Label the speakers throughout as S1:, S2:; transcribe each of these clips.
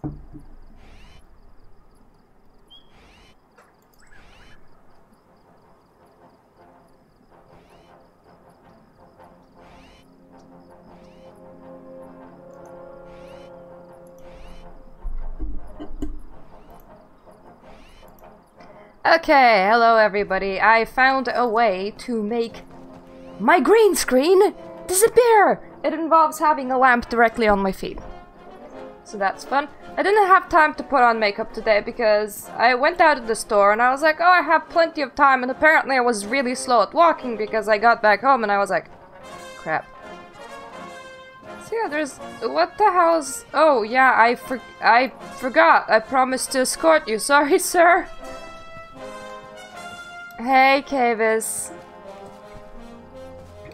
S1: Okay, hello everybody. I found a way to make my green screen disappear! It involves having a lamp directly on my feet. So that's fun. I didn't have time to put on makeup today because I went out of the store and I was like, oh, I have plenty of time, and apparently I was really slow at walking because I got back home and I was like, crap. So yeah, there's... what the hell's... oh yeah, I forgot. I promised to escort you. Sorry, sir. Hey, Kavis.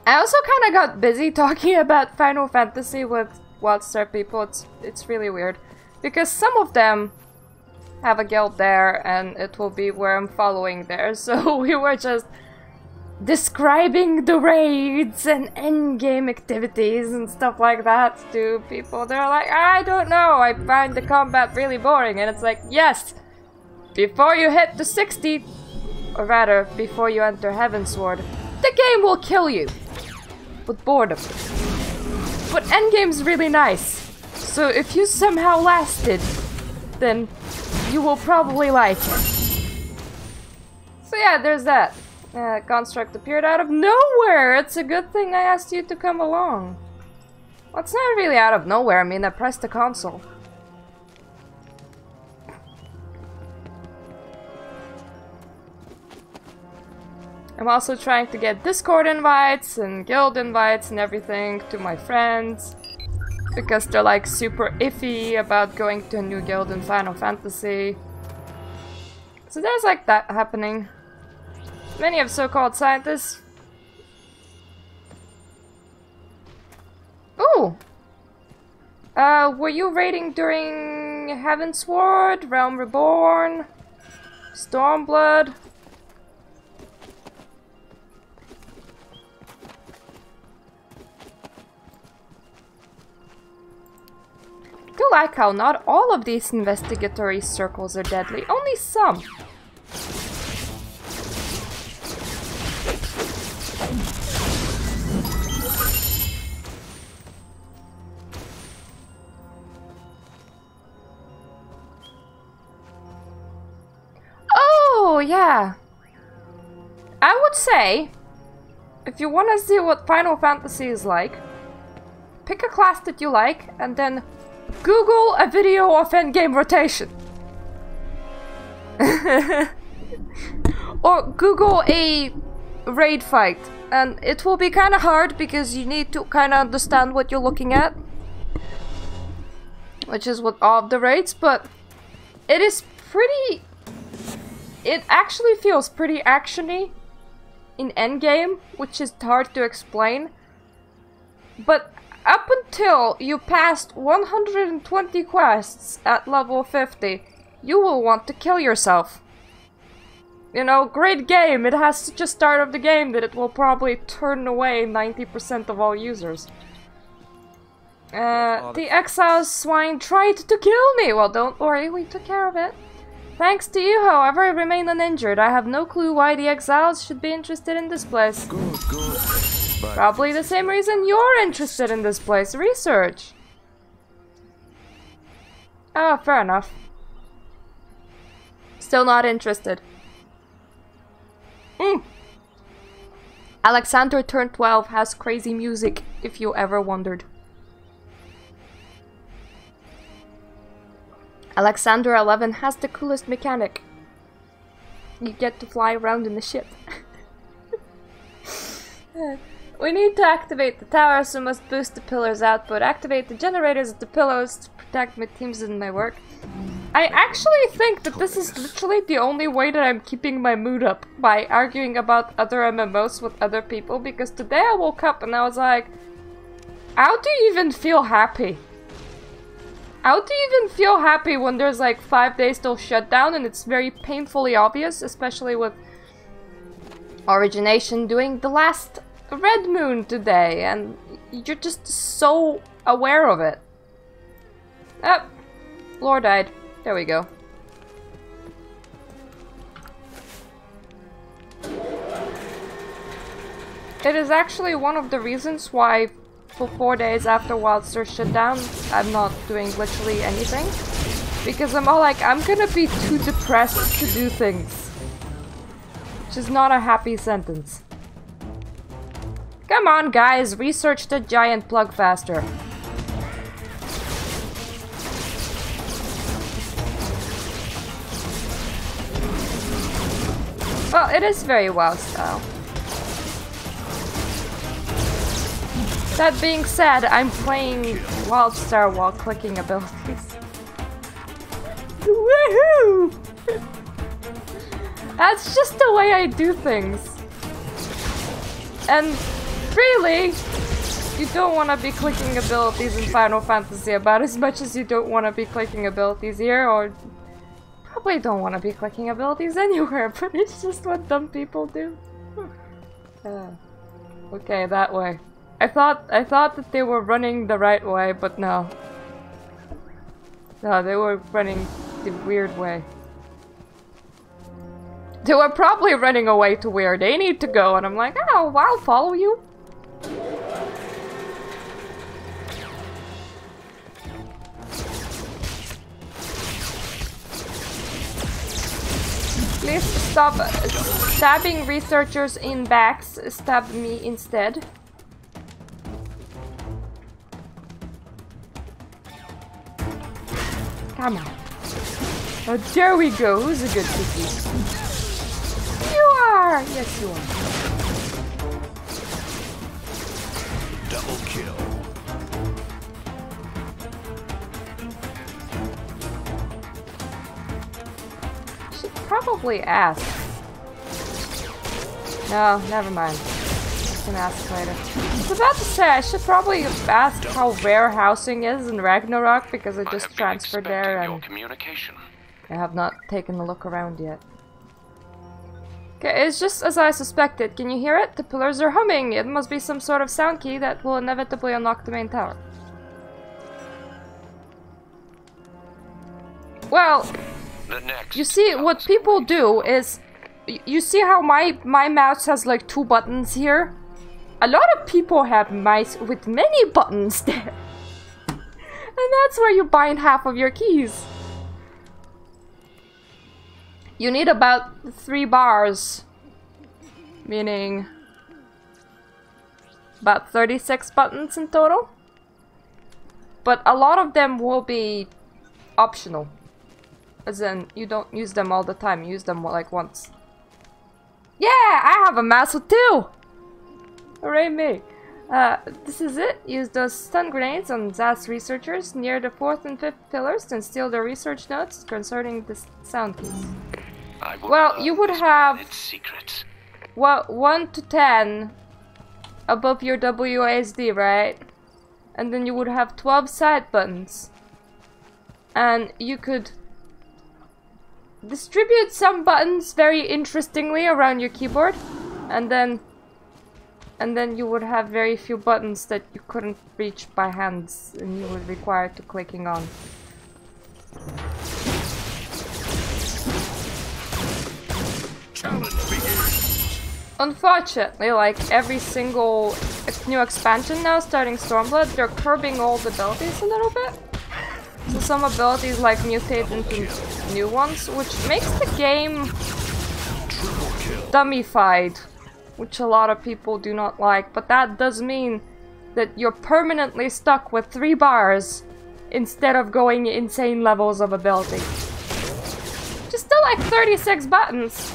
S1: I also kind of got busy talking about Final Fantasy with Wildstar people. It's really weird. Because some of them have a guild there, and it will be where I'm following there. So we were just describing the raids and endgame activities and stuff like that to people. They're like, I don't know, I find the combat really boring. And it's like, yes! Before you hit the 60... or rather, before you enter Heavensward, the game will kill you with boredom. But endgame's really nice, so if you somehow lasted, then you will probably like it. So yeah, there's that. Construct appeared out of nowhere! It's a good thing I asked you to come along. Well, it's not really out of nowhere, I mean, I pressed the console. I'm also trying to get Discord invites and guild invites and everything to my friends, because they're like super iffy about going to a new guild in Final Fantasy. So there's like that happening. Many of so-called scientists. Ooh! Were you raiding during Heavensward, Realm Reborn, Stormblood? I do like how not all of these investigatory circles are deadly, only some. Oh, yeah. I would say, if you want to see what Final Fantasy is like, pick a class that you like and then Google a video of endgame rotation. Or Google a raid fight. And it will be kind of hard because you need to kind of understand what you're looking at. Which is what all of the raids, but it is pretty... it actually feels pretty actiony in endgame, which is hard to explain. But up until you passed 120 quests at level 50, you will want to kill yourself. You know, great game, it has such a start of the game that it will probably turn away 90% of all users. The exile swine tried to kill me! Well, don't worry, we took care of it. Thanks to you, however, I remain uninjured. I have no clue why the exiles should be interested in this place.
S2: Good.
S1: Probably the same reason you're interested in this place. Research. Oh, fair enough. Still not interested. Alexander turned 12 has crazy music, if you ever wondered. Alexander 11 has the coolest mechanic. You get to fly around in the ship. We need to activate the tower, so must boost the pillar's output. Activate the generators at the pillars to protect my teams and my work. I actually think that this is literally the only way that I'm keeping my mood up, by arguing about other MMOs with other people, because today I woke up and I was like, how do you even feel happy? How do you even feel happy when there's like 5 days till shutdown and it's very painfully obvious, especially with Origination doing the last Red Moon today, and you're just so aware of it. Lore died. There we go. It is actually one of the reasons why for 4 days after Wildstar shut down, I'm not doing literally anything. Because I'm all like, I'm gonna be too depressed to do things. Which is not a happy sentence. Come on guys, research the giant plug faster. Well, it is very Wildstar. That being said, I'm playing Wildstar while clicking abilities. Woohoo! That's just the way I do things. And really, you don't want to be clicking abilities in Final Fantasy about as much as you don't want to be clicking abilities here, or probably don't want to be clicking abilities anywhere, but it's just what dumb people do. Okay, that way. I thought that they were running the right way, but no. No, they were running the weird way. They were probably running away to where they need to go, and I'm like, oh, I'll follow you. Please stop stabbing researchers in backs. Stab me instead. Come on. Oh, there we go. Who's a good cookie? You are! Yes, you are.
S2: Double kill.
S1: Should probably ask. No, never mind. I can ask later. I was about to say, I should probably ask how rare housing is in Ragnarok, because I just transferred there and I have not taken a look around yet. Okay, it's just as I suspected. Can you hear it? The pillars are humming. It must be some sort of sound key that will inevitably unlock the main tower. Well, you see, what people do is... You see how my mouse has like 2 buttons here? A lot of people have mice with many buttons there. And that's where you bind half of your keys. You need about 3 bars. Meaning... about 36 buttons in total. But a lot of them will be optional. As in, you don't use them all the time, you use them like once. Yeah, I have a mouse with 2! Hooray me! This is it. Use those stun grenades on Zaz researchers near the 4th and 5th pillars, then steal their research notes concerning the sound keys. Well, you would have... well, 1 to 10 above your WASD, right? And then you would have 12 side buttons. And you could distribute some buttons very interestingly around your keyboard, and then you would have very few buttons that you couldn't reach by hands and you would require to clicking on.
S2: Challenge begins.
S1: Unfortunately, like every single new expansion now starting Stormblood, they're curbing all the abilities a little bit. So some abilities like mutate into new ones, which makes the game dummified, which a lot of people do not like, but that does mean that you're permanently stuck with 3 bars instead of going insane levels of ability. Just still like 36 buttons.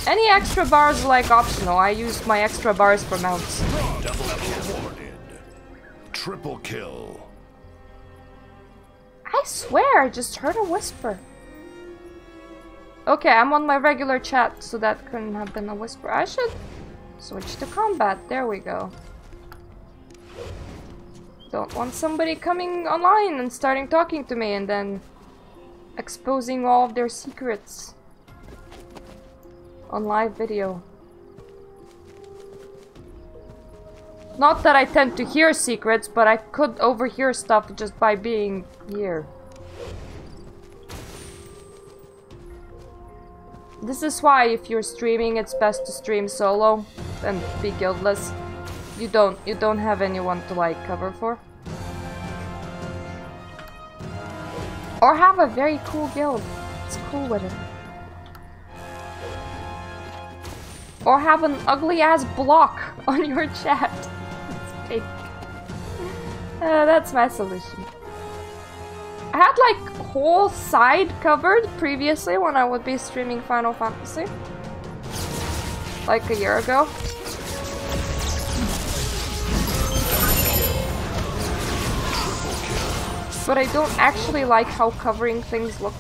S1: Any extra bars are like optional. I use my extra bars for mounts.
S2: Double kill awarded. Triple kill.
S1: I swear I just heard a whisper. Okay, I'm on my regular chat, so that couldn't have been a whisper. I should switch to combat. There we go. Don't want somebody coming online and starting talking to me and then exposing all of their secrets on live video. Not that I tend to hear secrets, but I could overhear stuff just by being here. This is why if you're streaming, it's best to stream solo and be guildless. You don't have anyone to like cover for. Or have a very cool guild. It's cool with it. Or have an ugly ass block on your chat. It's fake. That's my solution. I had like whole side covered previously when I would be streaming Final Fantasy. Like a year ago. But I don't actually like how covering things look.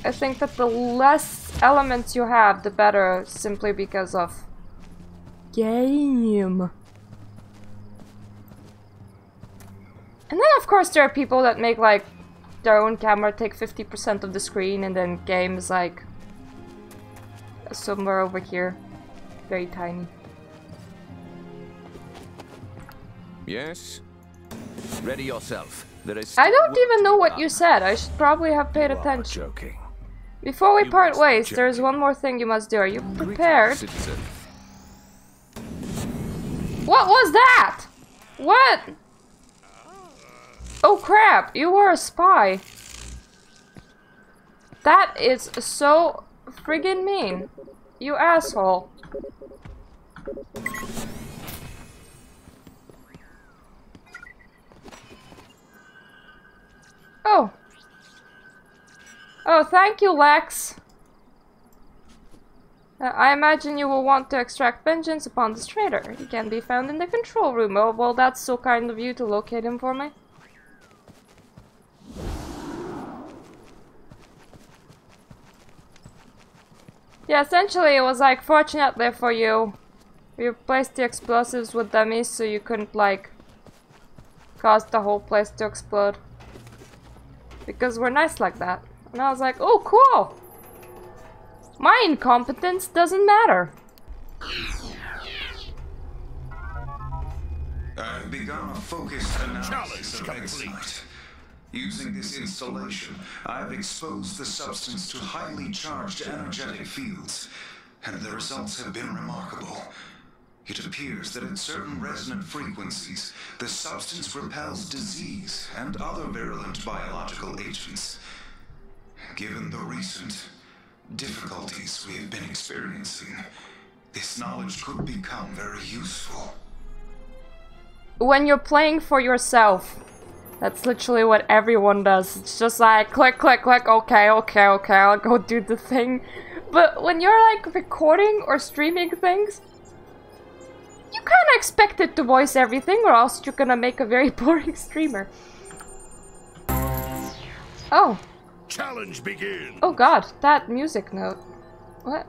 S1: I think that the less elements you have, the better, simply because of game. And then of course there are people that make like their own camera take 50% of the screen and then game is like somewhere over here. Very tiny.
S3: Yes? Ready yourself. There is
S1: I don't even know what you said. I should probably have paid attention.
S3: Joking.
S1: Before we
S3: You
S1: part
S3: must be
S1: ways,
S3: joking.
S1: there's one more thing you must do. Are you prepared?
S3: Citizen.
S1: What was that? What? Oh crap, you were a spy. That is so friggin' mean. You asshole. Oh. Oh, thank you, Lex. I imagine you will want to extract vengeance upon this traitor. He can be found in the control room. Oh, well, that's so kind of you to locate him for me. Yeah, essentially it was like, fortunately for you, we replaced the explosives with dummies so you couldn't, like, cause the whole place to explode. Because we're nice like that. And I was like, oh, cool! My incompetence doesn't matter.
S4: I've begun a focused analysis of Excite. Using this installation, I've exposed the substance to highly charged energetic fields, and the results have been remarkable. It appears that at certain resonant frequencies, the substance repels disease and other virulent biological agents. Given the recent difficulties we have been experiencing, this knowledge could become very useful.
S1: When you're playing for yourself, that's literally what everyone does. It's just like, click, click, click, okay, okay, okay, I'll go do the thing. But when you're like recording or streaming things, you kinda expect it to voice everything or else you're gonna make a very boring streamer. Oh.
S2: Challenge begin.
S1: Oh god, that music note. What?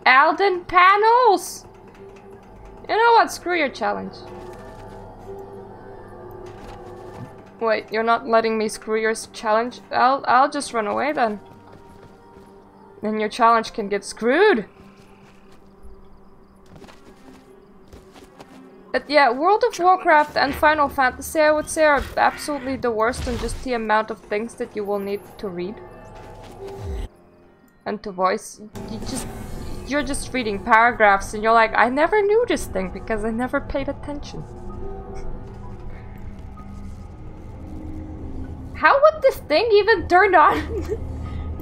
S1: Alden panels! You know what? Screw your challenge. Wait, you're not letting me screw your challenge? I'll just run away then. Then your challenge can get screwed. But yeah, World of Warcraft and Final Fantasy, I would say, are absolutely the worst on just the amount of things that you will need to read. And to voice. You're just reading paragraphs and you're like, I never knew this thing because I never paid attention. How would this thing even turn on?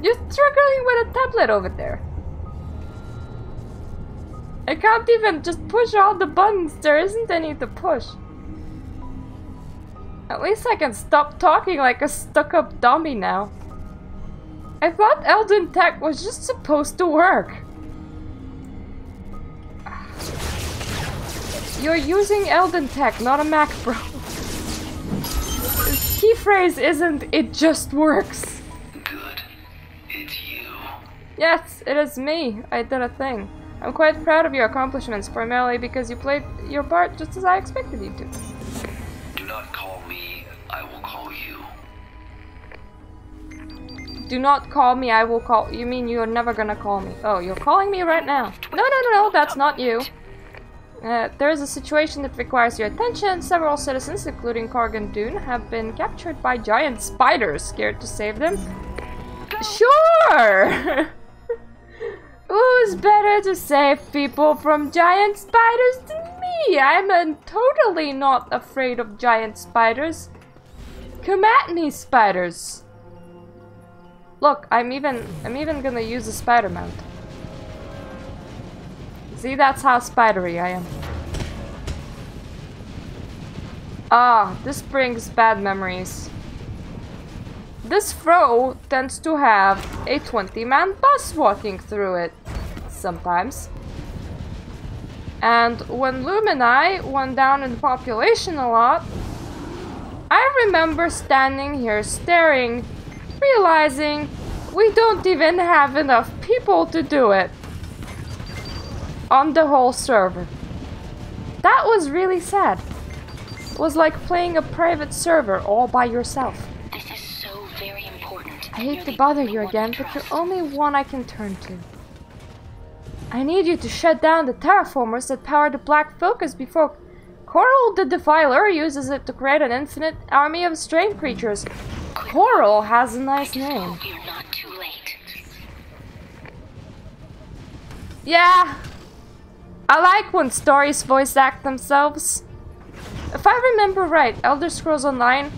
S1: You're struggling with a tablet over there. I can't even just push all the buttons. There isn't any to push. At least I can stop talking like a stuck-up dummy now. I thought Elden Tech was just supposed to work. You're using Elden Tech, not a Mac Pro. Key phrase isn't, it just works.
S5: Good. It's you.
S1: Yes, it is me. I did a thing. I'm quite proud of your accomplishments, primarily because you played your part just as I expected you to.
S5: Do not call me, I will call you.
S1: Do not call me, I will call. You mean you're never gonna call me? Oh, you're calling me right now. No, no, no, no, that's not you. There is a situation that requires your attention. Several citizens, including Corgan Dune, have been captured by giant spiders. Scared to save them? Sure! Who's better to save people from giant spiders than me? I'm totally not afraid of giant spiders. Come at me, spiders. Look, I'm even gonna use a spider mount. See, that's how spidery I am. Ah, this brings bad memories. This throw tends to have a 20-man bus walking through it. Sometimes. And when Loom and I went down in population a lot, I remember standing here staring, realizing we don't even have enough people to do it on the whole server. That was really sad. It was like playing a private server all by yourself.
S6: This is so very important.
S1: I hate to bother you again, but you're only one I can turn to. I need you to shut down the terraformers that power the Black Focus before Coral the Defiler uses it to create an infinite army of strange creatures. Coral has a nice name.
S6: You're not too late.
S1: Yeah, I like when stories voice act themselves. If I remember right, Elder Scrolls Online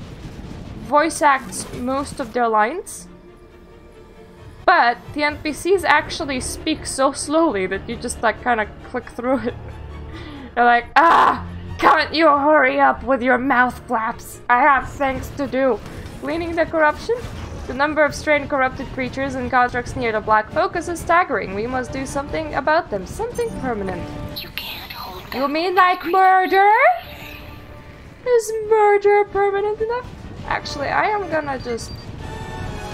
S1: voice acts most of their lines. But the NPCs actually speak so slowly that you just like kind of click through it. They're like, ah, can't you hurry up with your mouth flaps? I have things to do. Cleaning the corruption? The number of strange corrupted creatures and contracts near the Black Focus is staggering. We must do something about them. Something permanent.
S6: You can't hold back.
S1: You mean like murder? Is murder permanent enough? Actually, I am gonna just...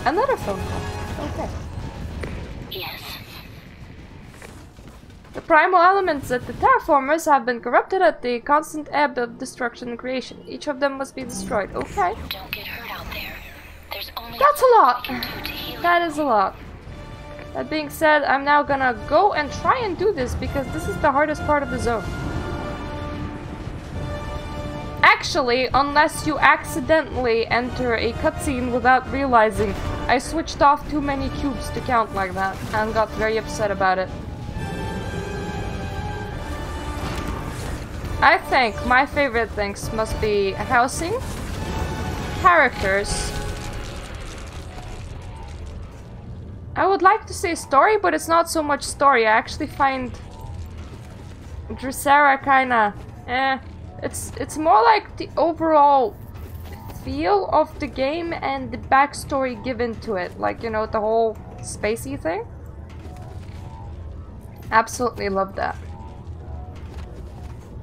S1: Another phone call. Okay.
S6: Yes.
S1: The primal elements at the terraformers have been corrupted at the constant ebb of destruction and creation. Each of them must be destroyed. Okay.
S6: Don't get hurt out there. There's only
S1: That's a lot.
S6: something we can do to heal
S1: That is a lot. That being said, I'm now gonna go and try and do this because this is the hardest part of the zone. Actually, unless you accidentally enter a cutscene without realizing, I switched off too many cubes to count like that and got very upset about it. I think my favorite things must be housing, characters. I would like to say story, but it's not so much story. I actually find Dressera kinda It's more like the overall feel of the game and the backstory given to it. Like, you know, the whole spacey thing. Absolutely love that.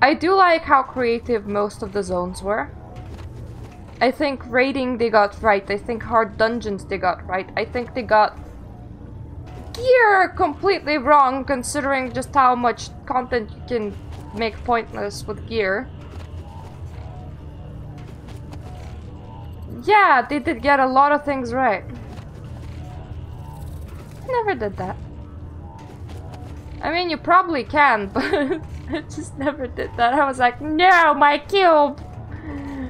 S1: I do like how creative most of the zones were. I think raiding they got right. I think hard dungeons they got right. I think they got gear completely wrong considering just how much content you can make pointless with gear. Yeah, they did get a lot of things right. Never did that. I mean, you probably can, but I just never did that. I was like, no, my cube!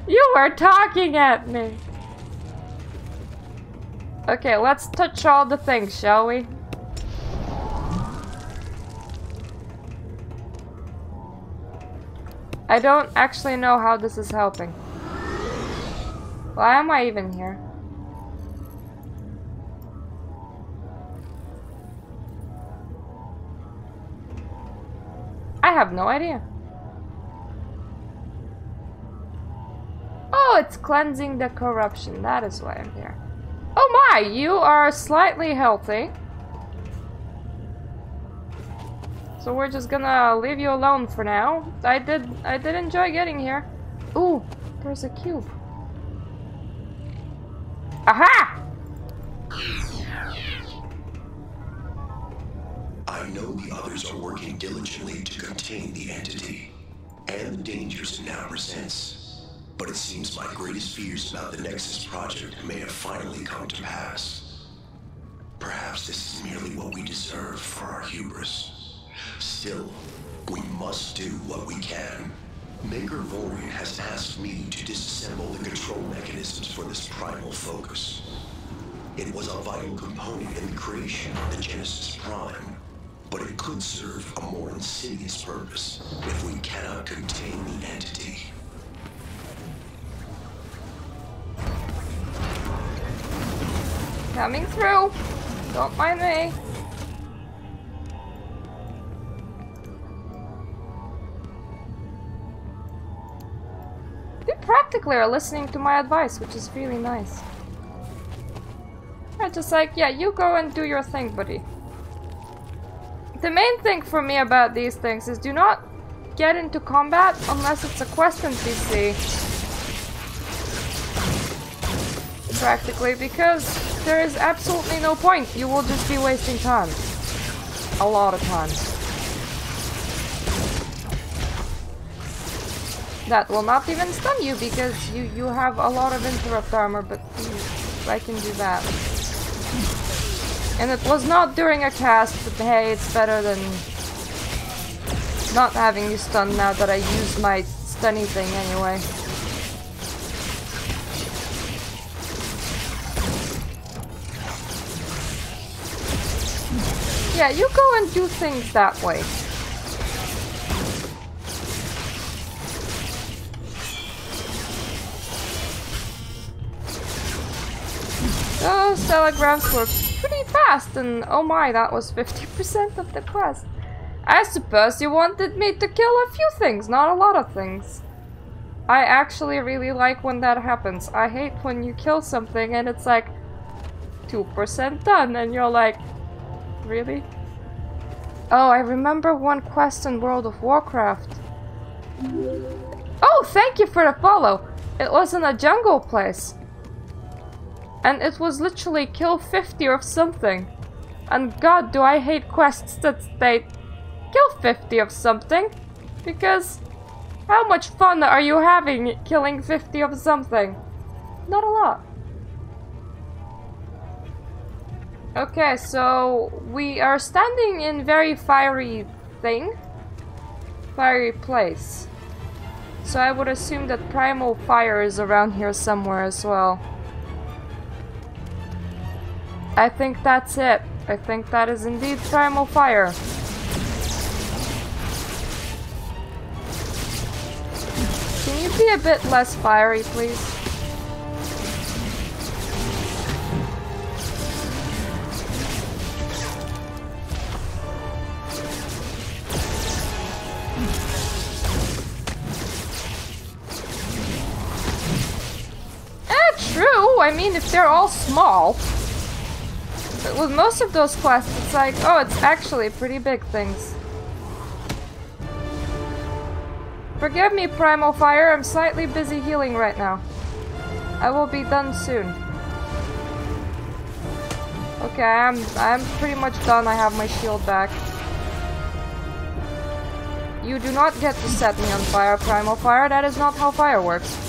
S1: You were talking at me! Okay, let's touch all the things, shall we? I don't actually know how this is helping. Why am I even here? I have no idea. Oh, it's cleansing the corruption. That is why I'm here. Oh my, you are slightly healthy. So we're just gonna leave you alone for now. I did enjoy getting here. Ooh, there's a cube. Aha!
S7: I know the others are working diligently to contain the entity and the dangers it now presents. But it seems my greatest fears about the Nexus project may have finally come to pass. Perhaps this is merely what we deserve for our hubris. Still, We must do what we can. Maker Vorian has asked me to disassemble the control mechanisms for this primal focus. It was a vital component in the creation of the Genesis Prime, but it could serve a more insidious purpose if we cannot contain the entity.
S1: Coming through. Don't mind me. They practically are listening to my advice, which is really nice. They're just like, yeah, you go and do your thing, buddy. The main thing for me about these things is do not get into combat unless it's a quest NPC. Practically, because there is absolutely no point. You will just be wasting time. A lot of time. That will not even stun you because you have a lot of interrupt armor, but I can do that. And it was not during a cast, but hey, it's better than not having you stun now that I use my stunning thing anyway. Yeah, you go and do things that way. Those telegraphs were pretty fast, and oh my, that was 50% of the quest. I suppose you wanted me to kill a few things, not a lot of things. I actually really like when that happens. I hate when you kill something and it's like 2% done, and you're like, really? Oh, I remember one quest in World of Warcraft. Oh, thank you for the follow. It was in a jungle place. And it was literally kill 50 of something. And god, do I hate quests that state kill 50 of something. Because how much fun are you having killing 50 of something? Not a lot. Okay, so we are standing in very fiery thing. Fiery place. So I would assume that primal fire is around here somewhere as well. I think that's it. I think that is indeed primal fire. Can you be a bit less fiery, please? True, I mean, if they're all small. But with most of those quests, it's like, oh, it's actually pretty big things. Forgive me, Primal Fire, I'm slightly busy healing right now. I will be done soon. Okay, I'm pretty much done, I have my shield back. You do not get to set me on fire, Primal Fire, that is not how fire works.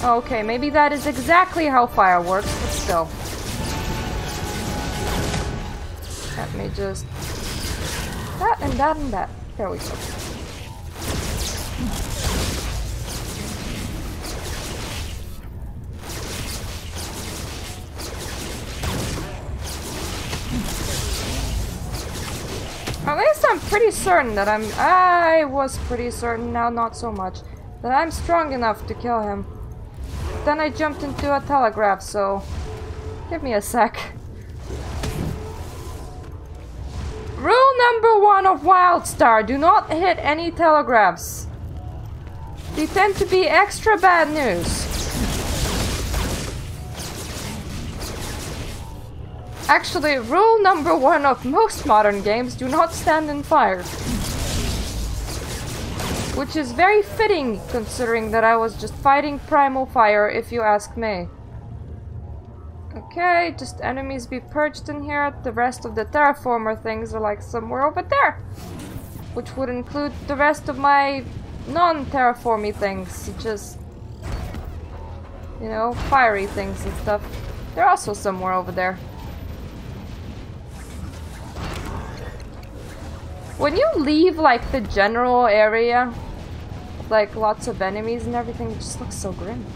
S1: Okay, maybe that is exactly how fire works, but still. Let me just... that and that and that. There we go. At least I'm pretty certain that I was pretty certain, now not so much, that I'm strong enough to kill him. Then I jumped into a telegraph, so give me a sec. Rule number 1 of Wildstar, do not hit any telegraphs. They tend to be extra bad news. Actually, rule number 1 of most modern games, do not stand in fire. Which is very fitting, considering that I was just fighting primal fire, if you ask me. Okay, just enemies be purged in here. The rest of the terraformer things are like somewhere over there. Which would include the rest of my non-terraformy things, just, you know, fiery things and stuff. They're also somewhere over there. When you leave like the general area, like lots of enemies and everything, it just looks so grim.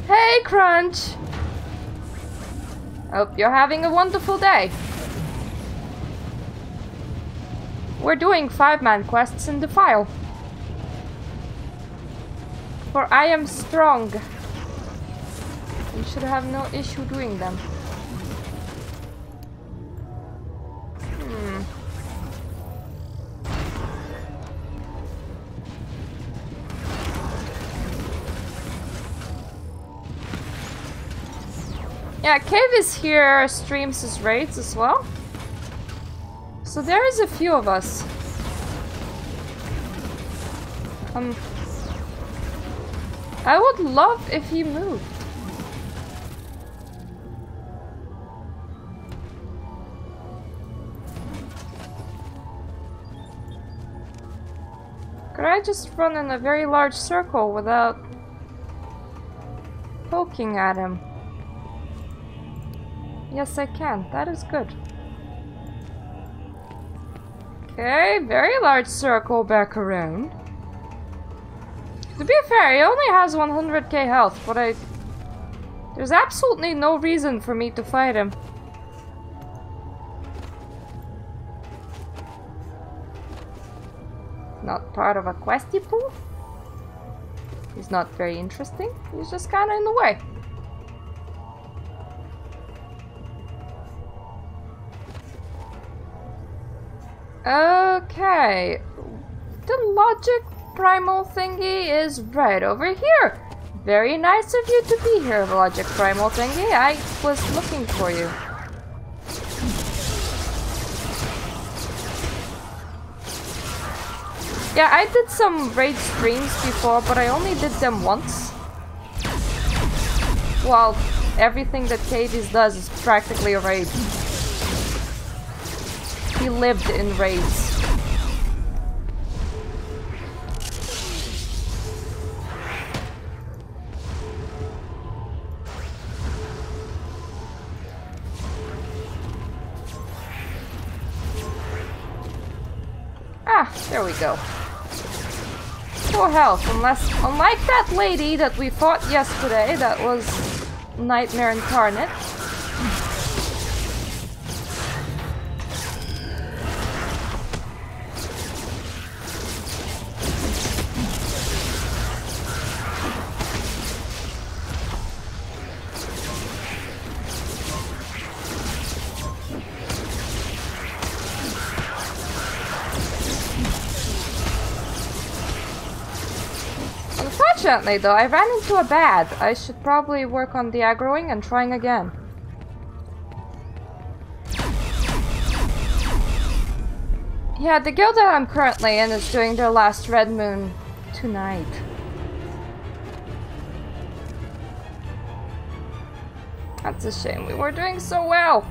S1: Hey, Crunch! Hope you're having a wonderful day. We're doing 5-man quests in Defile. For I am strong. You should have no issue doing them. Yeah, Cave is here, streams his raids as well. So there is a few of us. I would love if he moved. Could I just run in a very large circle without poking at him? Yes, I can. That is good. Okay, very large circle back around. To be fair, he only has 100k health, but there's absolutely no reason for me to fight him. Not part of a questy pool? He's not very interesting. He's just kinda in the way. Okay, the logic primal thingy is right over here. Very nice of you to be here, logic primal thingy. I was looking for you. Yeah, I did some raid streams before, but I only did them once. While everything that Katie's does is practically a raid. He lived in raids. Ah, there we go. No health, unlike that lady that we fought yesterday, that was Nightmare Incarnate. Unfortunately though, I ran into a bad. I should probably work on the aggroing and trying again. Yeah, the guild that I'm currently in is doing their last Red Moon tonight. That's a shame, we were doing so well.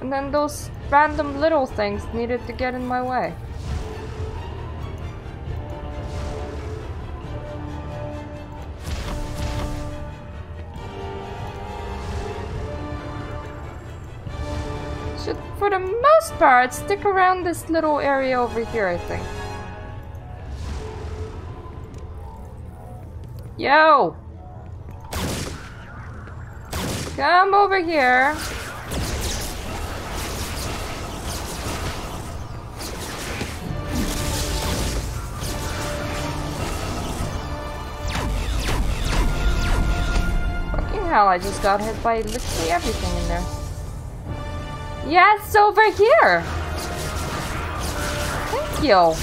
S1: And then those random little things needed to get in my way. Should, for the most part, stick around this little area over here, I think. Yo! Come over here. Fucking hell, I just got hit by literally everything in there. Yeah, it's over here! Thank you!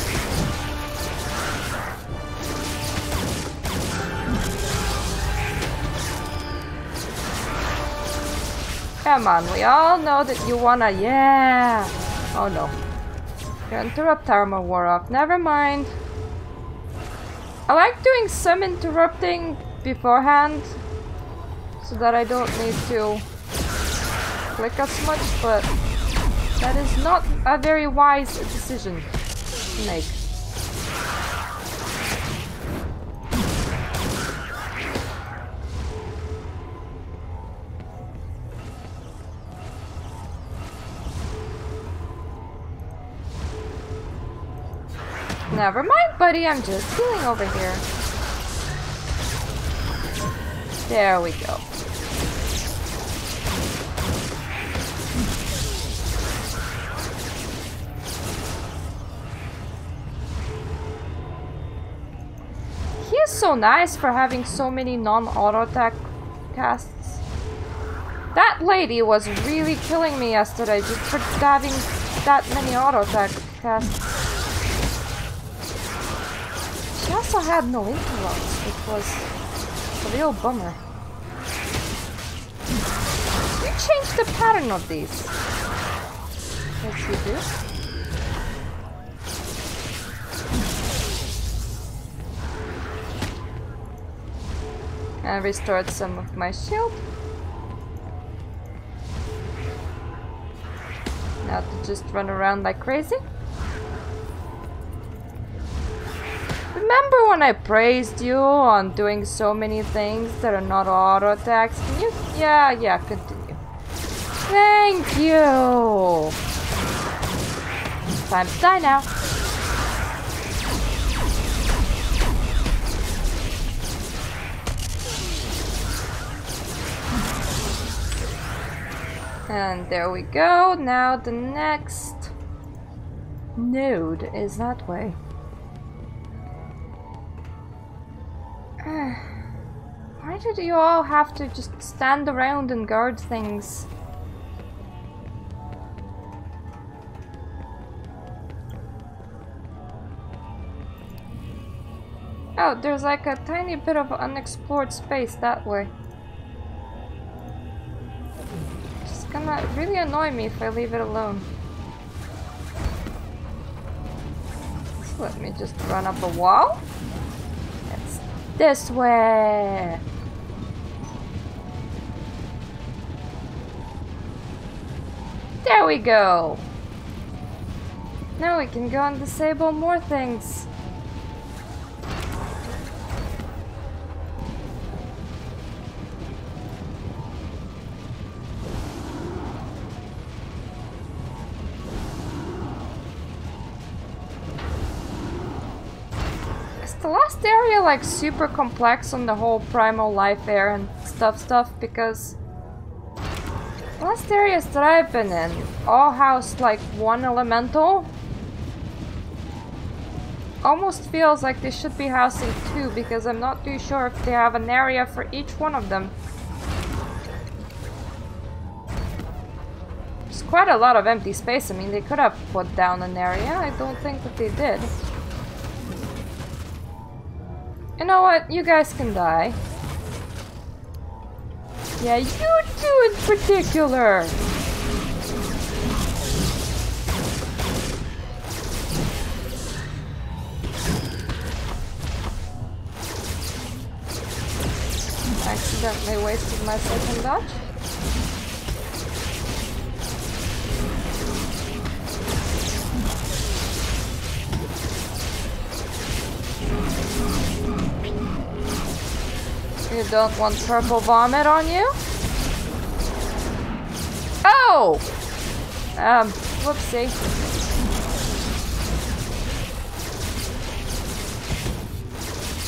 S1: Come on, we all know that you wanna... Yeah! Oh no. Your interrupt armor wore off. Never mind. I like doing some interrupting beforehand, so that I don't need to click as much, but that is not a very wise decision to make. Never mind, buddy, I'm just healing over here. There we go. He is so nice for having so many non-auto attack casts. That lady was really killing me yesterday just for having that many auto attack casts. She also had no interrupts, which was a real bummer. You changed the pattern of these. Yes, you do. And restored some of my shield. Now to just run around like crazy. Remember when I praised you on doing so many things that are not auto attacks? Can you? Yeah, continue. Thank you! Time to die now. And there we go. Now the next node is that way. Why did you all have to just stand around and guard things? Oh, there's like a tiny bit of unexplored space that way. It's gonna really annoy me if I leave it alone. So let me just run up a wall. It's this way. There we go. Now we can go and disable more things. Is the last area like super complex on the whole primal life air and stuff because the last areas that I've been in all house like one elemental. Almost feels like they should be housing two because I'm not too sure if they have an area for each one of them. There's quite a lot of empty space. I mean, they could have put down an area. I don't think that they did. You know what? You guys can die. Yeah, you two in particular. Accidentally wasted my second dodge. You don't want purple vomit on you? Oh! Whoopsie.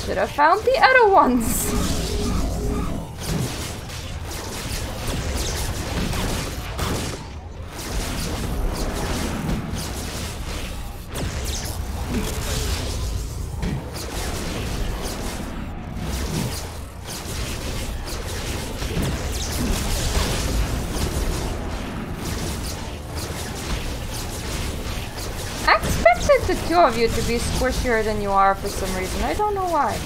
S1: Should have found the other ones. I expected the two of you to be squishier than you are for some reason. I don't know why.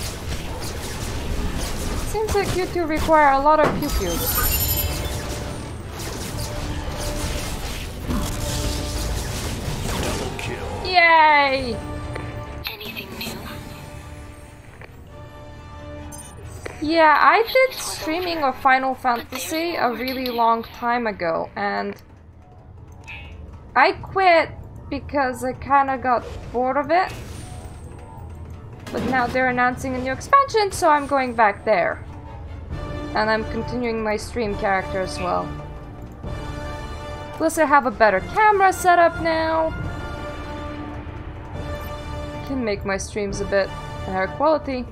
S1: Seems like you two require a lot of pew-pews.
S2: Double kill.
S1: Yay!
S6: Anything new?
S1: Yeah, I did streaming of Final Fantasy a really long time ago, and I quit because I kinda got bored of it. But now they're announcing a new expansion, so I'm going back there. And I'm continuing my stream character as well. Plus I have a better camera setup now. can make my streams a bit higher quality.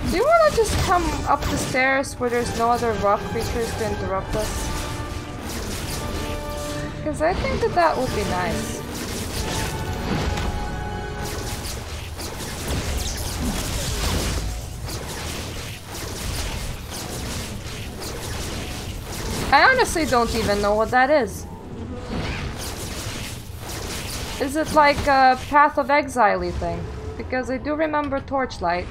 S1: Do you wanna just come up the stairs where there's no other rock creatures to interrupt us? Because I think that that would be nice. I honestly don't even know what that is. Is it like a Path of Exile thing? Because I do remember Torchlight.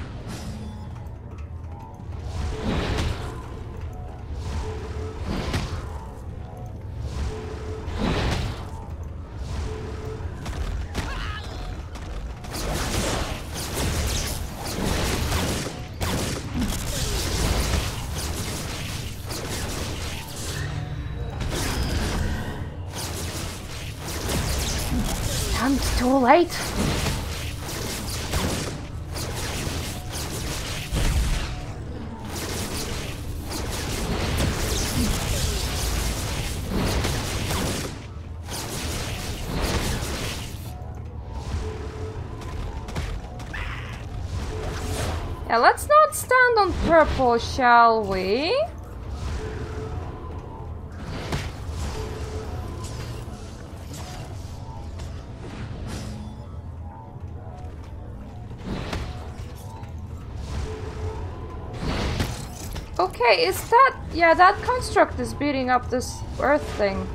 S1: It's too late. Yeah, let's not stand on purple, shall we? Okay, is that... yeah, that construct is beating up this earth thing.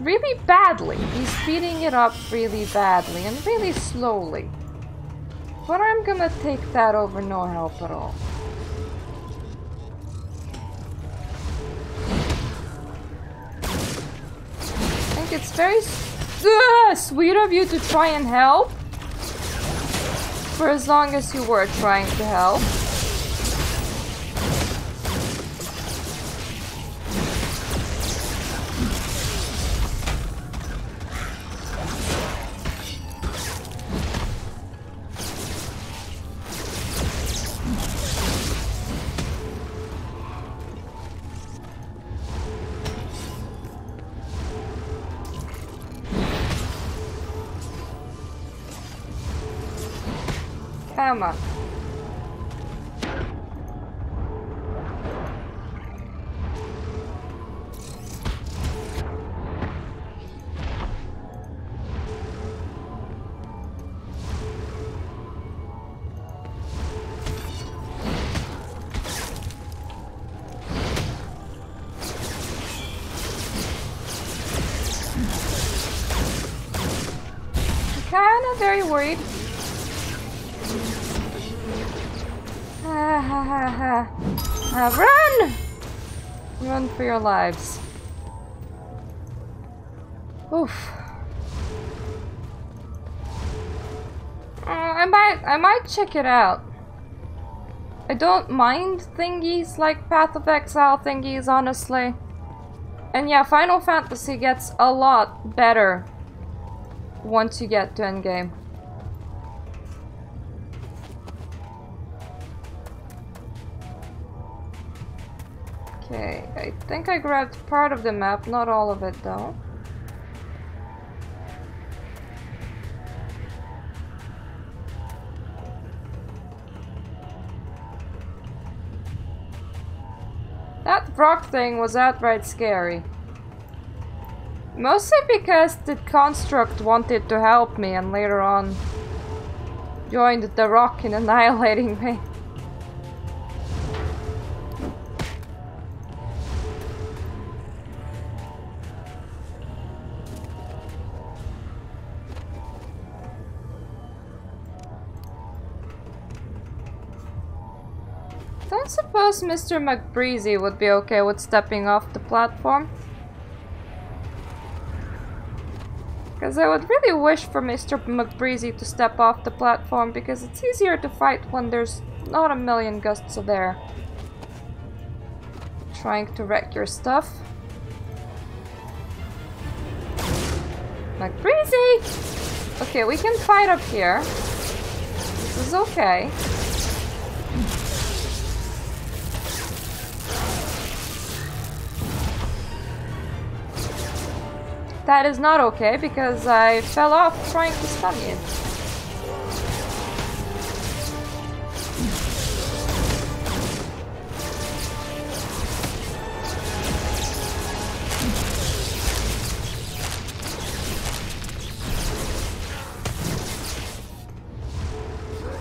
S1: Really badly. He's beating it up really badly and really slowly. But I'm gonna take that over no help at all. It's very sweet of you to try and help. For as long as you were trying to help. Come on. I'm kinda very worried. Run! Run for your lives. Oof. I might check it out. I don't mind thingies like Path of Exile thingies, honestly. And yeah, Final Fantasy gets a lot better once you get to endgame. Okay, I think I grabbed part of the map, not all of it though. That rock thing was outright scary. Mostly because the construct wanted to help me and later on joined the rock in annihilating me. Don't suppose Mr. McBreezy would be okay with stepping off the platform? Because I would really wish for Mr. McBreezy to step off the platform because it's easier to fight when there's not a million gusts of air trying to wreck your stuff. Like, Breezy! Okay, we can fight up here. This is okay. That is not okay because I fell off trying to stun you.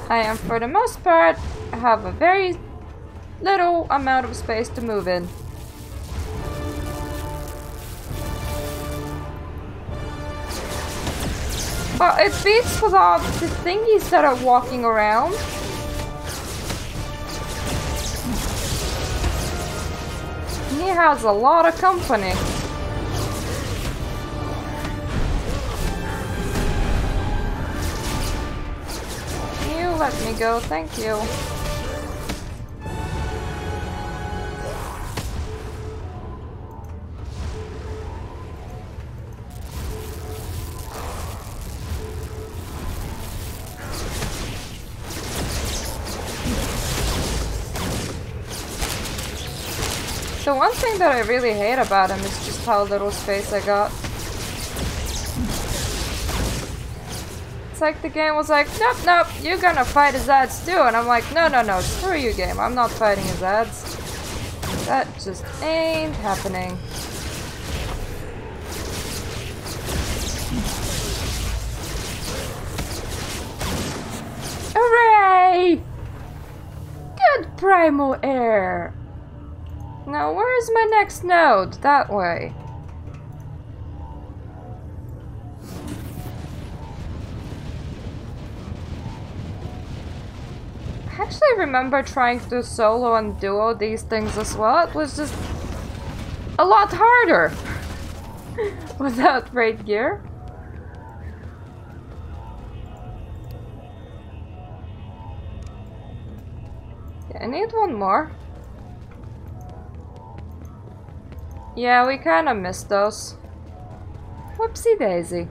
S1: I am, for the most part, have a very little amount of space to move in. Well, it beats with all the thingies that are walking around. He has a lot of company. You let me go, thank you. The one thing that I really hate about him is just how little space I got. It's like the game was like, nope, nope, you're gonna fight his ads too. And I'm like, no, no, no, screw you game, I'm not fighting his ads. That just ain't happening. Hooray! Good primal air! Now, where is my next node? That way. I actually remember trying to do solo and duo these things as well. It was just a lot harder without raid gear. Okay, I need one more. Yeah, we kind of missed those. Whoopsie daisy.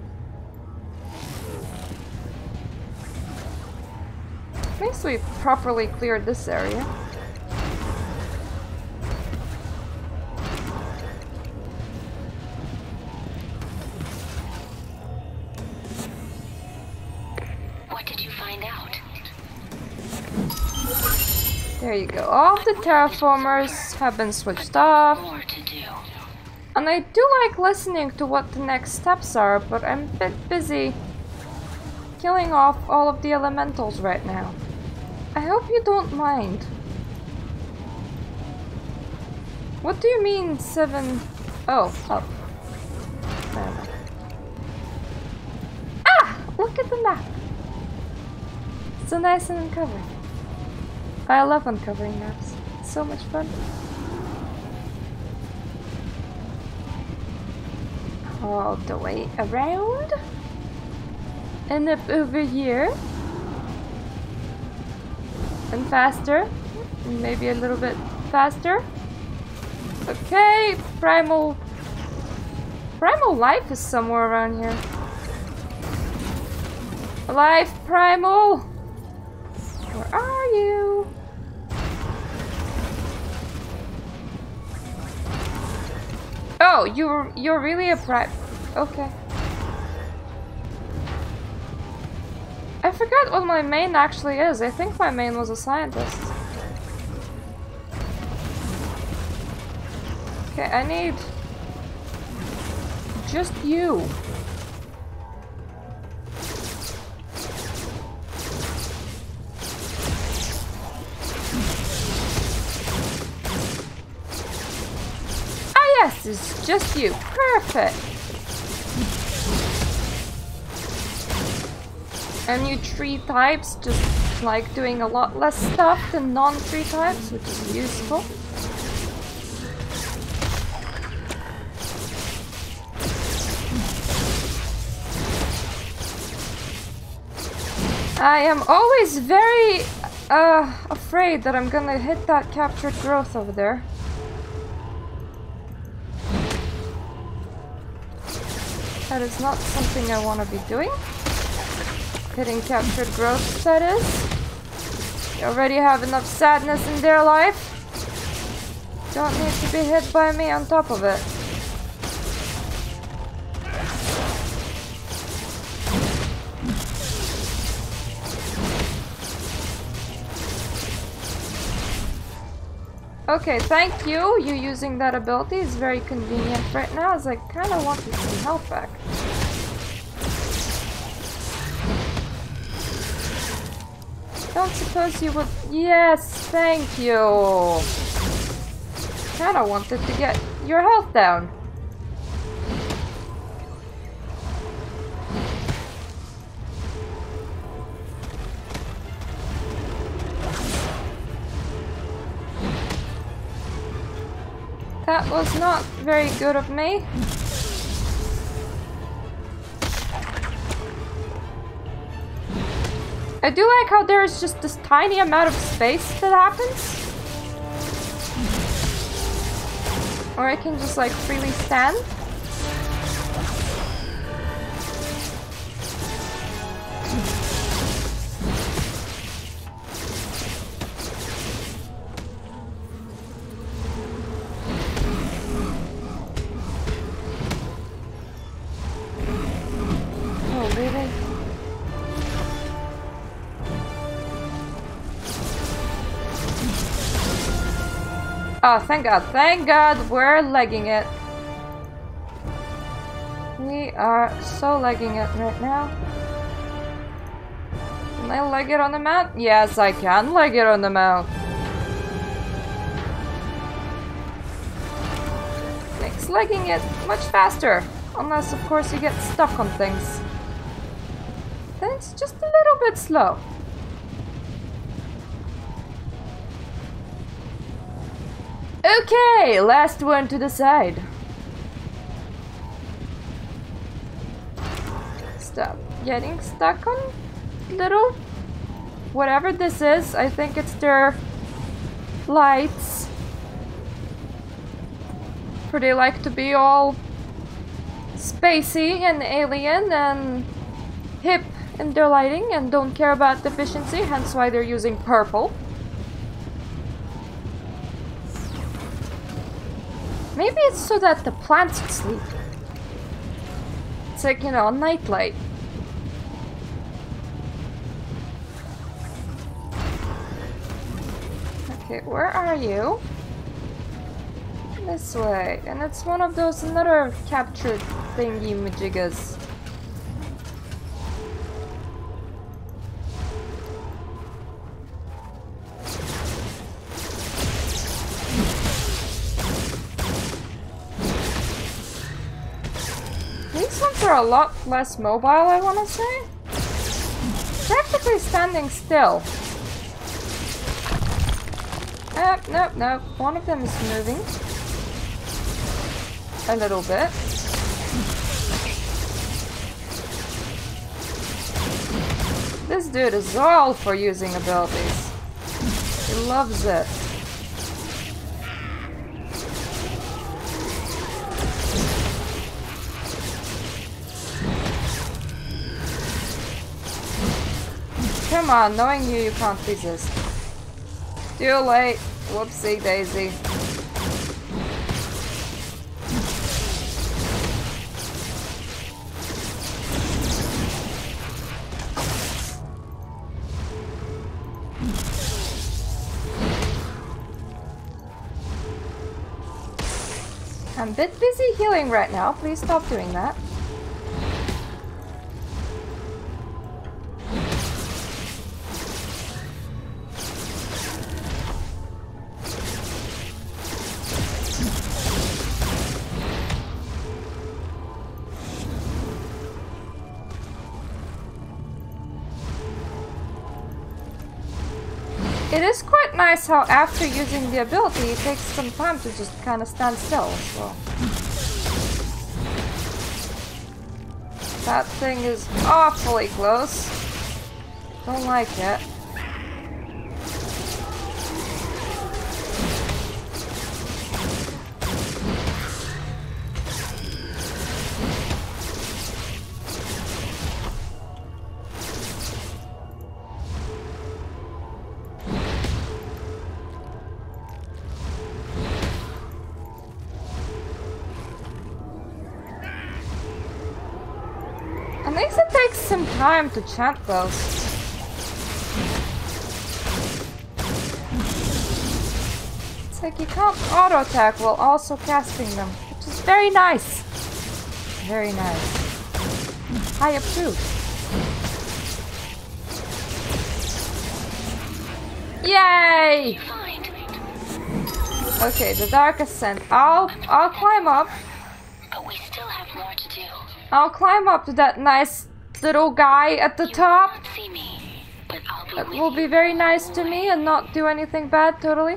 S1: At least we properly cleared this area.
S6: What did you find out?
S1: There you go. All of the terraformers have been switched off.
S6: More to do.
S1: And I do like listening to what the next steps are, but I'm a bit busy killing off all of the elementals right now. I hope you don't mind. What do you mean 7? Oh, up. Fair enough. Ah! Look at the map! So nice and uncovered. I love uncovering maps. It's so much fun. All the way around and up over here and faster and maybe a little bit faster. Okay, primal life is somewhere around here. Life primal, where are you? Oh, you're really a okay. I forgot what my main actually is. I think my main was a scientist. Okay, I need just you. Yes, it's just you. Perfect. And you tree types just like doing a lot less stuff than non-tree types, which is useful. I am always very afraid that I'm gonna hit that captured growth over there. That is not something I want to be doing. Hitting captured growth, that is. They already have enough sadness in their life. Don't need to be hit by me on top of it. Okay, thank you. You using that ability is very convenient right now, as I kind of wanted some health back. Don't suppose you would... Yes, thank you. Kind of wanted to get your health down. That was not very good of me. I do like how there's just this tiny amount of space that happens. Or I can just like freely stand. Oh, thank God, we're legging it. We are so legging it right now. Can I leg it on the mount? Yes, I can leg it on the mount. Makes legging it much faster. Unless, of course, you get stuck on things. Then it's just a little bit slow. Okay, last one to the side. Stop getting stuck on little... whatever this is. I think it's their lights. For they like to be all spacey and alien and hip in their lighting and don't care about efficiency, hence why they're using purple. Maybe it's so that the plants sleep. It's like, you know, a nightlight. Okay, where are you? This way. And it's one of those another captured thingy-majiggas. Are a lot less mobile, I want to say. Practically standing still. Nope. One of them is moving. A little bit. This dude is all for using abilities. He loves it. Come on, knowing you can't resist. Too late. Whoopsie daisy. I'm a bit busy healing right now. Please stop doing that. It is quite nice how after using the ability it takes some time to just kind of stand still as well. That thing is awfully close. Don't like it. least it takes some time to chant those. It's like you can't auto-attack while also casting them, which is very nice. Very nice. I approve. Yay! Okay, the Dark Ascent. I'll climb up.
S6: But we still have more to do.
S1: I'll climb up to that nice little guy at the top.
S6: You will not see me, but I'll be
S1: That
S6: with
S1: will
S6: you
S1: be very nice
S6: all
S1: to
S6: the
S1: me
S6: way.
S1: and not do anything bad, totally.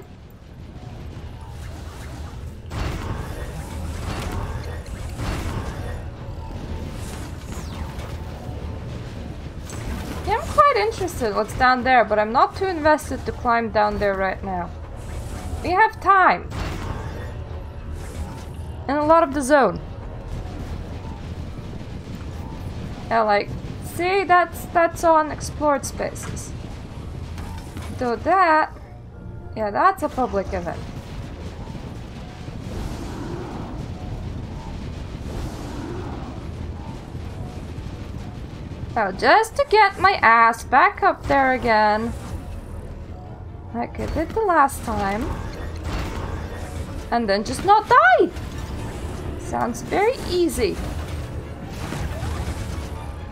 S1: Yeah, I'm quite interested in what's down there, but I'm not too invested to climb down there right now. We have time. And a lot of the zone. Yeah, like, see, that's on explored spaces. So that, yeah, that's a public event. Oh, just to get my ass back up there again. Like I did the last time. And then just not die! Sounds very easy.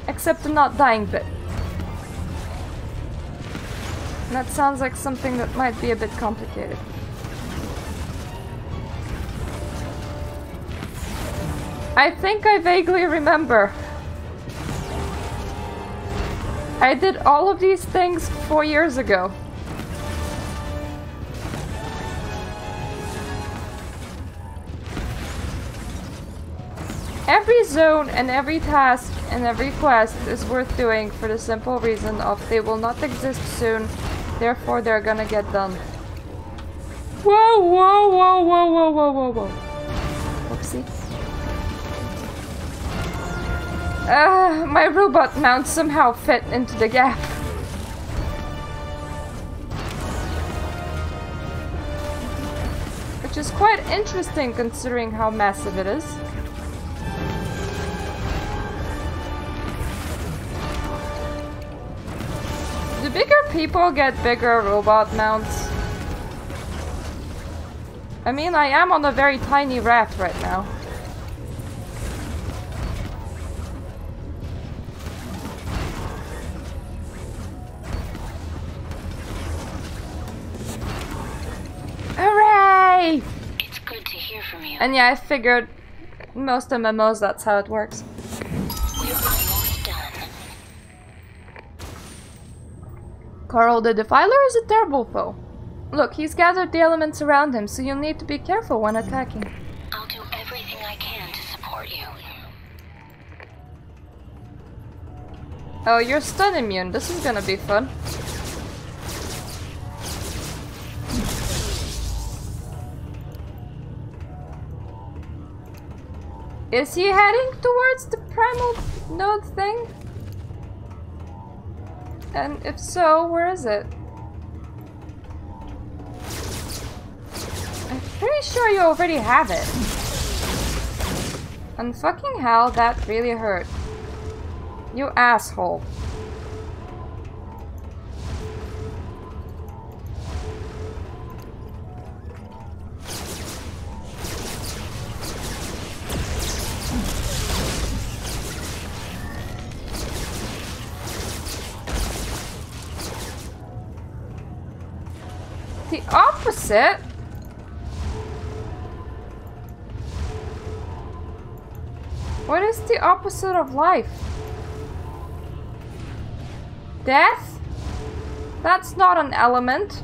S1: Except the not dying bit. And that sounds like something that might be a bit complicated. I think I vaguely remember. I did all of these things 4 years ago. Every zone and every task and every quest is worth doing for the simple reason of they will not exist soon, therefore they're gonna get done. Whoa, whoa, whoa, whoa, whoa, whoa, whoa, whoa. Oopsie. My robot mount somehow fit into the gap. Which is quite interesting considering how massive it is. Do bigger people get bigger robot mounts? I mean, I am on a very tiny raft right now. Hooray!
S6: It's good to hear from you.
S1: And yeah, I figured most MMOs that's how it works.
S6: We're almost done.
S1: Carl the Defiler is a terrible foe. Look, he's gathered the elements around him, so you'll need to be careful when attacking.
S6: I'll do everything I can to support you.
S1: Oh, you're stun immune. This is gonna be fun. Is he heading towards the primal node thing? And if so, where is it? I'm pretty sure you already have it. And fucking hell, that really hurt. You asshole. The opposite? What is the opposite of life? Death? That's not an element.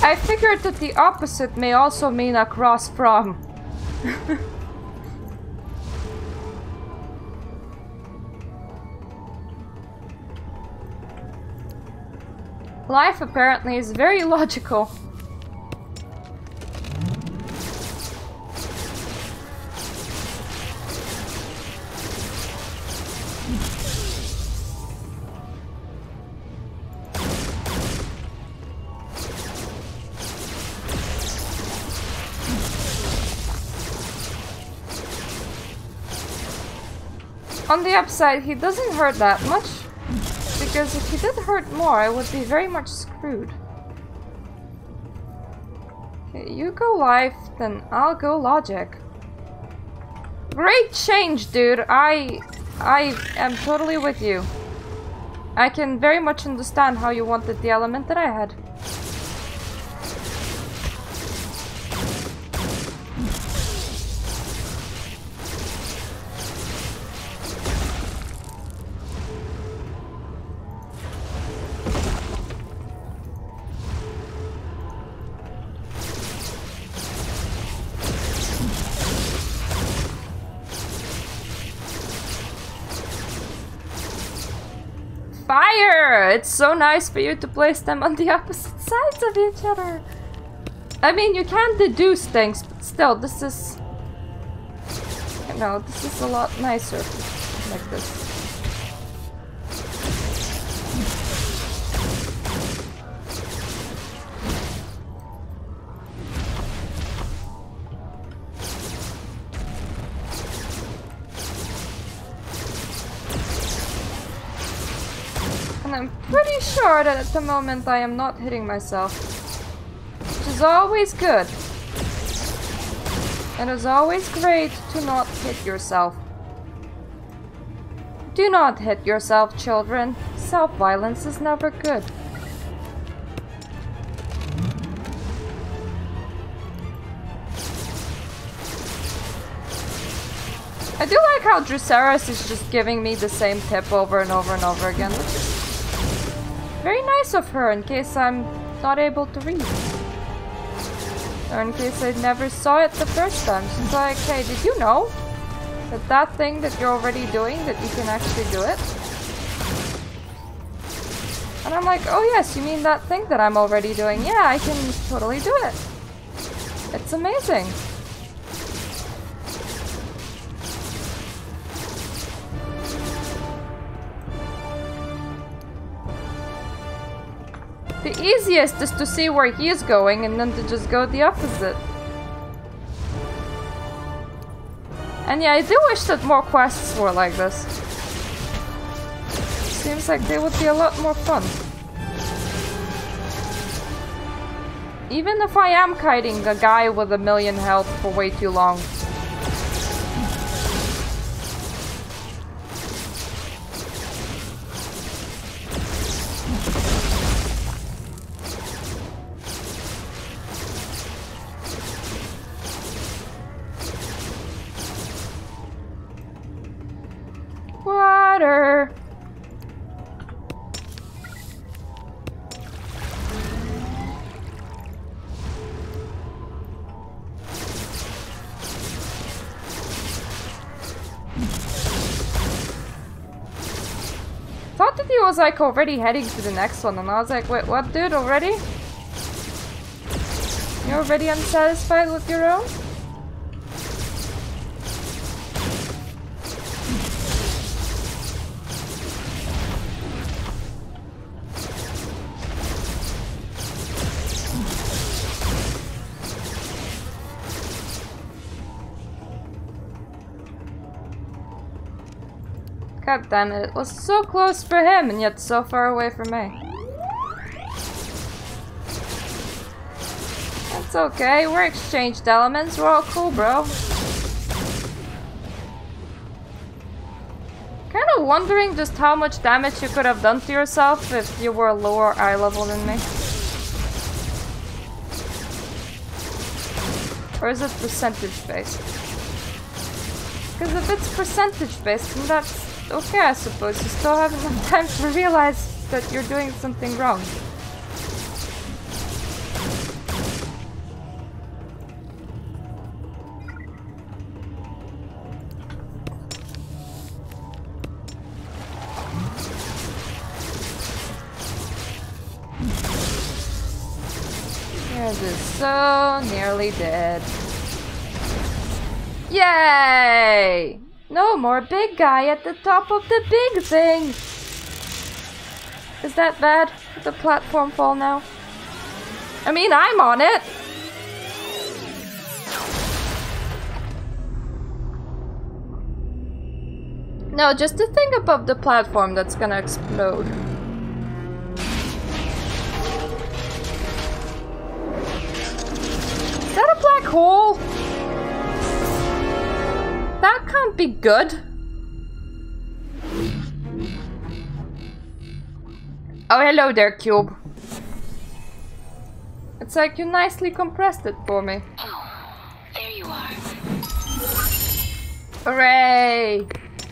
S1: I figured that the opposite may also mean across from. Life apparently is very logical. On the upside, he doesn't hurt that much, because if he did hurt more, I would be very much screwed. Okay, you go life, then I'll go logic. Great change, dude. I am totally with you. I can very much understand how you wanted the element that I had. Fire! It's so nice for you to place them on the opposite sides of each other. I mean, you can deduce things, but still, this is... You know, this is a lot nicer like this. And I'm pretty sure that at the moment I am not hitting myself. Which is always good. It is always great to not hit yourself. Do not hit yourself, children. Self-violence is never good. I do like how Drusaris is just giving me the same tip over and over and over again, which is very nice of her in case I'm not able to read. Or in case I never saw it the first time. She's like, hey, did you know that thing that you're already doing, that you can actually do it? And I'm like, oh yes, you mean that thing that I'm already doing? Yeah, I can totally do it. It's amazing. The easiest is to see where he is going and then to just go the opposite. And yeah, I do wish that more quests were like this. Seems like they would be a lot more fun. Even if I am kiting a guy with 1,000,000 health for way too long. Water. Thought that he was like already heading to the next one, and I was like, wait, what, dude, already? You're already unsatisfied with your own? God damn it, it was so close for him and yet so far away from me. That's okay, we're exchanged elements, we're all cool, bro. Kinda wondering just how much damage you could have done to yourself if you were lower eye level than me. Or is it percentage based? Because if it's percentage based, then that's okay, I suppose. You still have enough time to realize that you're doing something wrong. Cube is so nearly dead. Yay! No more big guy at the top of the big thing! Is that bad? Did the platform fall now? I mean, I'm on it! No, just the thing above the platform that's gonna explode. Is that a black hole? That can't be good. Oh, hello there, Cube. It's like you nicely compressed it for me.
S6: Oh, there you are.
S1: Hooray!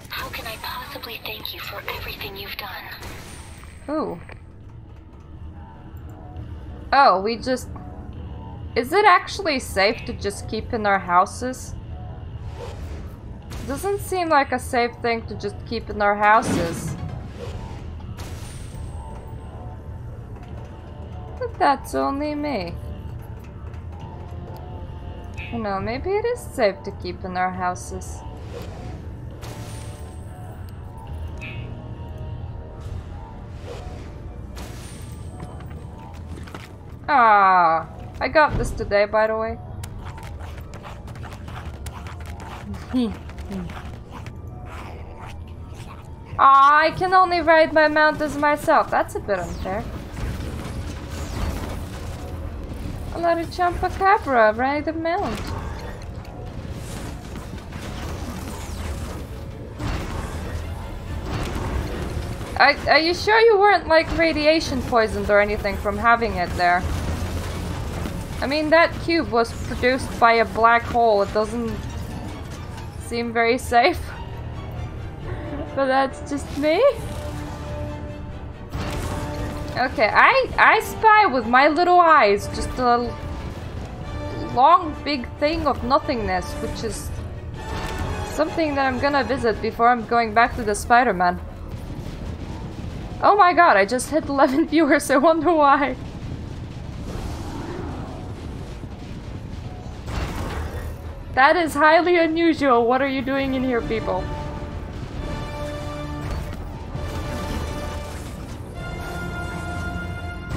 S6: How can I possibly thank you for everything you've done?
S1: Ooh. Oh, we just... Is it actually safe to just keep in our houses? Doesn't seem like a safe thing to just keep in our houses. But that's only me. You know, maybe it is safe to keep in our houses. Ah, I got this today, by the way. Ah, I can only ride my mount as myself. That's a bit unfair. I'll let it jump a cabra, ride the mount. Are you sure you weren't like radiation poisoned or anything from having it there? I mean, that cube was produced by a black hole. It doesn't seem very safe. But that's just me. Okay, I spy with my little eyes just a long big thing of nothingness, which is something that I'm gonna visit before I'm going back to the Spider-Man. Oh my god, I just hit 11 viewers, I wonder why. That is highly unusual. What are you doing in here, people?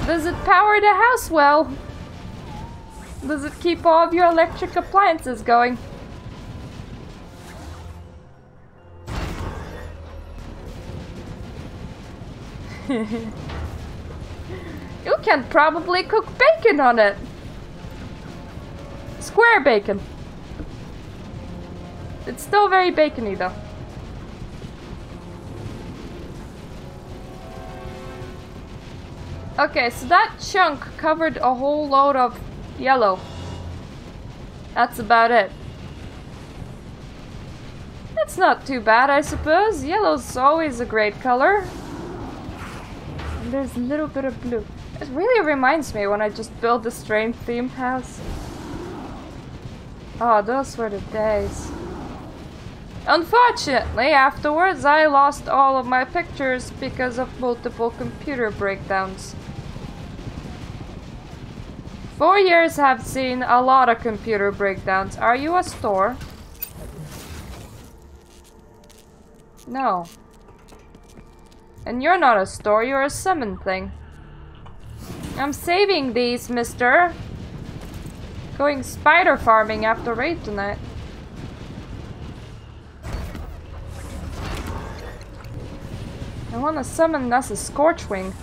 S1: Does it power the house well? Does it keep all of your electric appliances going? You can probably cook bacon on it. Square bacon. It's still very bacony though. Okay, so that chunk covered a whole load of yellow. That's about it. That's not too bad, I suppose. Yellow's always a great color. And there's a little bit of blue. It really reminds me when I just built a strange themed house. Oh, those were the days. Unfortunately, afterwards I lost all of my pictures because of multiple computer breakdowns. 4 years have seen a lot of computer breakdowns. Are you a store? No. And you're not a store, you're a summon thing. I'm saving these, mister. Going spider farming after raid tonight. I want to summon us a Scorchwing.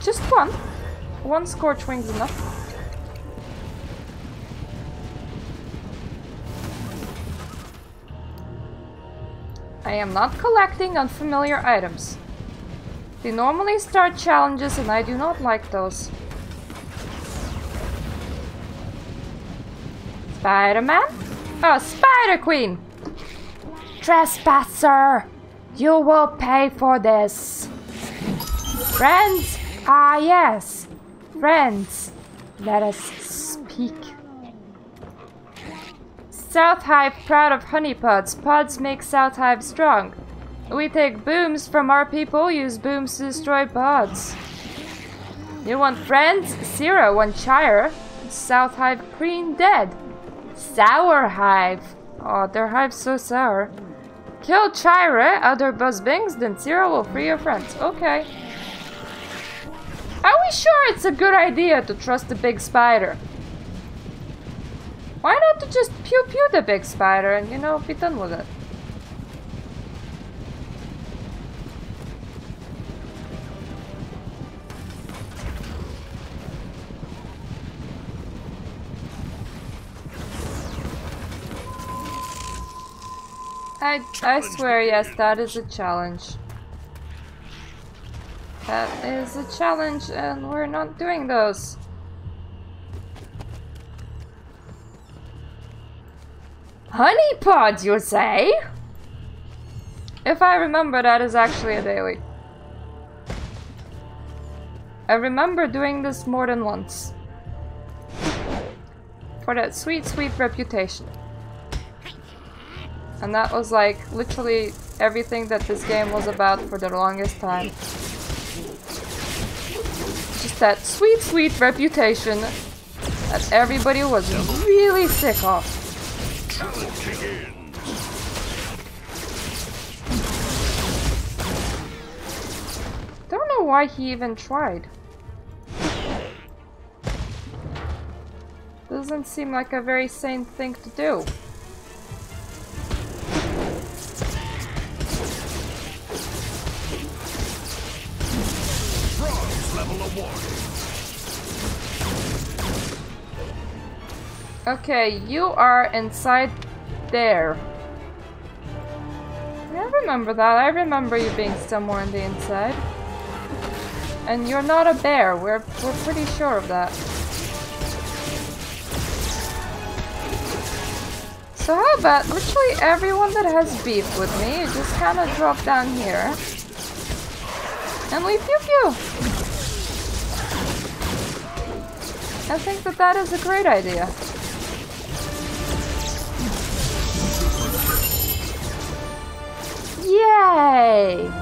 S1: Just one. One Scorchwing's enough. I am not collecting unfamiliar items. They normally start challenges and I do not like those. Spider-Man? Oh, Spider-Queen! Trespasser! You will pay for this. Friends? Ah, yes. Friends. Let us speak. South Hive proud of honey pods. Pods make South Hive strong. We take booms from our people, use booms to destroy pods. You want friends? Zero want Shire. South Hive Queen dead. Sour Hive. Oh, their hive's so sour. Kill Chire, other buzzbings, then Zero will free your friends. Okay. Are we sure it's a good idea to trust the big spider? Why not to just pew pew the big spider and, you know, be done with it? I swear, yes, that is a challenge. That is a challenge, and we're not doing those. Honey pods, you say? If I remember, that is actually a daily. I remember doing this more than once. For that sweet, sweet reputation. And that was like literally everything that this game was about for the longest time. Just that sweet, sweet reputation that everybody was really sick of. Don't know why he even tried. Doesn't seem like a very sane thing to do. Okay, you are inside there. I remember that. I remember you being somewhere on the inside. And you're not a bear. We're pretty sure of that. So how about literally everyone that has beef with me, you just kind of drop down here. And we pew pew. I think that that is a great idea. Yay!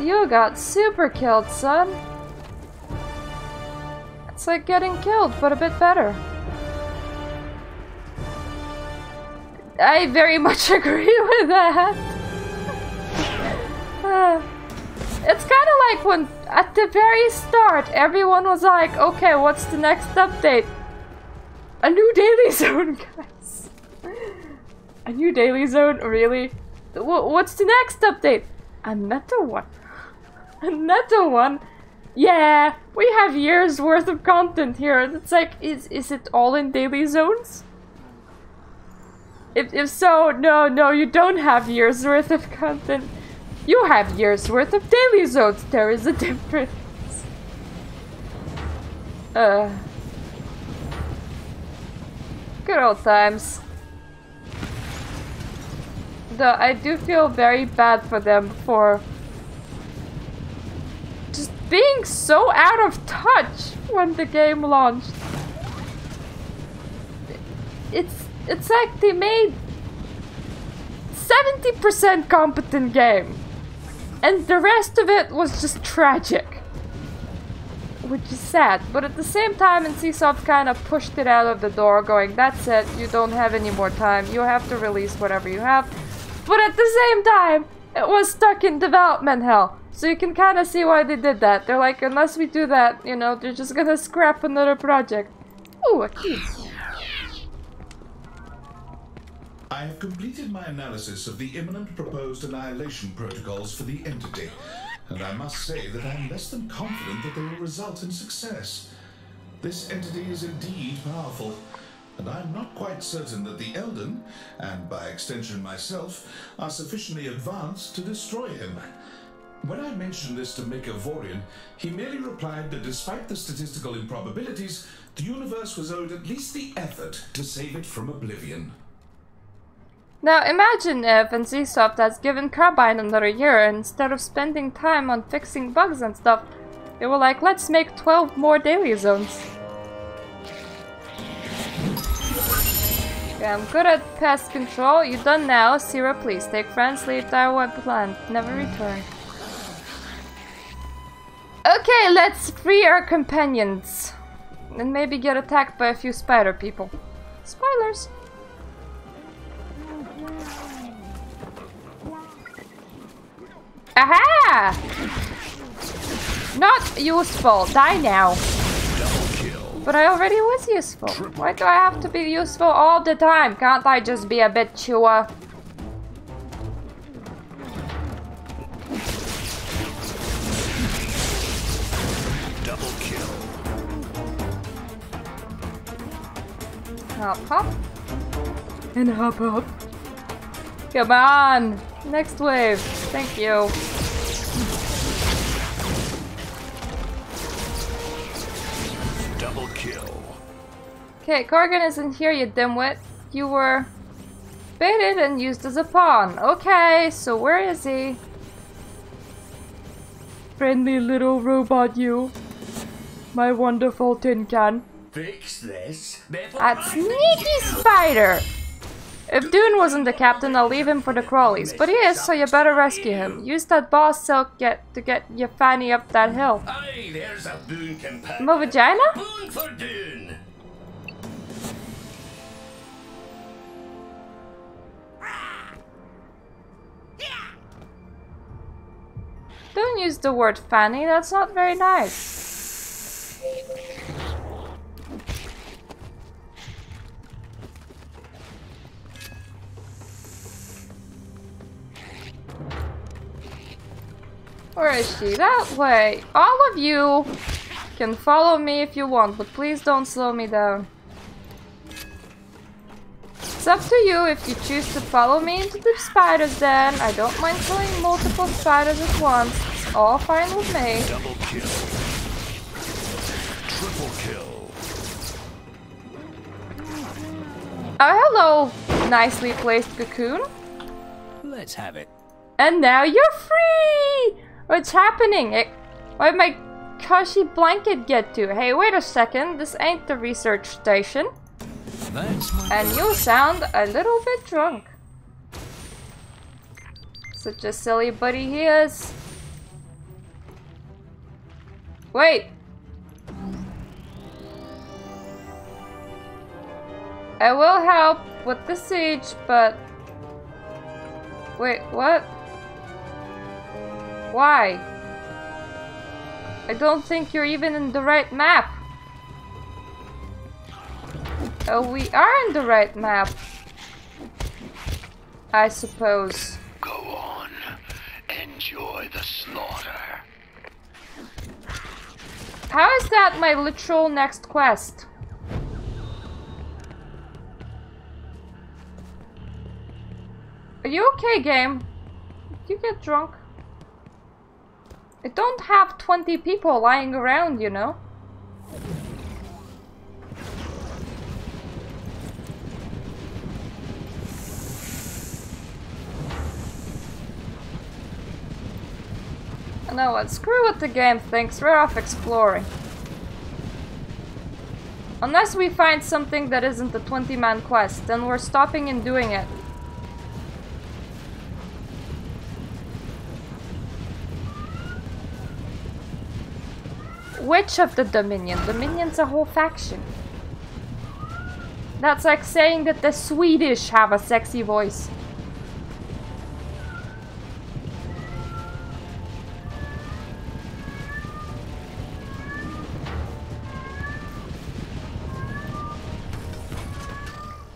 S1: You got super killed, son. It's like getting killed, but a bit better. I very much agree with that. It's kind of like when, at the very start, everyone was like, okay, what's the next update? A new daily zone, guys. A new daily zone? Really? What's the next update? Another one. Another one? Yeah, we have years worth of content here. It's like, is it all in daily zones? If so, no, you don't have years worth of content. You have years worth of daily zones. There is a difference. Good old times. Though I do feel very bad for them for just being so out of touch when the game launched. It's like they made 70% competent game. And the rest of it was just tragic. Which is sad. But at the same time, NCSoft kind of pushed it out of the door going, that's it, you don't have any more time. You have to release whatever you have. But at the same time, it was stuck in development hell. So you can kind of see why they did that. They're like, unless we do that, you know, they're just gonna scrap another project. Ooh, a key.
S8: I have completed my analysis of the imminent proposed annihilation protocols for the entity, and I must say that I'm less than confident that they will result in success. This entity is indeed powerful, and I'm not quite certain that the Elden, and by extension myself, are sufficiently advanced to destroy him. When I mentioned this to Mika Vorian, he merely replied that despite the statistical improbabilities, the universe was owed at least the effort to save it from oblivion.
S1: Now imagine if NCSoft has given Carbine another year, and instead of spending time on fixing bugs and stuff, they were like, let's make 12 more daily zones. Okay, I'm good at pest control. You done now? Sierra, please take friends, leave Taiwan plant. Never return. Okay, let's free our companions. And maybe get attacked by a few spider people. Spoilers! Aha! Not useful. Die now. But I already was useful. Why do I have to be useful all the time? Can't I just be a bit chewer?
S2: Double kill.
S1: Hop, hop. And hop, hop. Come on! Next wave. Thank you.
S2: Double kill.
S1: Okay, Corgan isn't here, you dimwit. You were baited and used as a pawn. Okay, so where is he? Friendly little robot, you. My wonderful tin can.
S2: Fix this.
S1: That sneaky spider! If Dune wasn't the captain, I'll leave him for the crawlies. But he is, so you better rescue him. Use that boss silk to get your fanny up that hill.
S2: Aye, there's a boon companion.
S1: My vagina?
S2: Boon for Dune.
S1: Don't use the word fanny, that's not very nice. Where is she? That way. All of you can follow me if you want, but please don't slow me down. It's up to you if you choose to follow me into the spiders den. I don't mind killing multiple spiders at once. It's all fine with me.
S2: Double kill. Triple kill.
S1: Oh, hello, nicely placed cocoon.
S2: Let's have it.
S1: And now you're free! What's happening? Where'd my cushy blanket get to? Hey, wait a second. This ain't the research station. And you sound a little bit drunk. Such a silly buddy he is. Wait. I will help with the siege, but... Wait, what? Why? I don't think you're even in the right map. Oh, we are in the right map. I suppose.
S5: Go on. Enjoy the slaughter.
S1: How is that my literal next quest? Are you okay, game? Did you get drunk? I don't have 20 people lying around, you know? I know what, screw what the game thinks, we're off exploring. Unless we find something that isn't a 20-man quest, then we're stopping and doing it. Which of the Dominion? Dominion's a whole faction. That's like saying that the Swedish have a sexy voice.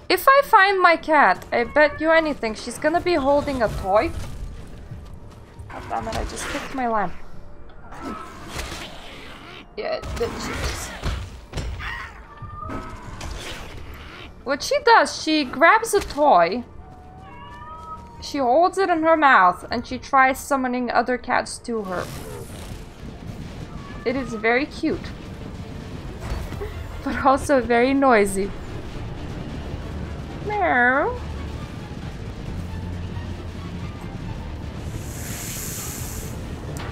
S1: If I find my cat, I bet you anything she's gonna be holding a toy. Oh, damn it, I just kicked my lamp. Yeah, that she is. What she does, she grabs a toy, she holds it in her mouth, and she tries summoning other cats to her. It is very cute, but also very noisy. Meow.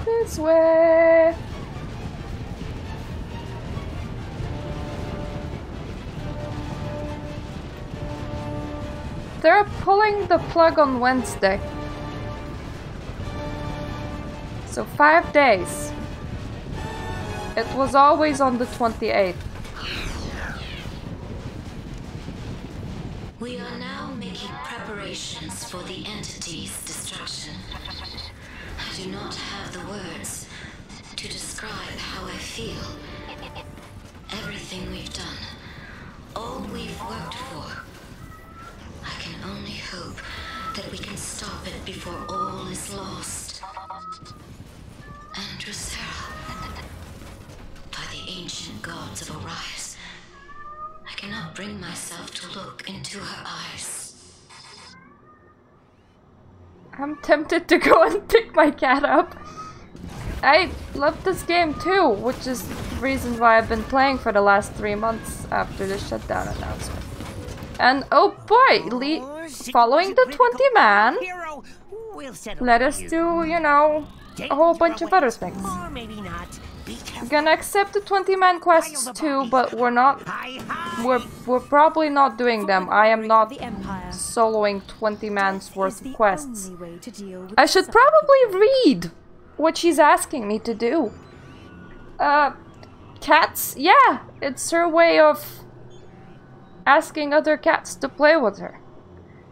S1: This way. They're pulling the plug on Wednesday. So 5 days. It was always on the 28th.
S6: We are now making preparations for the entity's destruction. I do not have the words to describe how I feel. Everything we've done, all we've worked for. I can only hope that we can stop it before all is lost. And Drusera, by the ancient gods of Orias, I cannot bring myself to look into her eyes.
S1: I'm tempted to go and pick my cat up. I love this game too, which is the reason why I've been playing for the last 3 months after the shutdown announcement. And oh boy, following the 20-man led us to, you know, a whole bunch of other things. We're gonna accept the 20-man quests too, but we're not. We're probably not doing them. I am not soloing 20 man's worth of quests. I should probably read what she's asking me to do. Cats? Yeah, it's her way of asking other cats to play with her.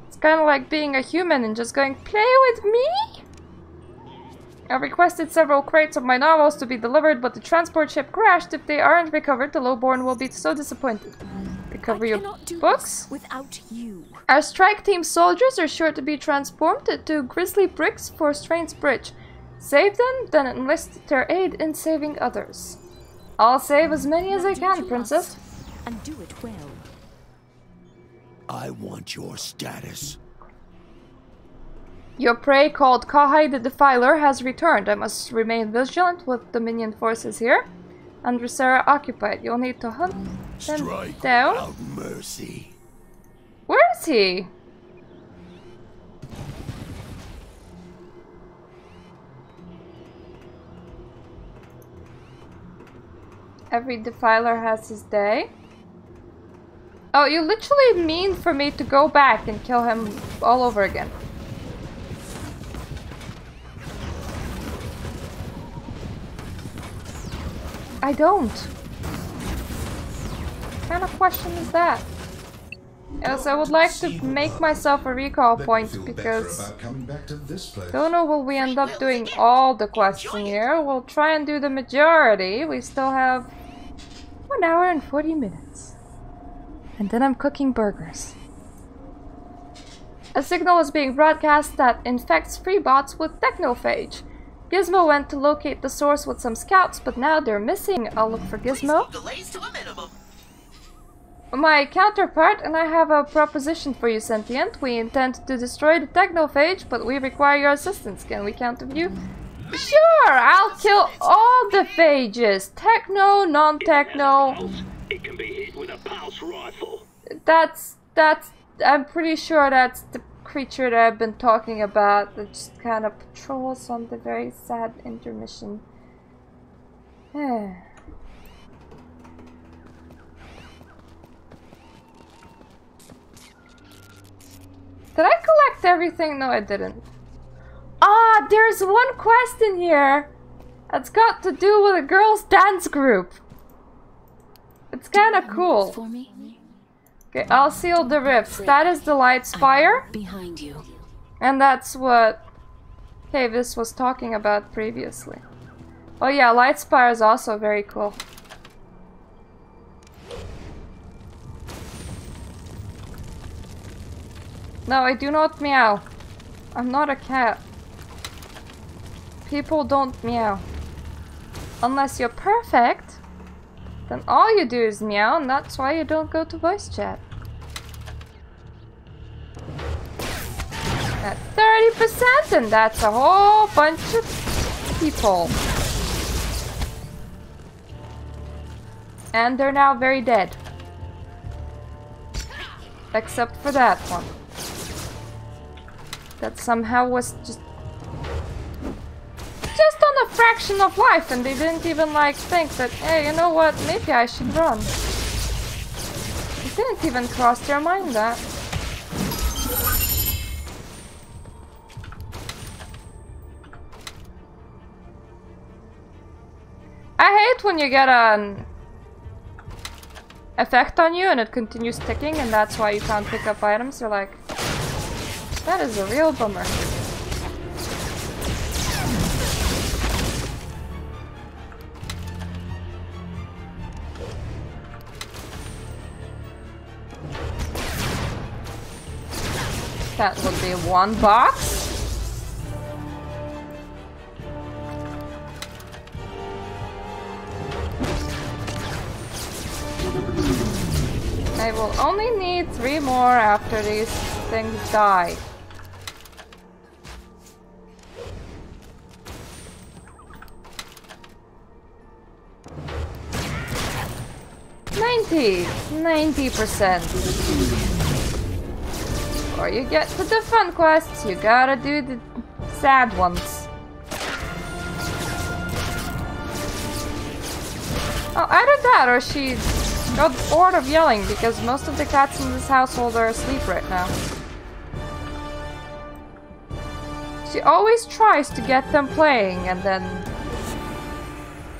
S1: It's kind of like being a human and just going, play with me? I requested several crates of my novels to be delivered, but the transport ship crashed. If they aren't recovered, the lowborn will be so disappointed. Recover your books?
S9: Without you.
S1: Our strike team soldiers are sure to be transported to Grizzly Bricks for Strain's Bridge. Save them, then enlist their aid in saving others. I'll save as many as I can, Princess.
S9: And do it well.
S5: I want your status.
S1: Your prey called Kahai the Defiler has returned. I must remain vigilant with the minion forces here. And Drusera occupied. You'll need to hunt them
S5: Strike
S1: down.
S5: without mercy.
S1: Where is he? Every Defiler has his day. Oh, you literally mean for me to go back and kill him all over again. I don't. What kind of question is that? Yes, I would like to make myself a recall point because don't know will we end up doing all the quests in here. We'll try and do the majority. We still have 1 hour and 40 minutes. And then I'm cooking burgers. A signal is being broadcast that infects free bots with technophage. Gizmo went to locate the source with some scouts, but now they're missing. I'll look for Gizmo. My counterpart and I have a proposition for you, Sentient. We intend to destroy the technophage, but we require your assistance. Can we count on you? Sure! I'll kill all the phages. Techno, non-techno.
S5: It can be hit with a pulse rifle.
S1: That's I'm pretty sure that's the creature that I've been talking about that just kind of patrols on the very sad intermission. Did I collect everything? No, I didn't. Ah, there's one quest in here that's got to do with a girls' dance group. It's kind of cool.
S6: For me?
S1: Okay, I'll seal the rifts. That is the light spire.
S6: Behind you.
S1: And that's what Kavis was talking about previously. Oh yeah, light spire is also very cool. No, I do not meow. I'm not a cat. People don't meow. Unless you're perfect, then all you do is meow, and that's why you don't go to voice chat. At 30%, and that's a whole bunch of people. And they're now very dead. Except for that one. That somehow was just on a fraction of life, and they didn't even like think that, hey, you know what, maybe I should run. It didn't even cross their mind that. I I hate when you get an effect on you and it continues ticking and that's why you can't pick up items. You're like, that is a real bummer. That would be one box. I will only need 3 more after these things die. $90% Before you get to the fun quests, you gotta do the sad ones. Oh, either that or she got bored of yelling because most of the cats in this household are asleep right now. She always tries to get them playing and then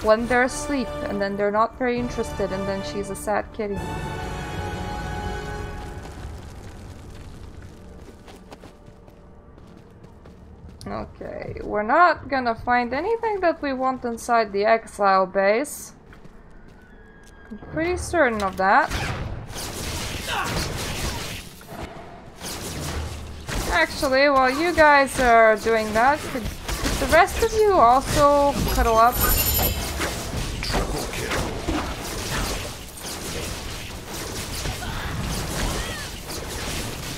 S1: when they're asleep and then they're not very interested and then she's a sad kitty. Okay, we're not gonna find anything that we want inside the exile base. I'm pretty certain of that. Actually, while you guys are doing that, could the rest of you also cuddle up?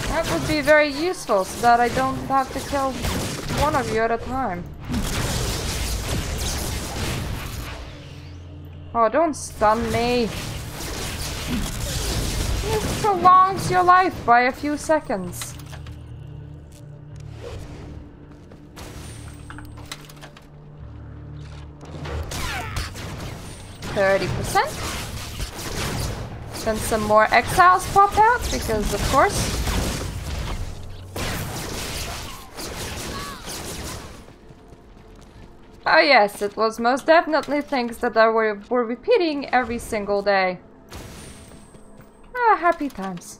S1: That would be very useful so that I don't have to kill one of you at a time. Oh, don't stun me. This prolongs your life by a few seconds. %. Then some more exiles pop out, because of course. Oh yes, it was most definitely things that I were repeating every single day. Ah, happy times.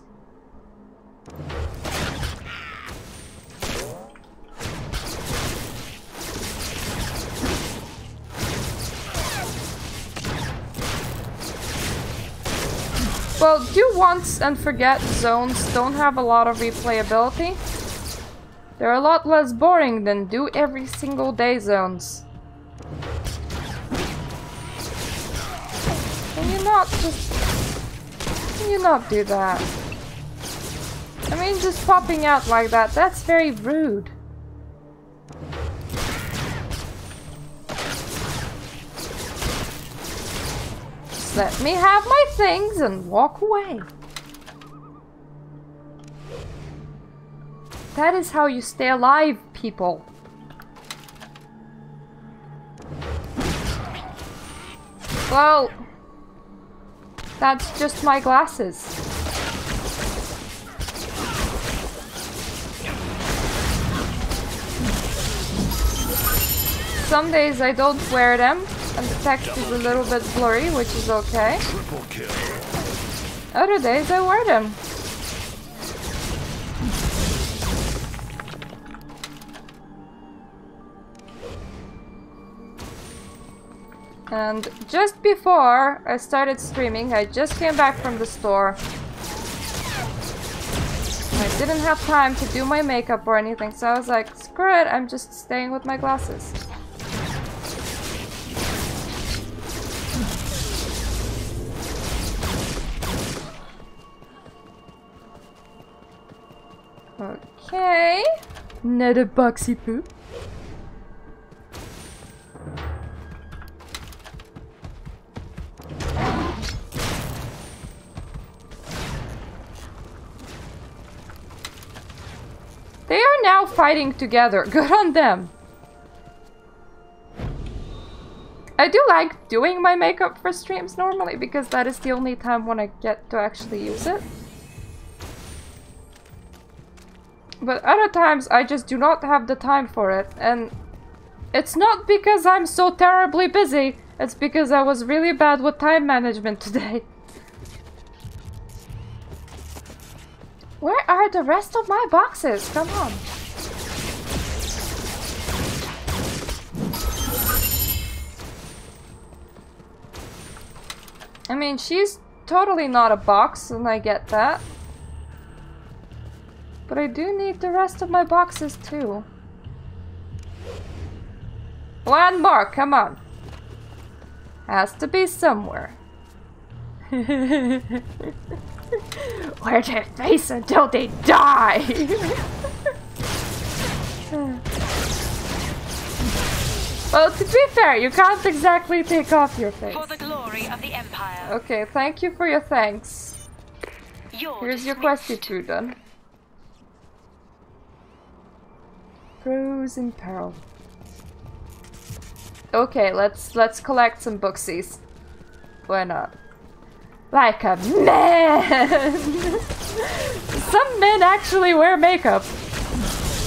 S1: Well, do once and forget zones don't have a lot of replayability. They're a lot less boring than do every single day zones. Can you not do that? I mean, just popping out like that, that's very rude. Just let me have my things and walk away. That is how you stay alive, people. Well, that's just my glasses. Some days I don't wear them, and the text is a little bit blurry, which is okay. Other days I wear them. And just before I started streaming, I just came back from the store. I didn't have time to do my makeup or anything, so I was like, screw it, I'm just staying with my glasses. Okay. Another boxy poop. They are now fighting together. Good on them. I do like doing my makeup for streams normally because that is the only time when I get to actually use it. But other times I just do not have the time for it, and it's not because I'm so terribly busy, It's because I was really bad with time management today. Where are the rest of my boxes? Come on. I mean, she's totally not a box, and I get that. But I do need the rest of my boxes too. One more, come on. Has to be somewhere. Wear their face until they die! Well, to be fair, you can't exactly take off your face.
S10: For the glory of the Empire.
S1: Okay, thank you for your thanks. Here's your questy true done. Frozen Pearl. Okay, let's collect some booksies. Why not? Like a man! Some men actually wear makeup.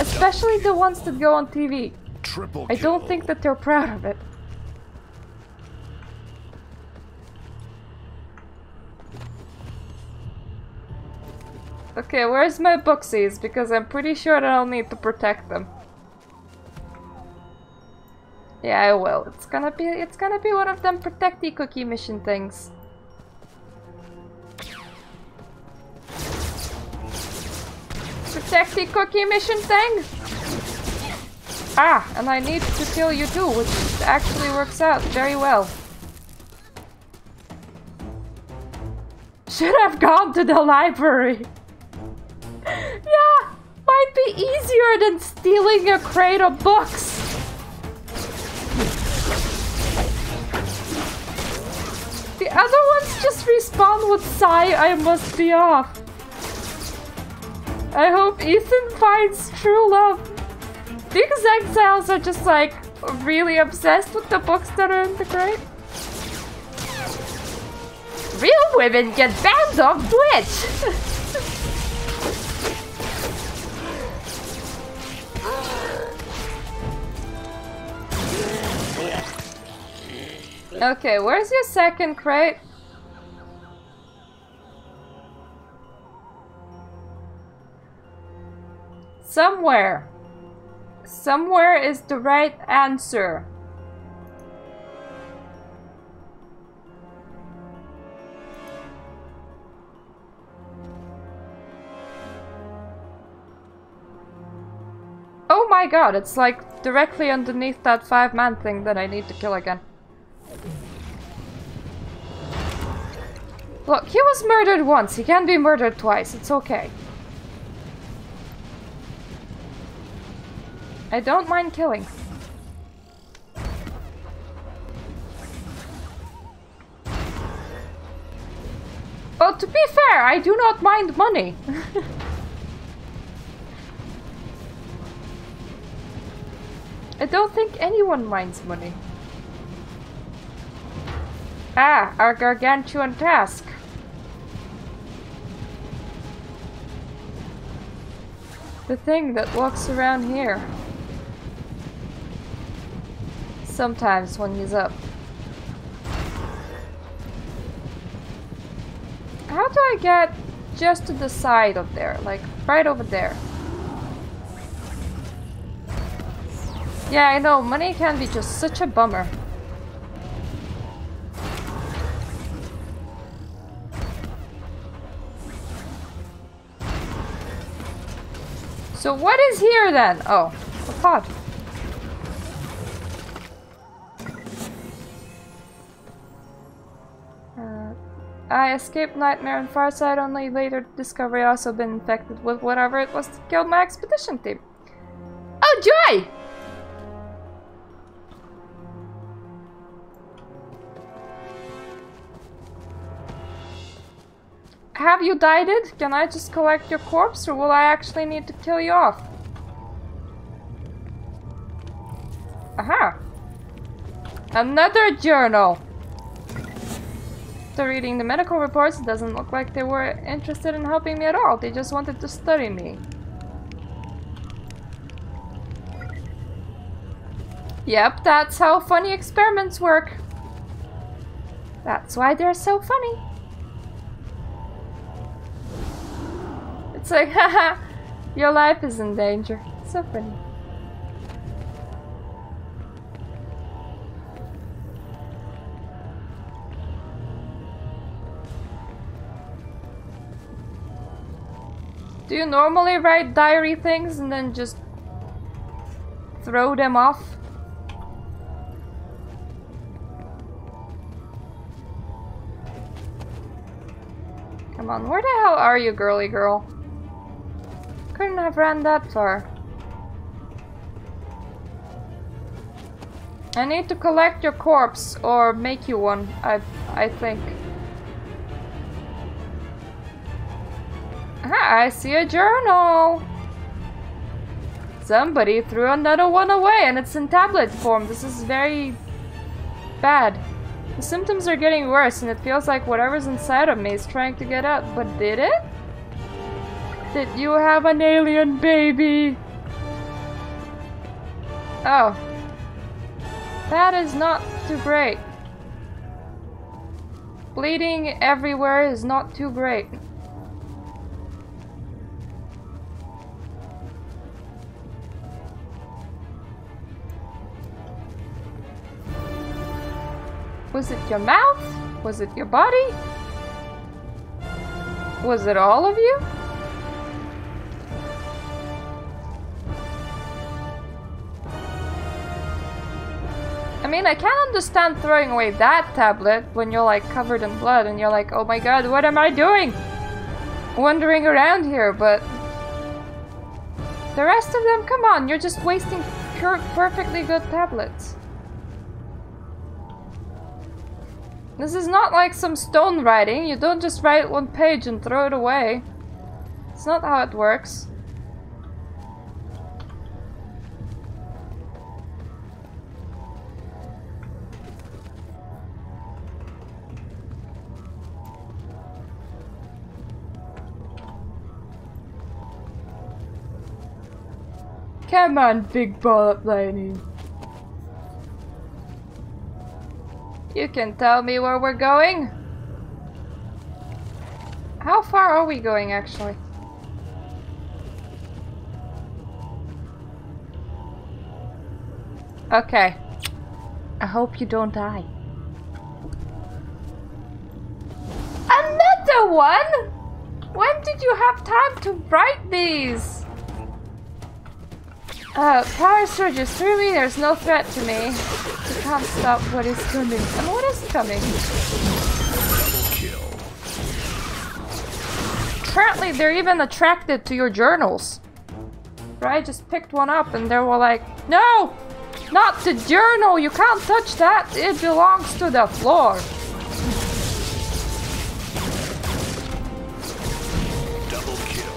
S1: Especially the ones that go on TV. I don't think that they're proud of it. Okay, where's my booksies? Because I'm pretty sure that I'll need to protect them. Yeah, I will. It's gonna be one of them protecty cookie mission things. Protecty cookie mission thing? Ah, and I need to kill you too, which actually works out very well. Should have gone to the library. Yeah, might be easier than stealing a crate of books. The other ones just respawn with Sigh, I must be off. I hope Ethan finds true love. These exiles are just like really obsessed with the books that are in the crate. Real women get banned off Twitch! Okay, where's your second crate? Somewhere. Somewhere is the right answer. Oh my god, it's like directly underneath that 5-man thing that I need to kill again. Look, he was murdered once, he can be murdered twice, it's okay. I don't mind killing. Well, to be fair, I do not mind money. I don't think anyone minds money. Ah, our gargantuan task. The thing that walks around here. Sometimes when he's up. How do I get just to the side of there? Like, right over there. Yeah, I know, money can be just such a bummer. So what is here then? Oh, a pot. I escaped Nightmare and Farside, only later discover I also been infected with whatever it was that killed my expedition team. Oh, joy! Have you died it? Can I just collect your corpse, or will I actually need to kill you off? Aha! Another journal! After reading the medical reports, it doesn't look like they were interested in helping me at all. They just wanted to study me. Yep, that's how funny experiments work. That's why they're so funny. It's like, haha, your life is in danger. So funny. Do you normally write diary things and then just throw them off? Come on, where the hell are you, girly girl? Couldn't have ran that far. I need to collect your corpse or make you one, I think. Ah, I see a journal! Somebody threw another one away and it's in tablet form. This is very bad. The symptoms are getting worse and it feels like whatever's inside of me is trying to get out. But did it? Did you have an alien baby? Oh. That is not too great. Bleeding everywhere is not too great. Was it your mouth? Was it your body? Was it all of you? I mean, I can't understand throwing away that tablet when you're like covered in blood and you're like, oh my god, what am I doing? Wandering around here, but the rest of them, come on, you're just wasting perfectly good tablets. This is not like some stone writing. You don't just write one page and throw it away. It's not how it works. Come on, big ball of lightning. You can tell me where we're going? How far are we going, actually? Okay. I hope you don't die. Another one? When did you have time to write these? Power surges through me, there's no threat to me. You can't stop what is coming. And what is coming?
S5: Kill.
S1: Apparently they're even attracted to your journals. I just picked one up and they were like, no! Not the journal! You can't touch that! It belongs to the floor!
S5: Double kill.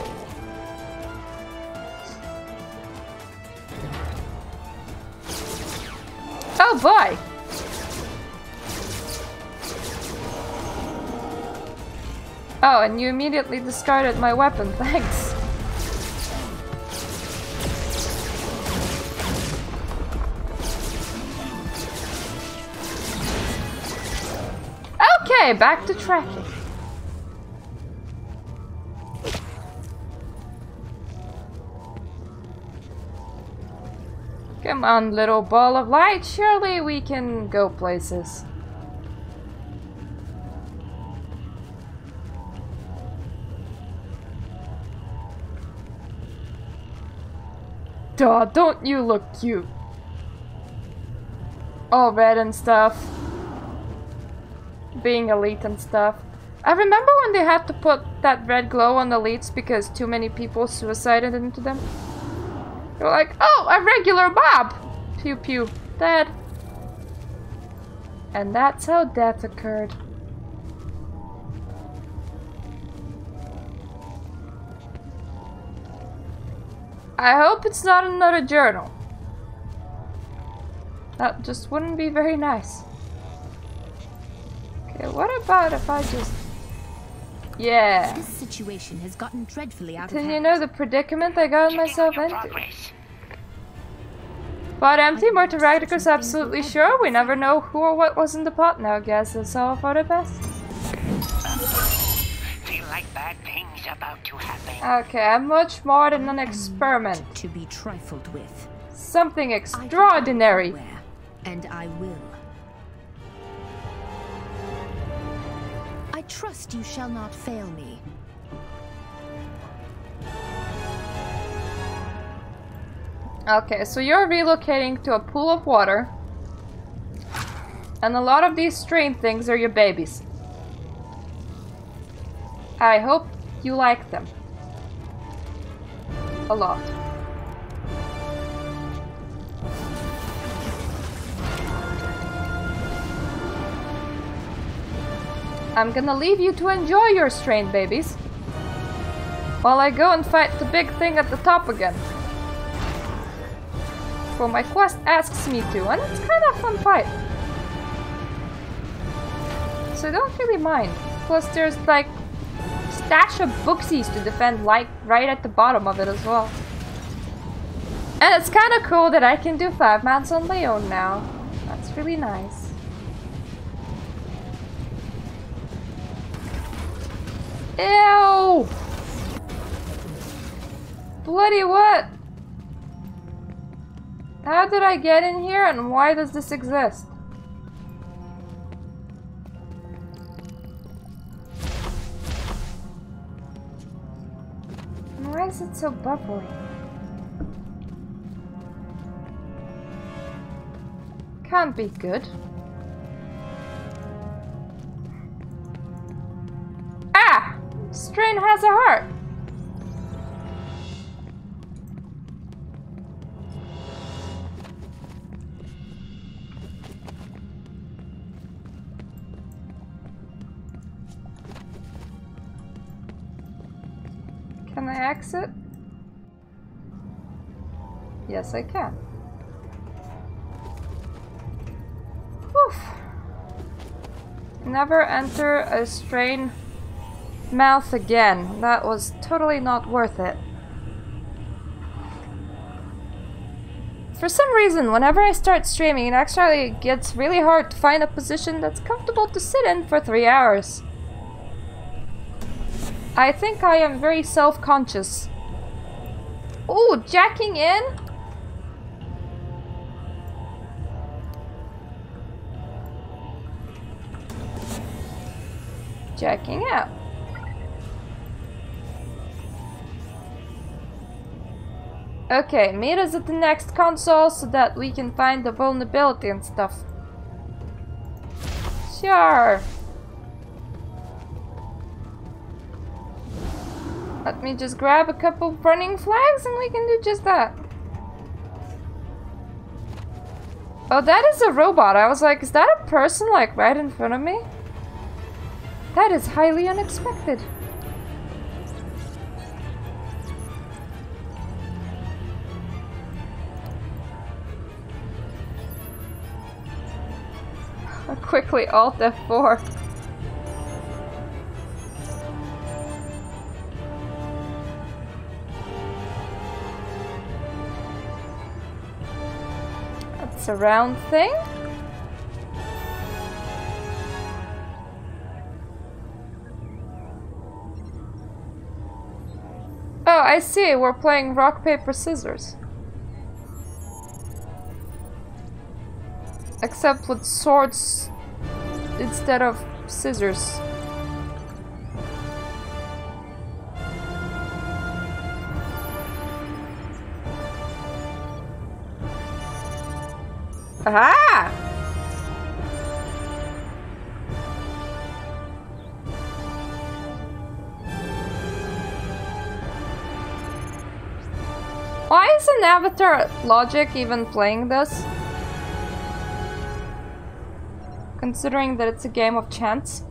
S1: Oh boy! Oh, and you immediately discarded my weapon, thanks. Okay, back to tracking. Come on, little ball of light, surely we can go places. Duh, don't you look cute? All red and stuff. Being elite and stuff. I remember when they had to put that red glow on elites because too many people suicided into them. They were like, oh, a regular mob! Pew pew. Dead. And that's how death occurred. I hope it's not another journal. That just wouldn't be very nice. Okay, what about if I just... Yeah.
S9: This situation has gotten dreadfully out of
S1: Did
S9: hand.
S1: you know the predicament I got myself into? But Pot empty, more Terracticus absolutely sure. We never know who or what was in the pot now. Guess it's all for the best.
S10: Feel like bad things about to happen.
S1: Okay, I'm much more than an experiment.
S9: To be trifled with.
S1: Something extraordinary.
S9: And I will. I trust you shall not fail me.
S1: Okay, so you're relocating to a pool of water. And a lot of these strange things are your babies. I hope you like them. A lot. I'm gonna leave you to enjoy your strained babies while I go and fight the big thing at the top again. Well, my quest asks me to, and it's kind of a fun fight. So I don't really mind. Plus there's like stash of booksies to defend like right at the bottom of it as well. And it's kind of cool that I can do 5 mans on my own now. That's really nice. Ew! Bloody what? How did I get in here and why does this exist? Why is it so bubbly? Can't be good. Ah! Strain has a heart. Can I exit? Yes, I can. Woof. Never enter a strain mouth again. That was totally not worth it. For some reason, whenever I start streaming, it actually gets really hard to find a position that's comfortable to sit in for 3 hours. I think I am very self-conscious. Ooh, jacking in? Jacking out. Okay, meet us at the next console so that we can find the vulnerability and stuff. Sure. Let me just grab a couple running flags and we can do just that. Oh, that is a robot. I was like, is that a person like right in front of me? That is highly unexpected. I'll quickly Alt F4. That's a round thing. Oh, I see. We're playing rock, paper, scissors. Except with swords instead of scissors. Aha! Why is an avatar logic even playing this? Considering that it's a game of chance.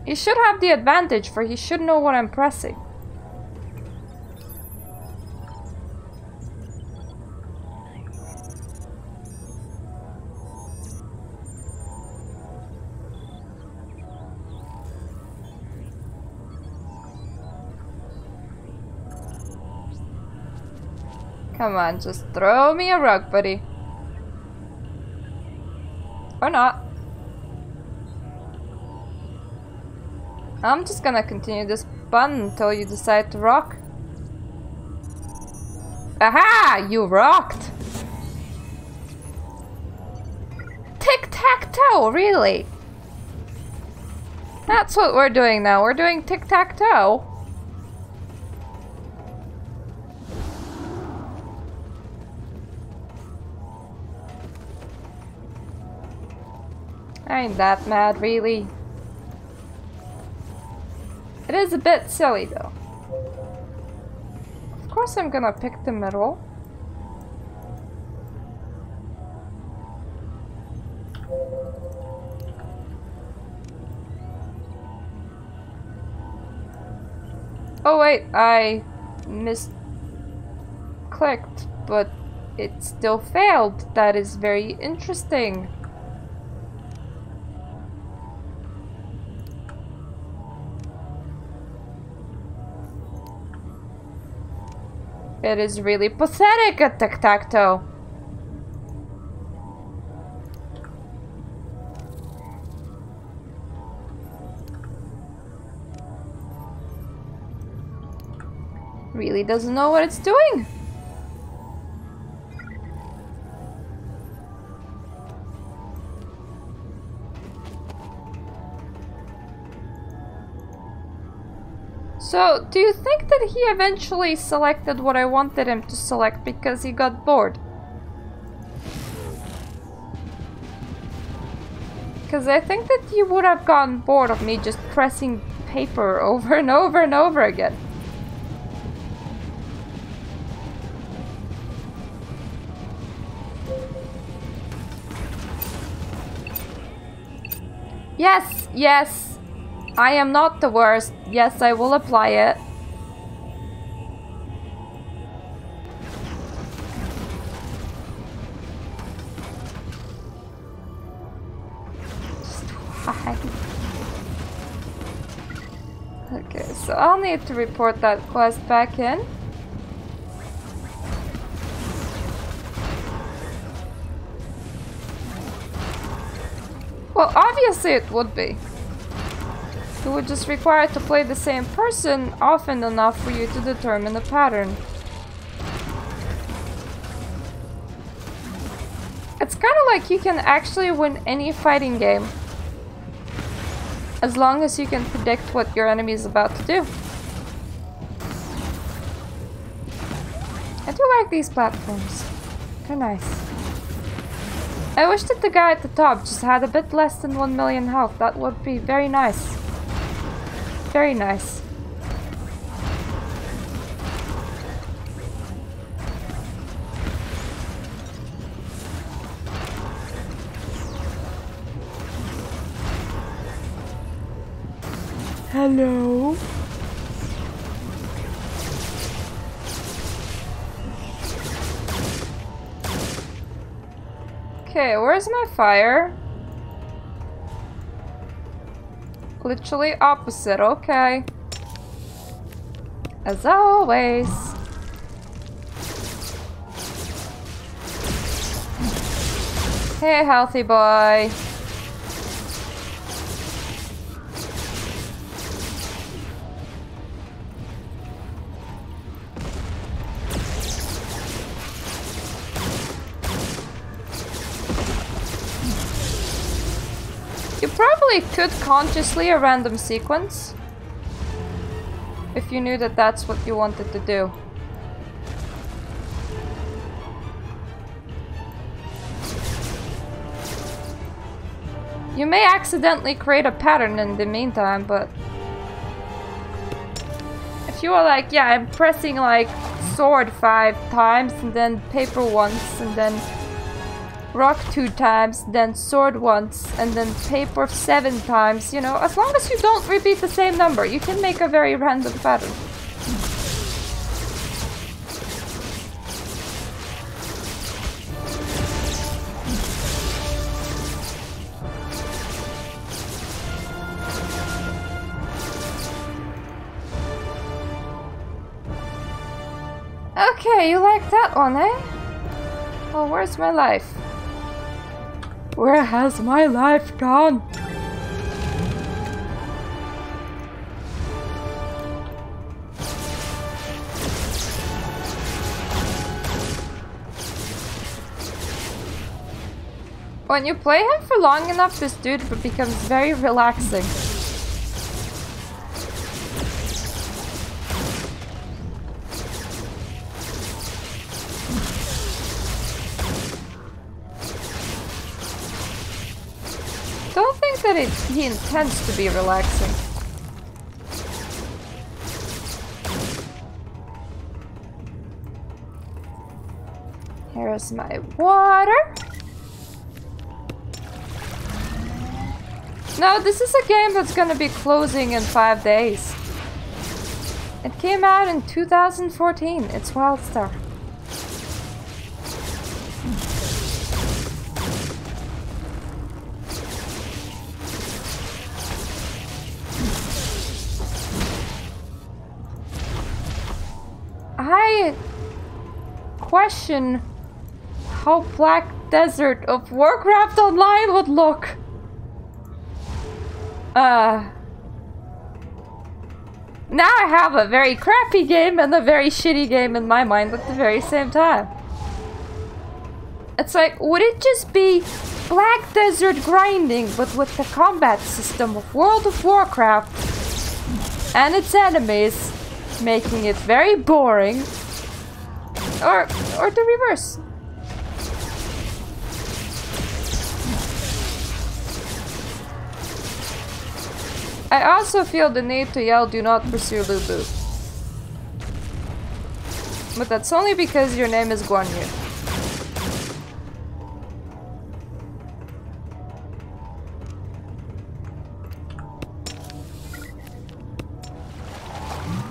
S1: He should have the advantage, for he should know what I'm pressing. Come on, just throw me a rock, buddy. Or not. I'm just gonna continue this bun until you decide to rock. Aha! You rocked! Tic-tac-toe, really? That's what we're doing now. We're doing tic-tac-toe. I ain't that mad, really. It is a bit silly, though. Of course I'm gonna pick the middle. Oh wait, I misclicked, but it still failed. That is very interesting. It is really pathetic at tic-tac-toe. Really doesn't know what it's doing. So, do you think that he eventually selected what I wanted him to select because he got bored? Because I think that he would have gotten bored of me just pressing paper over and over and over again. Yes, yes. I am not the worst. Yes, I will apply it. Just why? Okay, so I'll need to report that quest back in. Well, obviously it would be. It would just require to play the same person often enough for you to determine a pattern. It's kind of like you can actually win any fighting game as long as you can predict what your enemy is about to do. I do like these platforms. They're nice. I wish that the guy at the top just had a bit less than 1 million health. That would be very nice. Very nice. Hello? Okay, where's my fire? Literally opposite, okay. As always. Hey, healthy boy. You probably could consciously a random sequence if you knew that that's what you wanted to do. You may accidentally create a pattern in the meantime, but if you were like, yeah, I'm pressing like sword 5 times and then paper once and then rock 2 times, then sword once, and then paper 7 times, you know, as long as you don't repeat the same number, you can make a very random pattern. Okay, you like that one, eh? Well, where's my life? Where has my life gone? When you play him for long enough, this dude becomes very relaxing. Don't think that he intends to be relaxing. Here's my water. No, this is a game that's gonna be closing in 5 days. It came out in 2014. It's Wildstar. I question how Black Desert of Warcraft Online would look. Now I have a very crappy game and a very shitty game in my mind at the very same time. It's like, would it just be Black Desert grinding, but with the combat system of World of Warcraft and its enemies, making it very boring? Or the reverse? I also feel the need to yell, "Do not pursue Lubu." But that's only because your name is Guan Yu.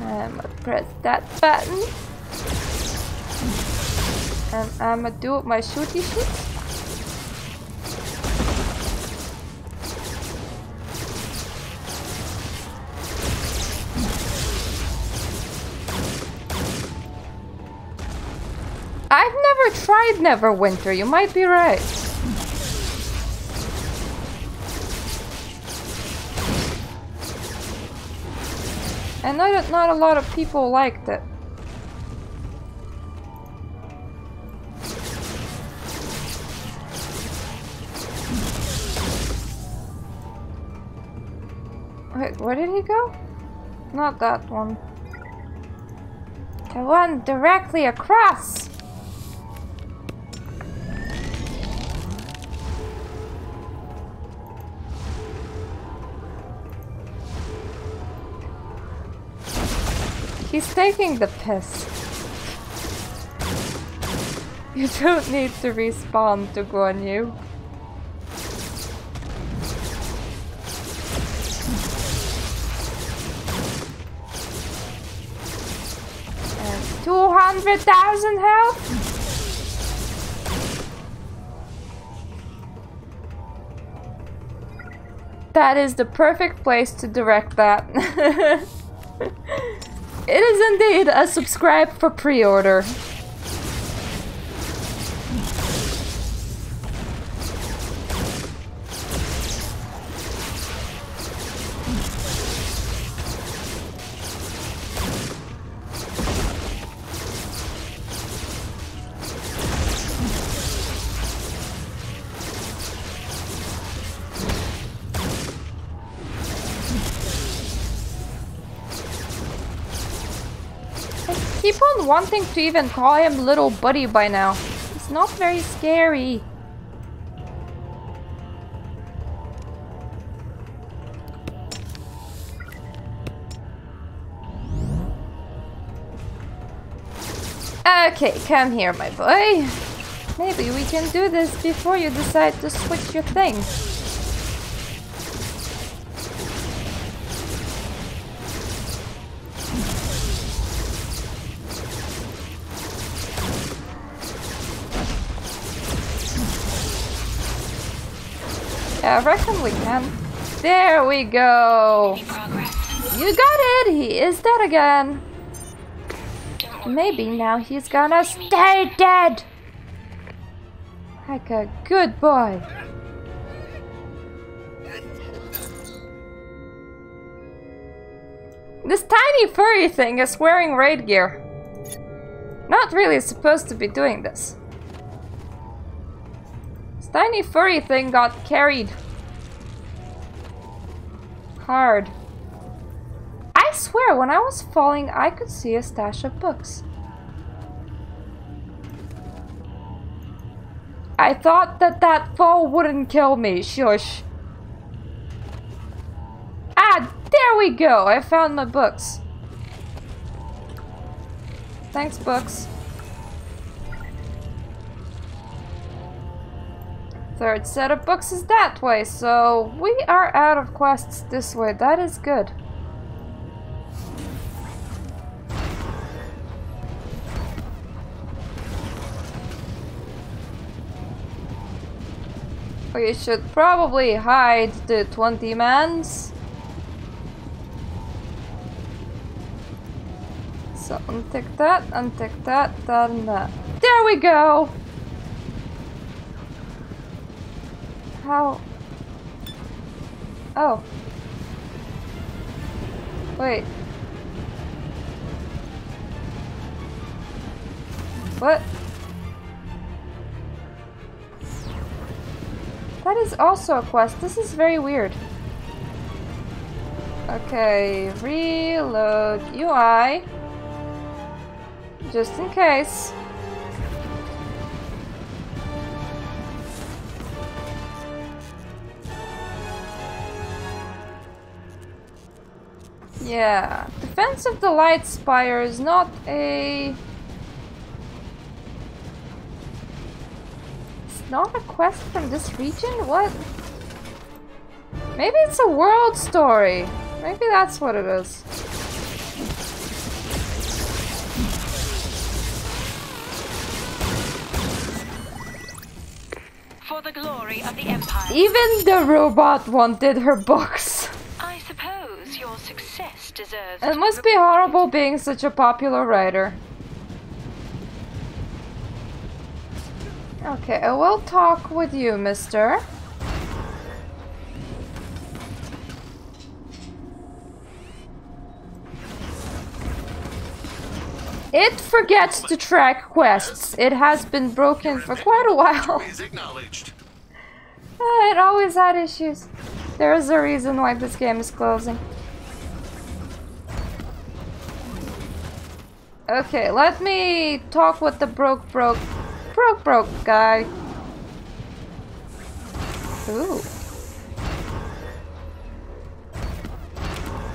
S1: I'm gonna press that button. And I'm gonna do my shooty shoot. I've never tried Neverwinter, you might be right. I know that not a lot of people liked it. Wait, where did he go? Not that one. The one directly across! He's taking the piss. You don't need to respawn to Guan Yu. And 200,000 health? That is the perfect place to direct that. It is indeed a subscribe for pre-order. Keep on wanting to even call him little buddy by now. He's not very scary. Okay, come here, my boy. Maybe we can do this before you decide to switch your thing. I reckon we can. There we go. You got it. He is dead again. Maybe now he's gonna stay dead! Like a good boy. This tiny furry thing is wearing raid gear. Not really supposed to be doing this. This tiny furry thing got carried. Hard. I swear, when I was falling, I could see a stash of books. I thought that fall wouldn't kill me. Shush. Ah, there we go. I found my books. Thanks, books. Third set of books is that way, so we are out of quests this way. That is good. We should probably hide the 20 mans. So untick that, that and that. There we go! How? Oh. Wait. What? That is also a quest. This is very weird. Okay, reload UI. Just in case. Yeah, Defense of the Light Spire is not a... It's not a quest from this region? What? Maybe it's a world story. Maybe that's what it is.
S10: For the glory of the Empire.
S1: Even the robot wanted her books.
S10: I suppose your success deserves.
S1: It must be horrible being such a popular writer. Okay, I will talk with you, mister. It forgets to track quests. It has been broken for quite a while. It always had issues. There is a reason why this game is closing. Okay, let me talk with the broke guy. Ooh.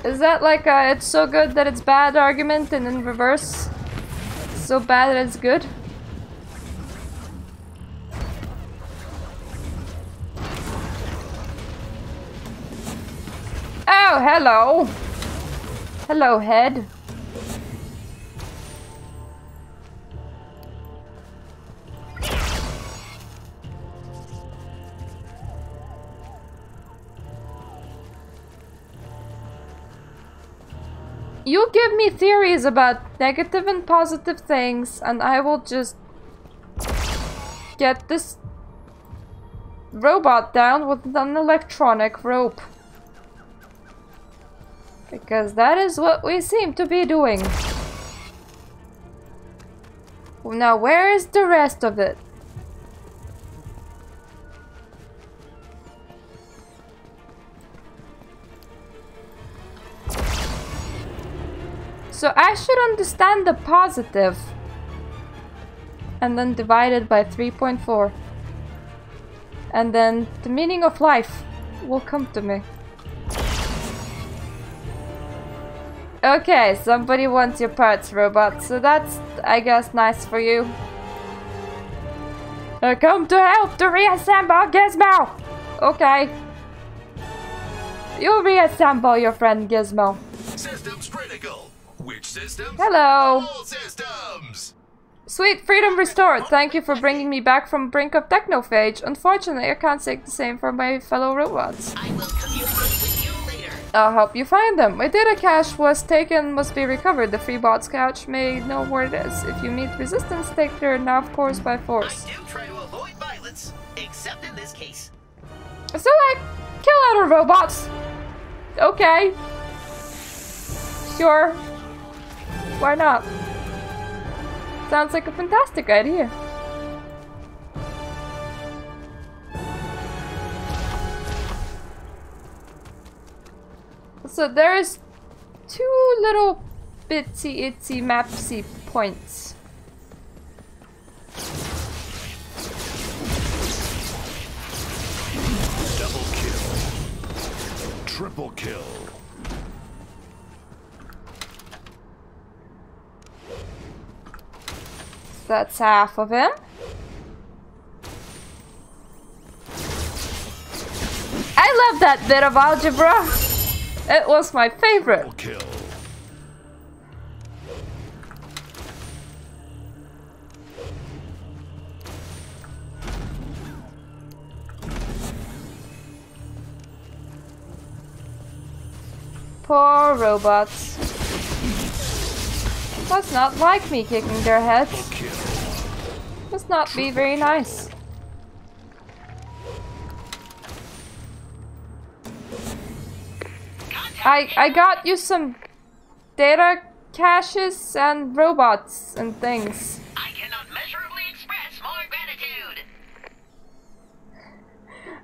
S1: Is that like a it's so good that it's bad argument and in reverse? So bad that it's good? Oh, hello! Hello, head. You give me theories about negative and positive things, and I will just get this robot down with an electronic rope. Because that is what we seem to be doing. Now, where is the rest of it? So I should understand the positive and then divide it by 3.4. And then the meaning of life will come to me. Okay, somebody wants your parts, robot. So that's, I guess, nice for you. I come to help to reassemble Gizmo! Okay. You reassemble your friend Gizmo.
S5: Systems critical. Which systems?
S1: Hello.
S5: All systems.
S1: Sweet, freedom restored. Thank you for bringing me back from brink of technophage. Unfortunately, I can't say the same for my fellow robots.
S6: I will communicate with you later.
S1: I'll help you find them. My data cache was taken, must be recovered. The free bots couch may know where it is. If you meet resistance, take their nav course by force.
S11: I do try to avoid violence, except in this case.
S1: So like, kill other robots. Okay. Sure. Why not? Sounds like a fantastic idea. So there's 2 little bitsy itsy mapsy points.
S5: Double kill. Triple kill.
S1: That's half of him. I love that bit of algebra. It was my favorite.
S5: Kill.
S1: Poor robots. Must not like me kicking their heads. Must not be very nice. I got you some data caches and robots and things.
S11: I cannot measurably express more gratitude.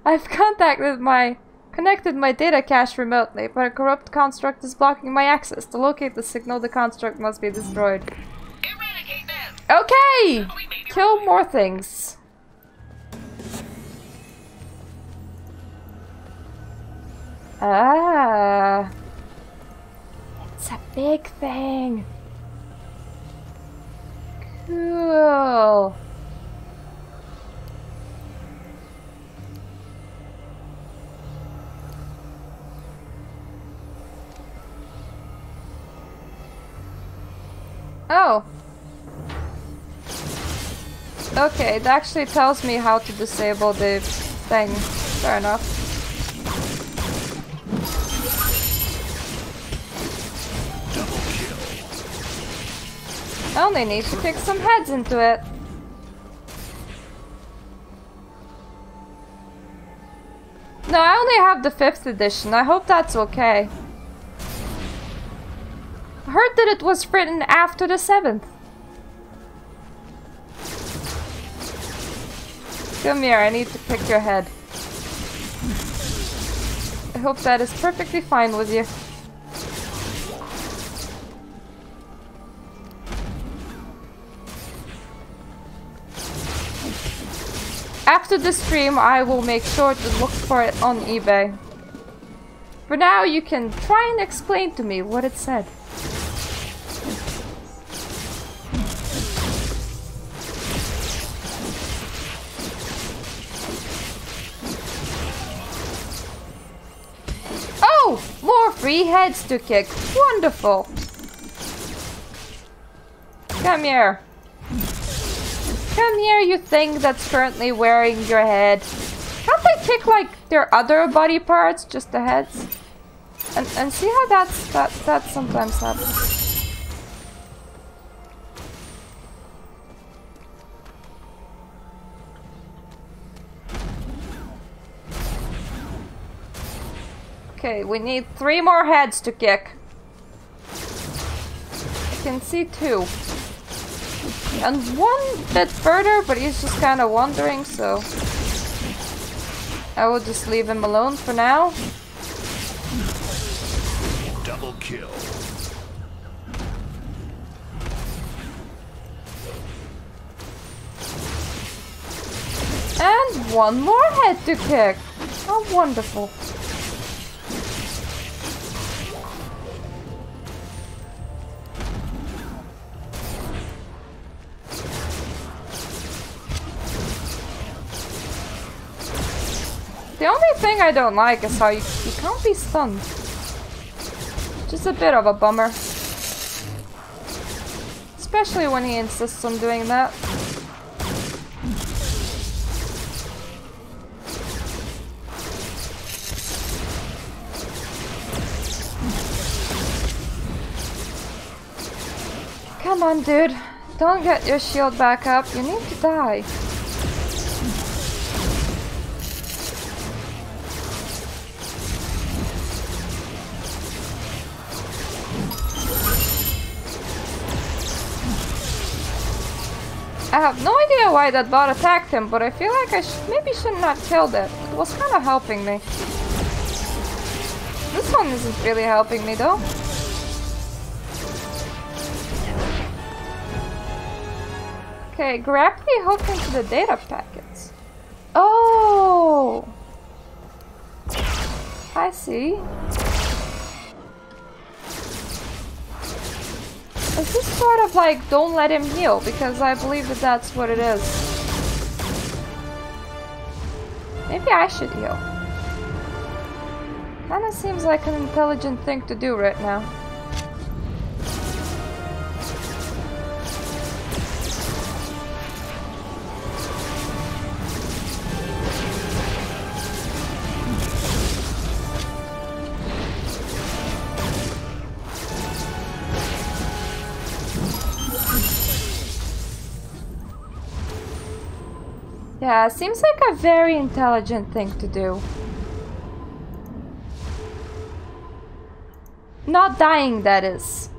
S1: I've connected my data cache remotely, but a corrupt construct is blocking my access. To locate the signal, the construct must be destroyed.
S11: Eradicate them.
S1: Okay! Kill more things. Ah. It's a big thing. Cool. Oh. Okay, it actually tells me how to disable the thing. Fair enough. I only need to kick some heads into it. No, I only have the 5th edition. I hope that's okay. I heard that it was written after the 7th. Come here, I need to pick your head. I hope that is perfectly fine with you. After the stream, I will make sure to look for it on eBay. For now, you can try and explain to me what it said. Oh! More free heads to kick. Wonderful! Come here. Come here, you thing that's currently wearing your head. Can't they kick like their other body parts, just the heads? And see how that sometimes happens. Okay, we need 3 more heads to kick. I can see 2. And 1 bit further, but he's just kind of wandering, so I will just leave him alone for now.
S5: Double kill.
S1: And 1 more head to kick. How wonderful. The only thing I don't like is how you can't be stunned. Just a bit of a bummer. Especially when he insists on doing that. Come on, dude. Don't get your shield back up. You need to die. I have no idea why that bot attacked him, but I feel like I maybe should not have killed it. It was kind of helping me. This one isn't really helping me though. Okay, grab the hook into the data packets. Oh! I see. Is this sort of like, don't let him heal? Because I believe that that's what it is. Maybe I should heal. Kinda seems like an intelligent thing to do right now. Yeah, seems like a very intelligent thing to do. Not dying, that is.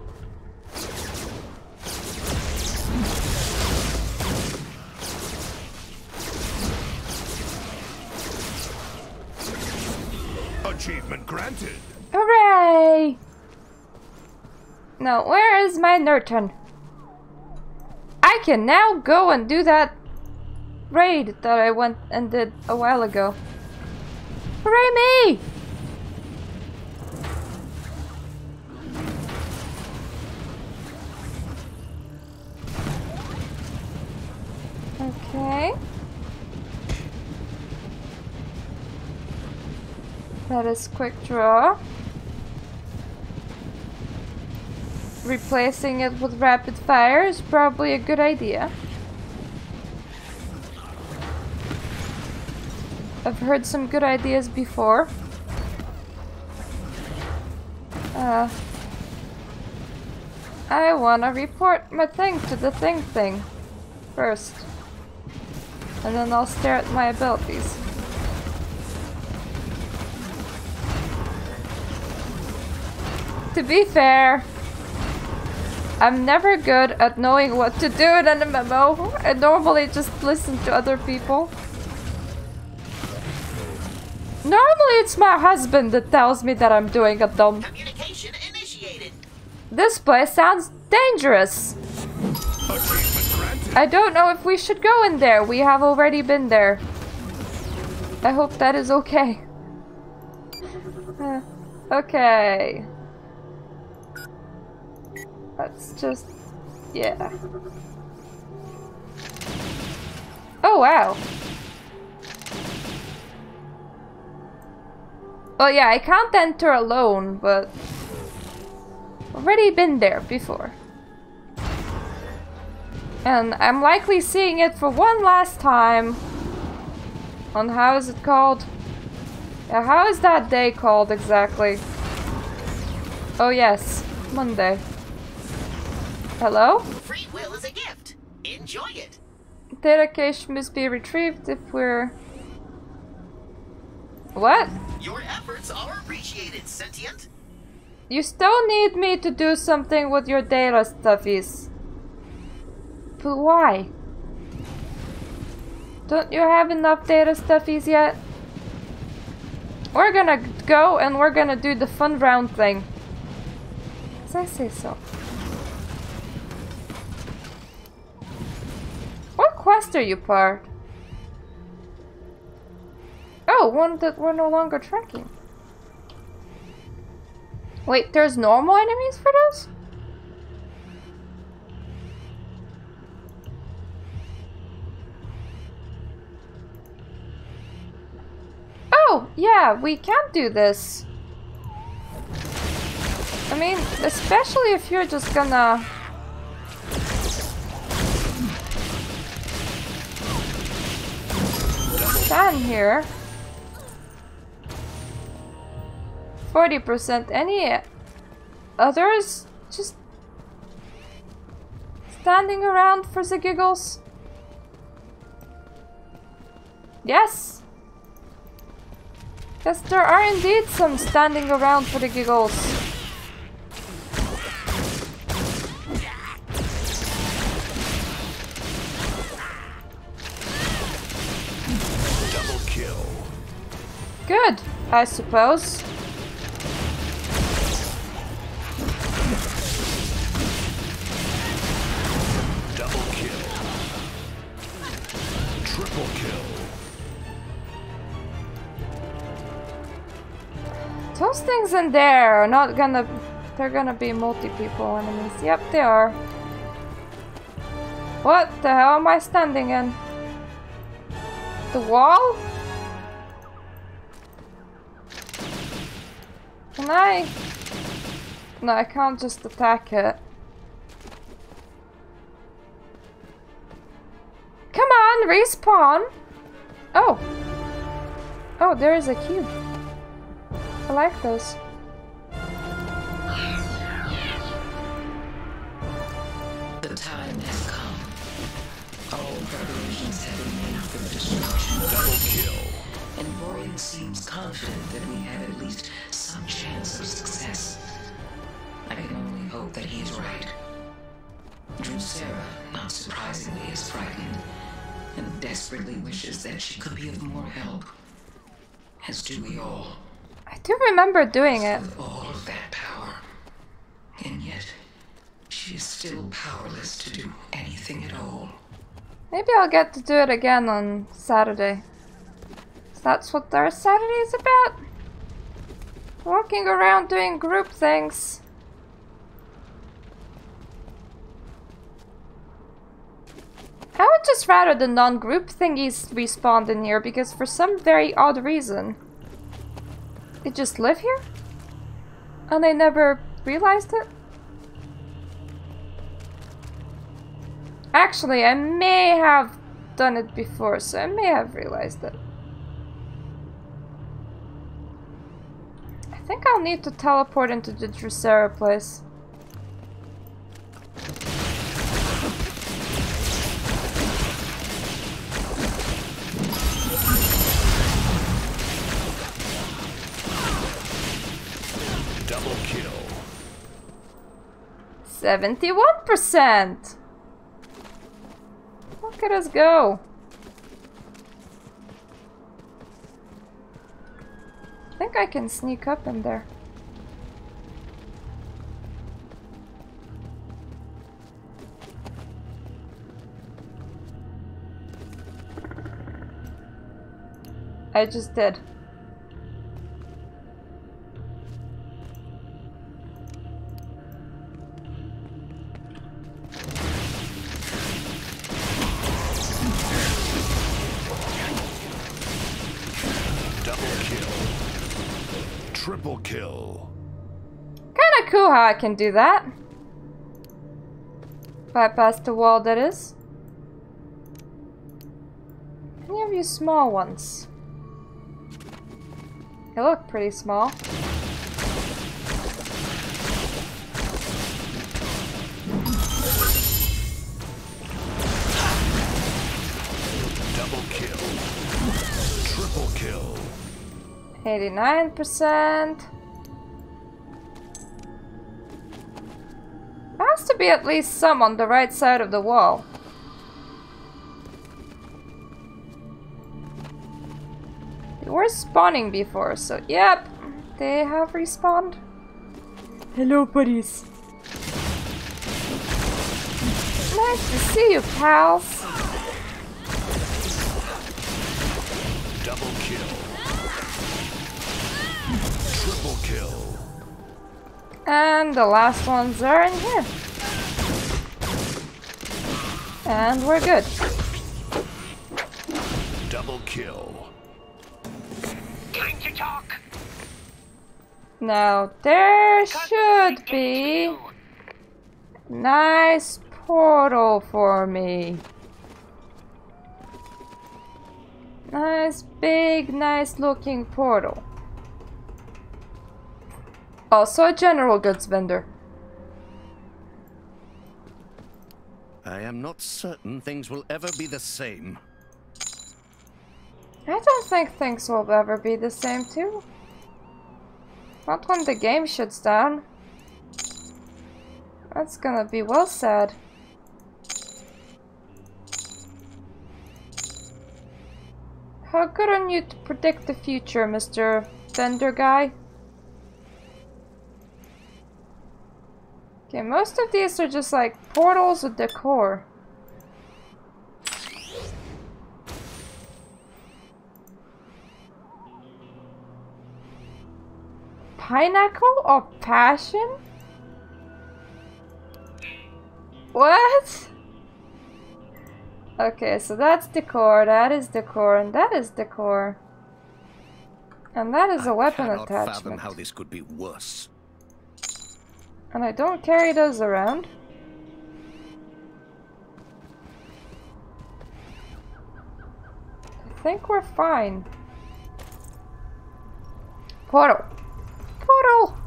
S5: Achievement granted.
S1: Hooray! Now, where is my Nurton? I can now go and do that raid that I went and did a while ago. Hooray me! Okay. That is quick draw. Replacing it with rapid fire is probably a good idea. I've heard some good ideas before. I wanna report my thing to the thing first. And then I'll stare at my abilities. To be fair, I'm never good at knowing what to do in an MMO. I normally just listen to other people. Normally it's my husband that tells me that I'm doing a dumb.
S11: Communication initiated.
S1: This place sounds dangerous. I don't know if we should go in there. We have already been there. I hope that is okay. Okay. Let's just... yeah. Oh, wow. Oh yeah, I can't enter alone, but... already been there before. And I'm likely seeing it for one last time. On how is it called? Yeah, how is that day called exactly? Oh yes, Monday. Hello?
S11: Free will is a gift. Enjoy it.
S1: Data cache must be retrieved if we're... What?
S11: Your efforts are appreciated, sentient.
S1: You still need me to do something with your data stuffies. But why? Don't you have enough data stuffies yet? We're gonna go and we're gonna do the fun round thing. As I say so. What quest are you part? Oh, one that we're no longer tracking. Wait, there's normal enemies for those? Oh, yeah, we can't do this. I mean, especially if you're just gonna... stand here. 40%. Any others? Just... standing around for the giggles? Yes! Yes, there are indeed some standing around for the giggles.
S5: Double kill.
S1: Good, I suppose.
S5: Double kill. Triple kill.
S1: Those things in there are not gonna... They're gonna be multi-people enemies. Yep, they are. What the hell am I standing in? The wall? Can I... No, I can't just attack it. Come on, respawn! Oh! Oh, there is a cube. I like those.
S6: The time has come. All preparations have been made for the destruction.
S5: Double kill.
S6: And Borean seems confident that we have at least some chance of success. I can only hope that he is right. Drusera, not surprisingly, is frightened and desperately wishes that she could be of more help. As do we all.
S1: I do remember doing it.
S6: With all of that power. And yet, she is still powerless to do anything at all.
S1: Maybe I'll get to do it again on Saturday. So that's what our Saturday is about. Walking around doing group things. I would just rather the non-group thingies respawned in here because for some very odd reason they just live here? And I never realized it? Actually, I may have done it before, so I may have realized it. I think I'll need to teleport into the Drusera place.
S5: Double kill.
S1: 71%! Look at us go! I think I can sneak up in there. I just did.
S5: Triple kill.
S1: Kinda cool how I can do that. Bypass the wall, that is. Any of you small ones? They look pretty small.
S5: Double kill. Triple kill.
S1: 89%. There has to be at least some on the right side of the wall. They were spawning before, so yep, they have respawned. Hello, buddies. Nice to see you, pals.
S5: Double kill. Triple kill.
S1: And the last ones are in here. And we're good.
S5: Double kill.
S10: Time to talk.
S1: Now there should be a nice portal for me. Nice big, nice looking portal. Also a general goods vendor.
S5: I am not certain things will ever be the same.
S1: I don't think things will ever be the same too. Not when the game shuts down. That's gonna be well sad. How good on you to predict the future, Mr. Vendor guy. Okay, most of these are just like portals with decor. Pineapple of Passion? What? Okay, so that's decor, that is decor, and that is decor. And that is a weapon
S5: I cannot fathom
S1: attachment.
S5: how this could be worse.
S1: And I don't carry those around. I think we're fine. Portal! Portal!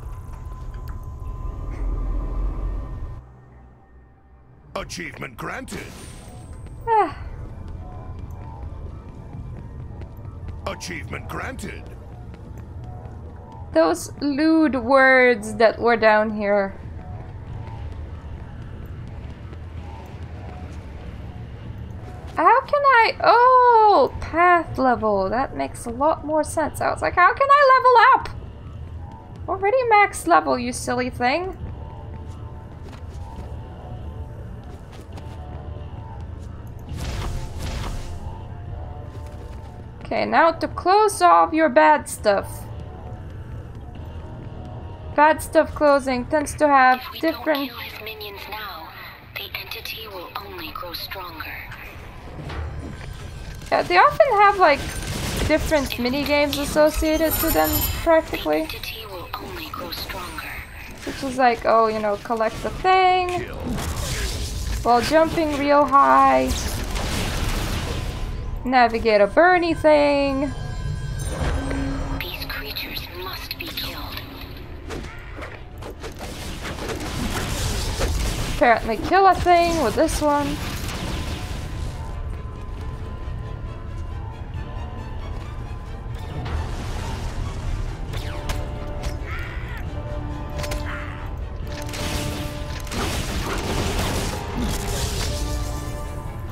S5: Achievement granted.
S1: Ah.
S5: Achievement granted.
S1: Those lewd words that were down here. How can I... Oh! Path level. That makes a lot more sense. I was like, how can I level up? Already max level, you silly thing. Okay, now to close off your bad stuff. Bad stuff closing tends to have different...
S6: If we don't kill his minions now, the entity will only grow stronger.
S1: Yeah, they often have like different mini games associated to them, practically.
S6: The entity will only grow stronger.
S1: Which is like, oh, you know, collect the thing while jumping real high. Navigate a Bernie thing.
S6: These creatures must be killed.
S1: Apparently kill a thing with this one.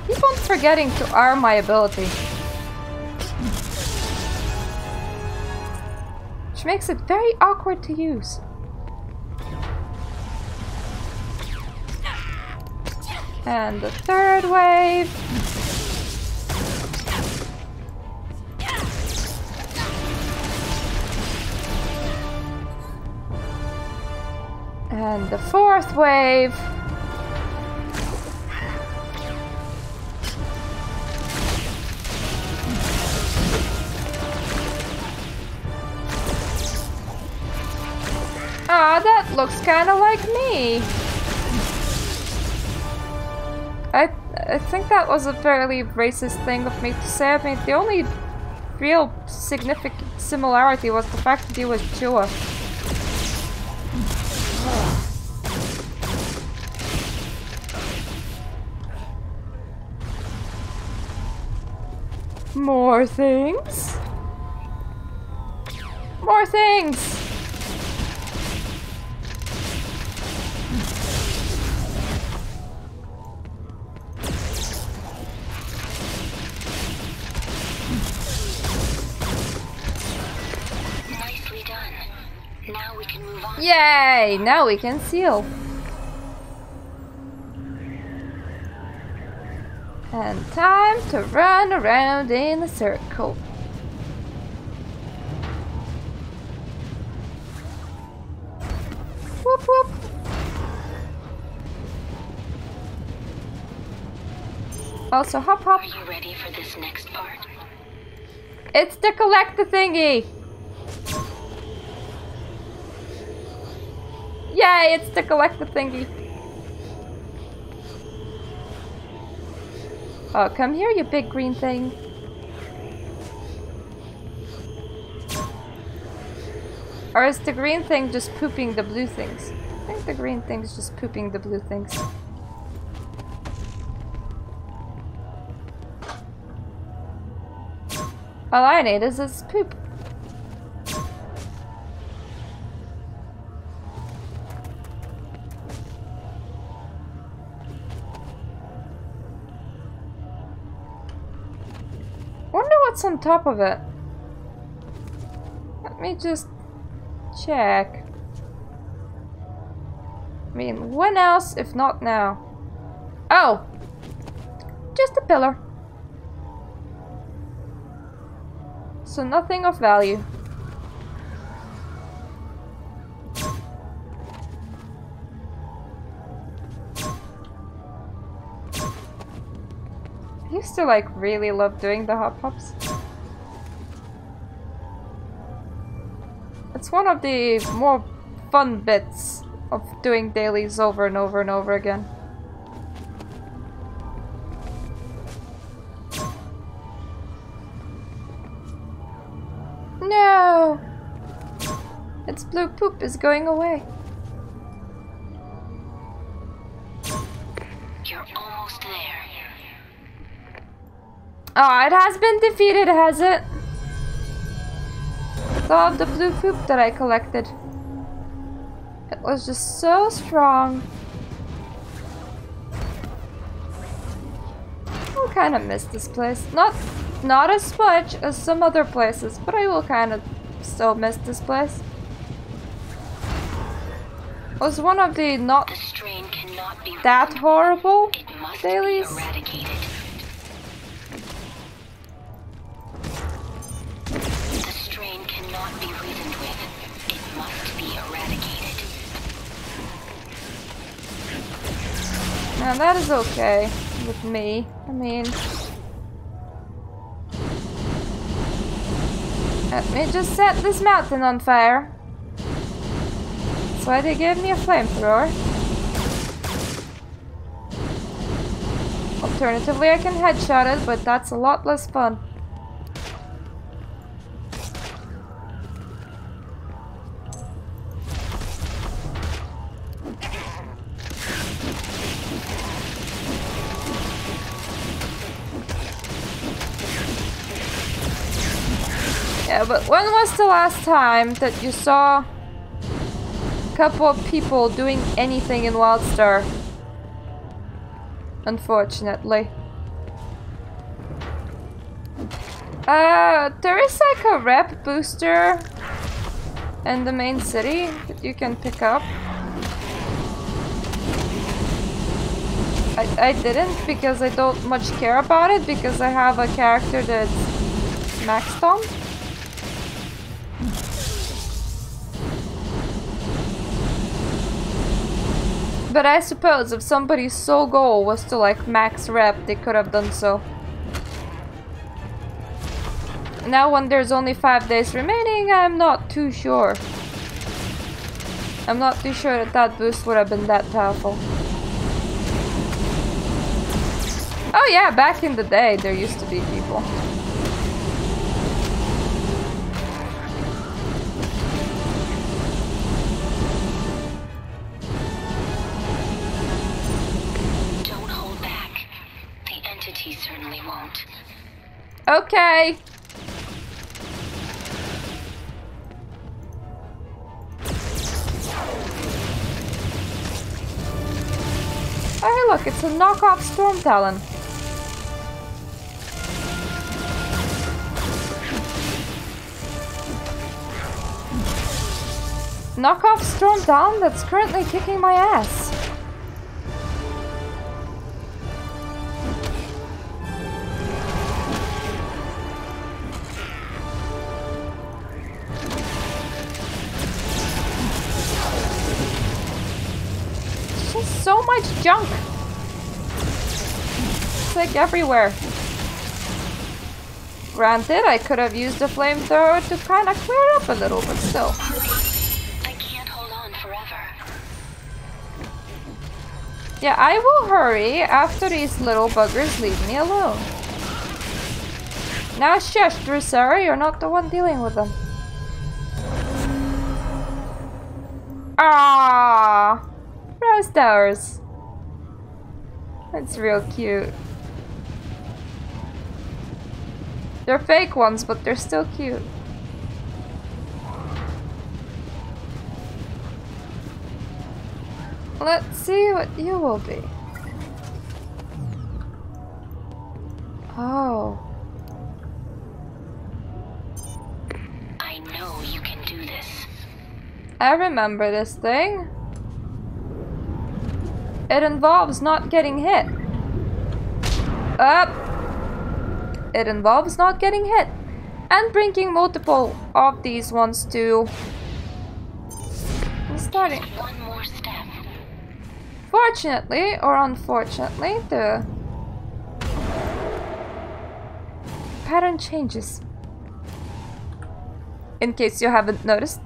S1: Keep on forgetting to arm my ability. Which makes it very awkward to use. And the third wave. And the fourth wave. Ah, that looks kind of like me. I think that was a fairly racist thing of me to say. I mean, the only real significant similarity was the fact that he was Jewish. More things? More things! Yay! Now we can seal. And time to run around in a circle. Whoop whoop. Also hop hop.
S6: Are you ready for this next part?
S1: It's to collect the thingy. Yay, it's to collect the thingy. Oh, come here, you big green thing. Or is the green thing just pooping the blue things? I think the green thing's just pooping the blue things. All I need is this poop. Wonder what's on top of it. Let me just check. I mean, when else if not now? Oh! Just a pillar. So nothing of value. I used to like really love doing the hop hops. It's one of the more fun bits of doing dailies over and over and over again. No! Its blue poop is going away.
S10: You're almost there.
S1: Oh, it has been defeated, has it? All of the blue poop that I collected. It was just so strong. I kind of miss this place. Not as much as some other places, but I will kind of still miss this place. It was one of the not that horrible dailies.
S10: The strain cannot be reasoned with. It must be eradicated.
S1: Now that is okay with me. I mean, let me just set this mountain on fire. That's why they gave me a flamethrower. Alternatively, I can headshot it, but that's a lot less fun. Yeah, but when was the last time that you saw a couple of people doing anything in Wildstar? Unfortunately. There is like a rep booster in the main city that you can pick up. I didn't because I don't much care about it because I have a character that's maxed on. But I suppose if somebody's sole goal was to like max rep, they could have done so. Now when there's only 5 days remaining, I'm not too sure. I'm not too sure that that boost would have been that powerful. Oh yeah, back in the day there used to be people.
S10: Certainly won't.
S1: Okay. Oh, hey, look, it's a knockoff Storm Talon. Knockoff Storm Talon that's currently kicking my ass. So much junk. It's like everywhere. Granted, I could have used a flamethrower to kind of clear up a little, but still.
S10: I can't hold on forever.
S1: Yeah, I will hurry after these little buggers leave me alone. Now shush, Drusera, you're not the one dealing with them. Ah. Rose towers. That's real cute. They're fake ones, but they're still cute. Let's see what you will be. Oh.
S10: I know you can do this.
S1: I remember this thing. It involves not getting hit. Up. It involves not getting hit. And bringing multiple of these ones to... starting.
S10: One more step.
S1: Fortunately, or unfortunately, the pattern changes. In case you haven't noticed.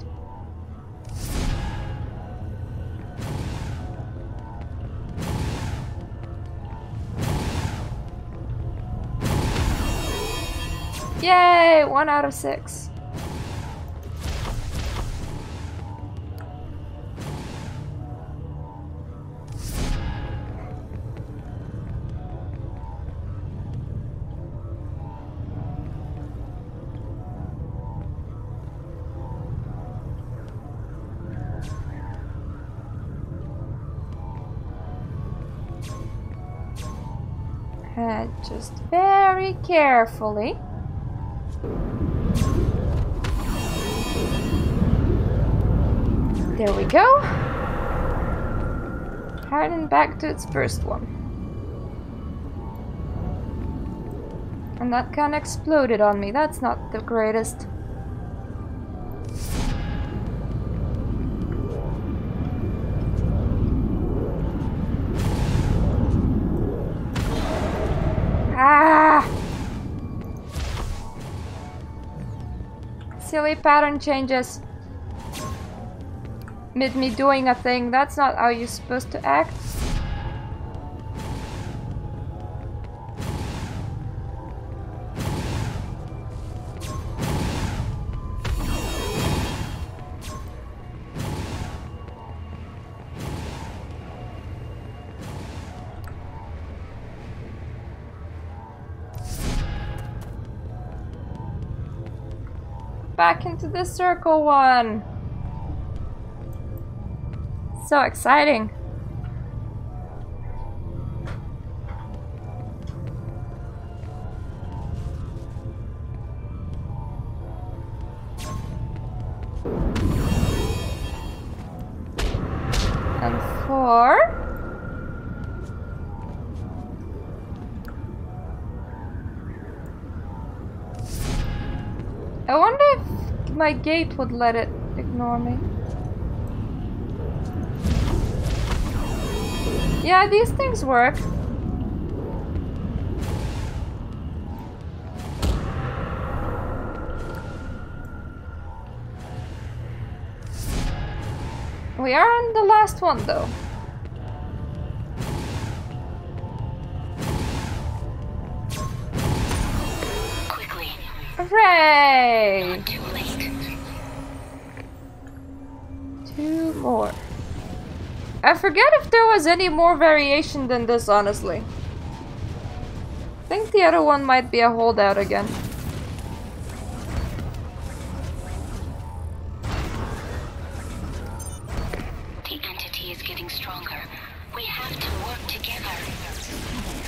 S1: Yay! 1 out of 6. And just very carefully. There we go. Harden back to its first one. And that kind of exploded on me. That's not the greatest. Ah! Silly pattern changes. Mid me doing a thing. That's not how you're supposed to act. Back into the circle one. So exciting. And 4. I wonder if my gate would let it ignore me. Yeah, these things work. We are on the last one though.
S10: Quickly.
S1: Hooray!
S10: Not too late.
S1: 2 more. I forget if there was any more variation than this, honestly. I think the other one might be a holdout again.
S10: The entity is getting stronger. We have to work together.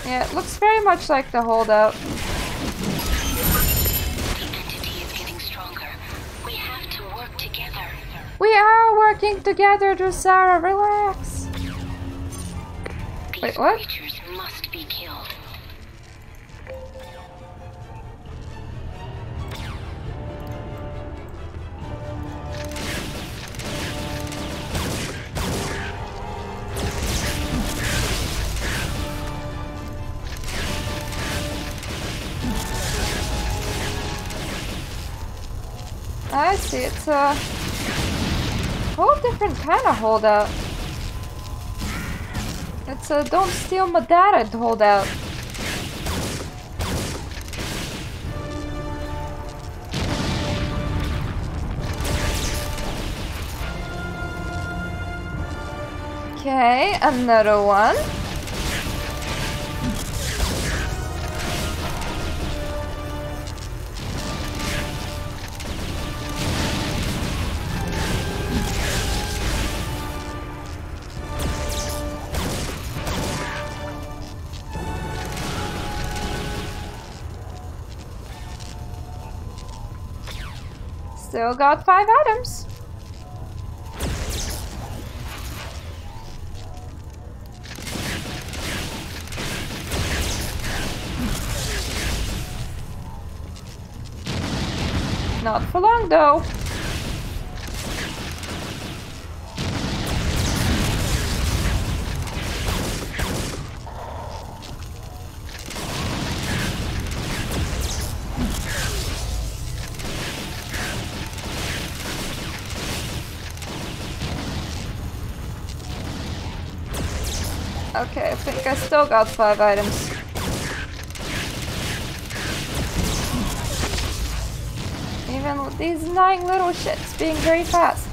S1: Yeah, it looks very much like the holdout.
S10: The entity is getting stronger. We have to work together.
S1: We are working together, Drusara. Relax.
S10: These
S1: Wait, what?
S10: creatures must be killed.
S1: I see, it's a whole different kind of holdout. It's a don't steal my data holdout. Okay, another one. Still got 5 items. Not for long though. Okay, I think I still got 5 items. Even with these annoying little shits being very fast.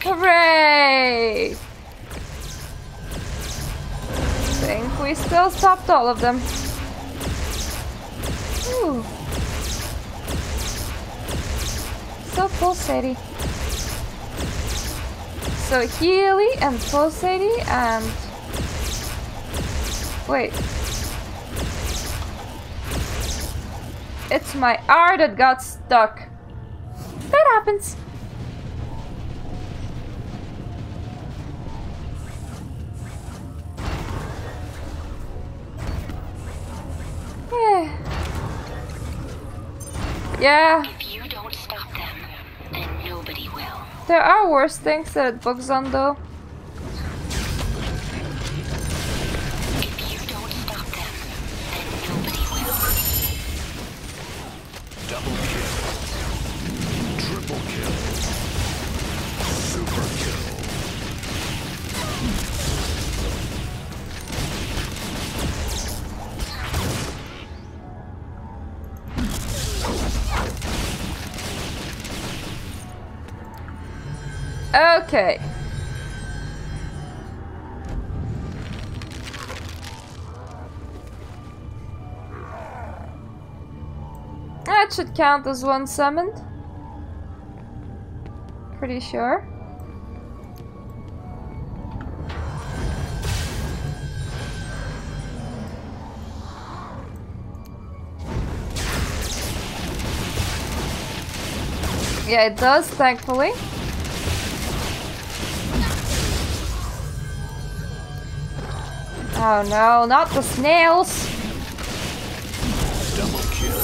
S1: Hooray! Think we still stopped all of them. Ooh. So pulsating. So healy and pulsating and... Wait. It's my R that got stuck. That happens. Yeah.
S10: If you don't stop them, then nobody will.
S1: There are worse things that it bugs on though.
S10: If you don't stop them, then nobody will.
S5: Double kill. Triple kill. Super kill.
S1: Okay. That should count as one summoned. Pretty sure. Yeah, it does, thankfully. Oh no, not the snails!
S5: Double kill.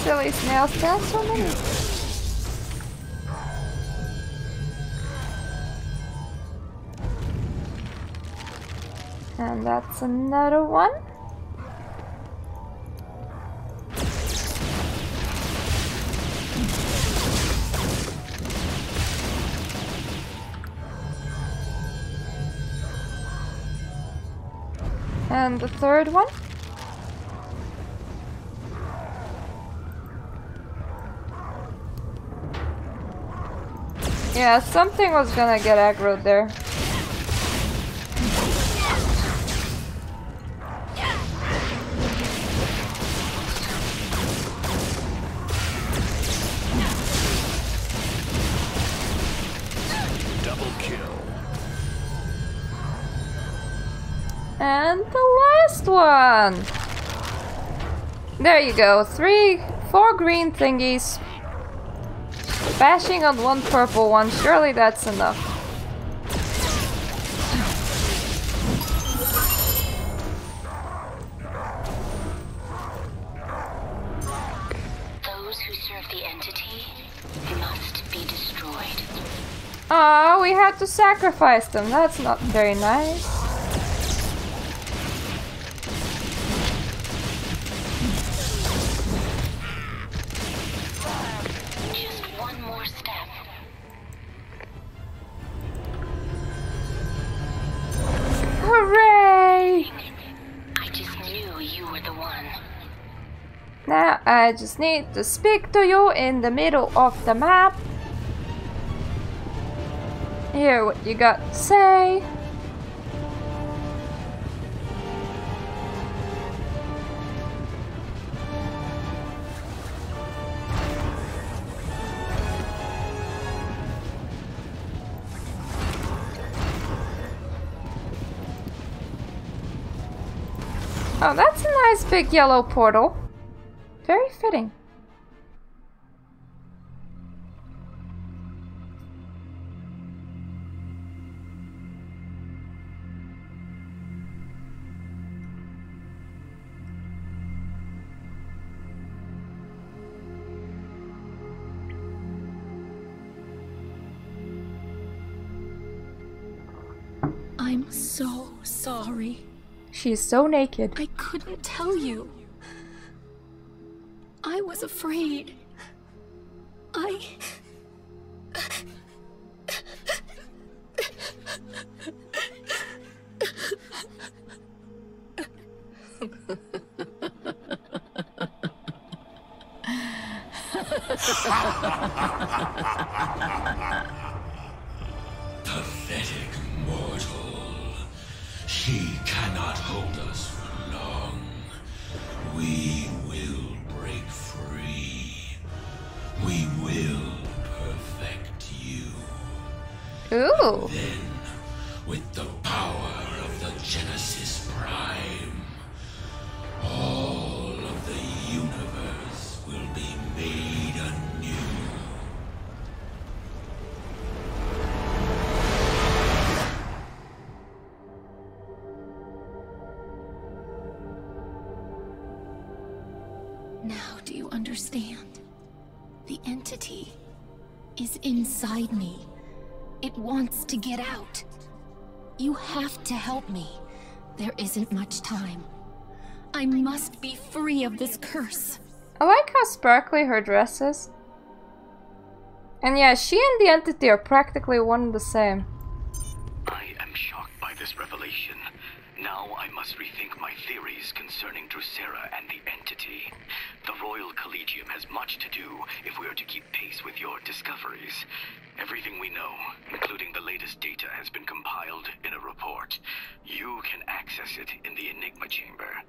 S1: Silly snails, there's so many. And that's another one. And the third one. Yeah, something was gonna get aggroed there.
S5: Double kill.
S1: And the last one! There you go, 4 green thingies. Bashing on 1 purple one, surely that's enough.
S10: Those who serve the entity must be destroyed.
S1: Aw, we had to sacrifice them, that's not very nice. Hooray!
S10: I just knew you were the one.
S1: Now I just need to speak to you in the middle of the map. Hear what you got to say. Oh, that's a nice big yellow portal. Very fitting.
S9: I'm so sorry.
S1: She's so naked.
S9: I couldn't tell you. I was afraid.
S5: Pathetic mortal. She cannot hold us for long. We will break free. We will perfect you.
S1: Ooh.
S5: Then, with the power of the Genesis Prime, all of the universe will be made anew.
S9: Now do you understand? The entity is inside me. It wants to get out. You have to help me. There isn't much time. I must be free of this curse.
S1: I like how sparkly her dress is. And yeah, she and the entity are practically one and the same.
S12: I am shocked by this revelation. Now I must rethink my theories concerning Drusera and the entity. The Royal Collegium has much to do if we are to keep pace with your discoveries. Everything we know, including the latest data, has been compiled in a report. You can access it in the Enigma Chamber.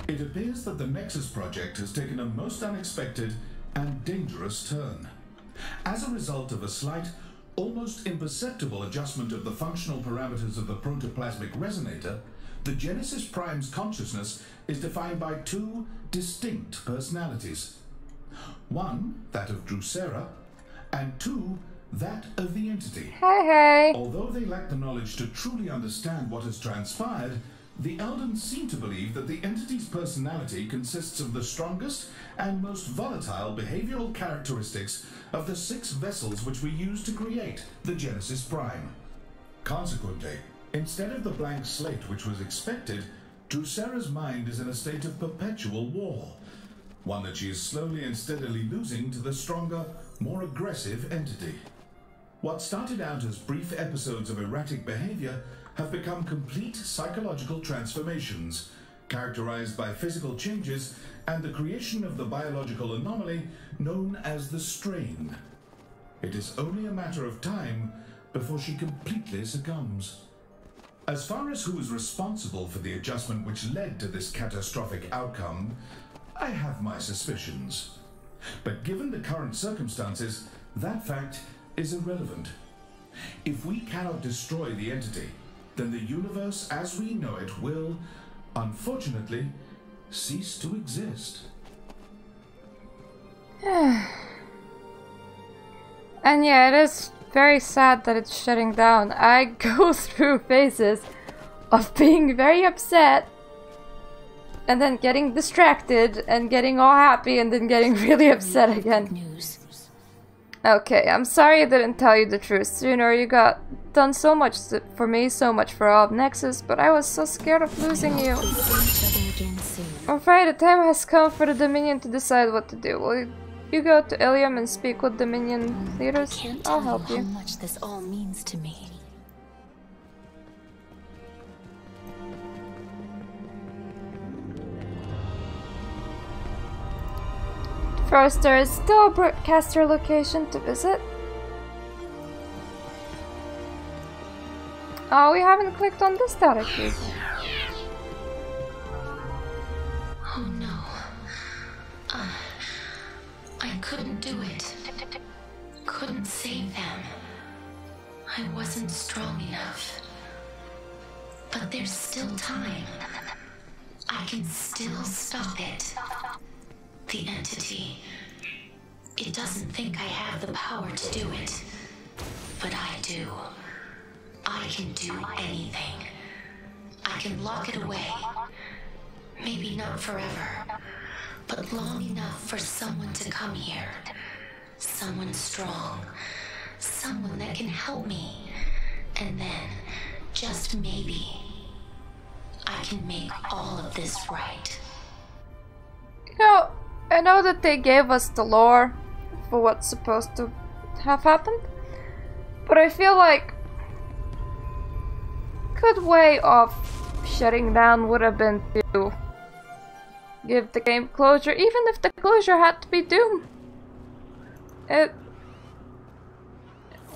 S8: It appears that the Nexus project has taken a most unexpected and dangerous turn. As a result of a slight, almost imperceptible adjustment of the functional parameters of the protoplasmic resonator, the Genesis Prime's consciousness is defined by two distinct personalities. One, that of Drusera, and two, that of the entity.
S1: Hey.
S8: Although they lack the knowledge to truly understand what has transpired, the Eldons seem to believe that the entity's personality consists of the strongest and most volatile behavioral characteristics of the 6 vessels which we use to create the Genesis Prime. Consequently, instead of the blank slate which was expected, Drusera's mind is in a state of perpetual war, one that she is slowly and steadily losing to the stronger, more aggressive entity. What started out as brief episodes of erratic behavior have become complete psychological transformations, characterized by physical changes and the creation of the biological anomaly known as the strain. It is only a matter of time before she completely succumbs. As far as who is responsible for the adjustment which led to this catastrophic outcome, I have my suspicions. But given the current circumstances, that fact is irrelevant. If we cannot destroy the entity, then the universe as we know it will, unfortunately, cease to exist.
S1: And yeah, it is very sad that it's shutting down. I go through phases of being very upset and then getting distracted and getting all happy and then getting really upset again. Okay, I'm sorry I didn't tell you the truth sooner. You got done so much for me, so much for all of Nexus, but I was so scared of losing you. I'm afraid the time has come for the Dominion to decide what to do. Will you go to Ilium and speak with Dominion leaders? I'll help you.
S9: How much this all means to me.
S1: First, there is still a broadcaster location to visit. Oh, we haven't clicked on this data key.
S6: Oh no. I couldn't do it. Couldn't save them. I wasn't strong enough. But there's still time. I can still stop it. The entity. It doesn't think I have the power to do it. But I do. I can do anything. I can lock it away. Maybe not forever, but long enough for someone to come here. Someone strong. Someone that can help me. And then, just maybe, I can make all of this right.
S1: You know, I know that they gave us the lore for what's supposed to have happened, but I feel like a good way of shutting down would have been to give the game closure, even if the closure had to be Doom. It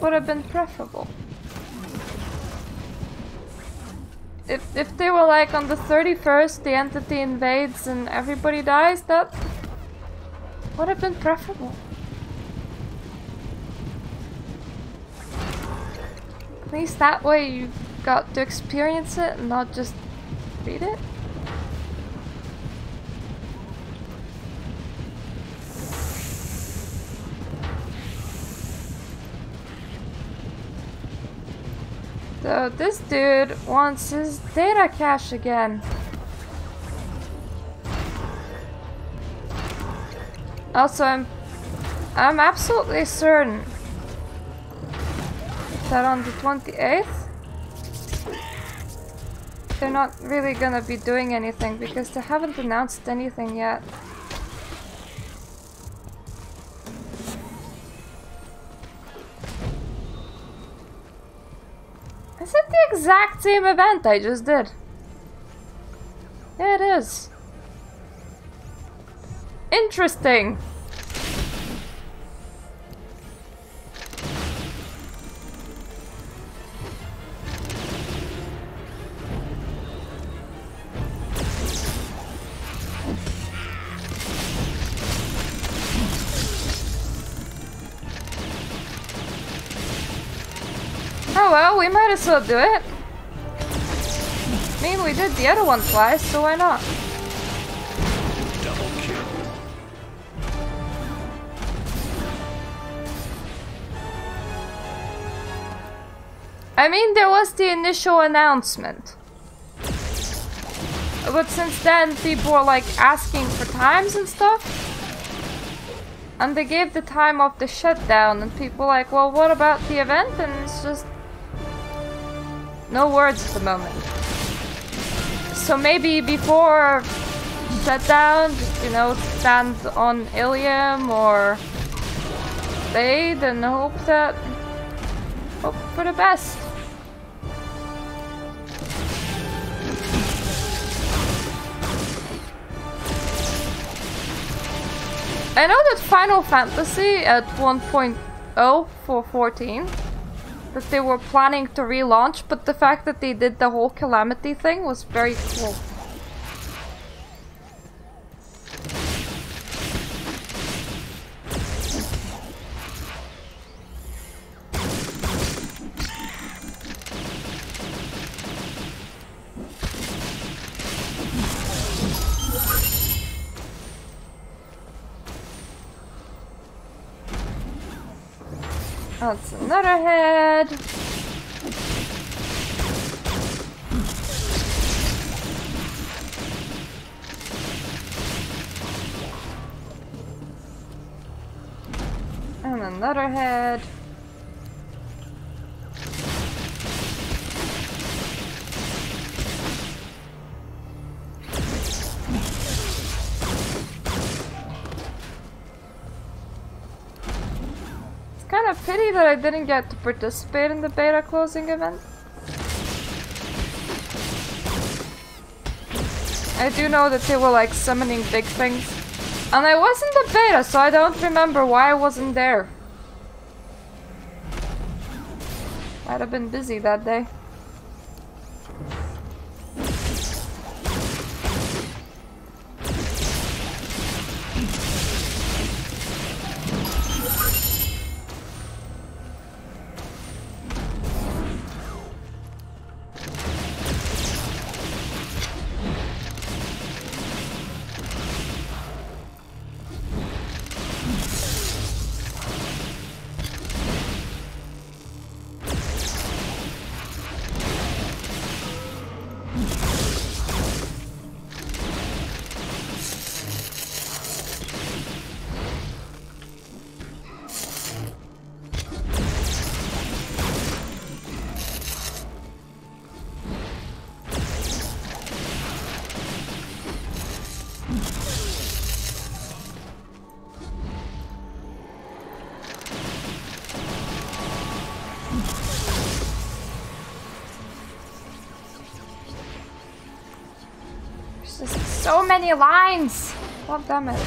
S1: would have been preferable. If they were like on the 31st, the entity invades and everybody dies, that would have been preferable. At least that way you got to experience it and not just read it. So this dude wants his data cache again. Also, I'm absolutely certain that on the 28th they're not really gonna be doing anything because they haven't announced anything yet. Is it the exact same event I just did? Yeah, it is. Interesting. Oh well, we might as well do it. I mean, we did the other one twice, so why not?
S2: Double kill.
S1: I mean, there was the initial announcement. But since then, people were like asking for times and stuff. And they gave the time of the shutdown, and people like, well, what about the event? And it's just no words at the moment. So maybe before shutdown, just, you know, stand on Ilium or Blade and hope for the best. I know that Final Fantasy at 1.0 for 14 that they were planning to relaunch, but the fact that they did the whole Calamity thing was very cool. That's another head. And another head. Kind of pity that I didn't get to participate in the beta closing event. I do know that they were like summoning big things. And I was in the beta, so I don't remember why I wasn't there. Might have been busy that day. Just so many lines! God damn it.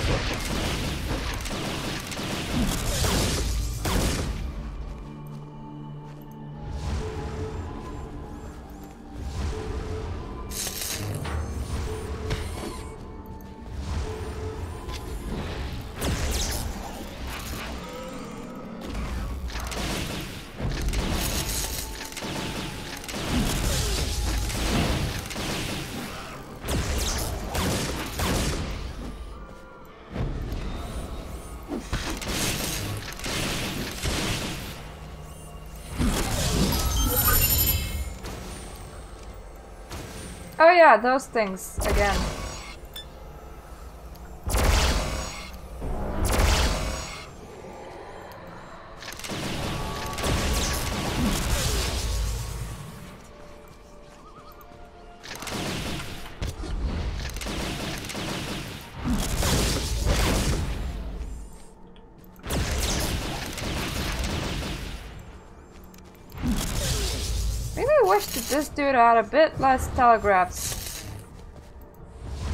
S1: Oh yeah, those things again. I wish that this dude had a bit less telegraphs.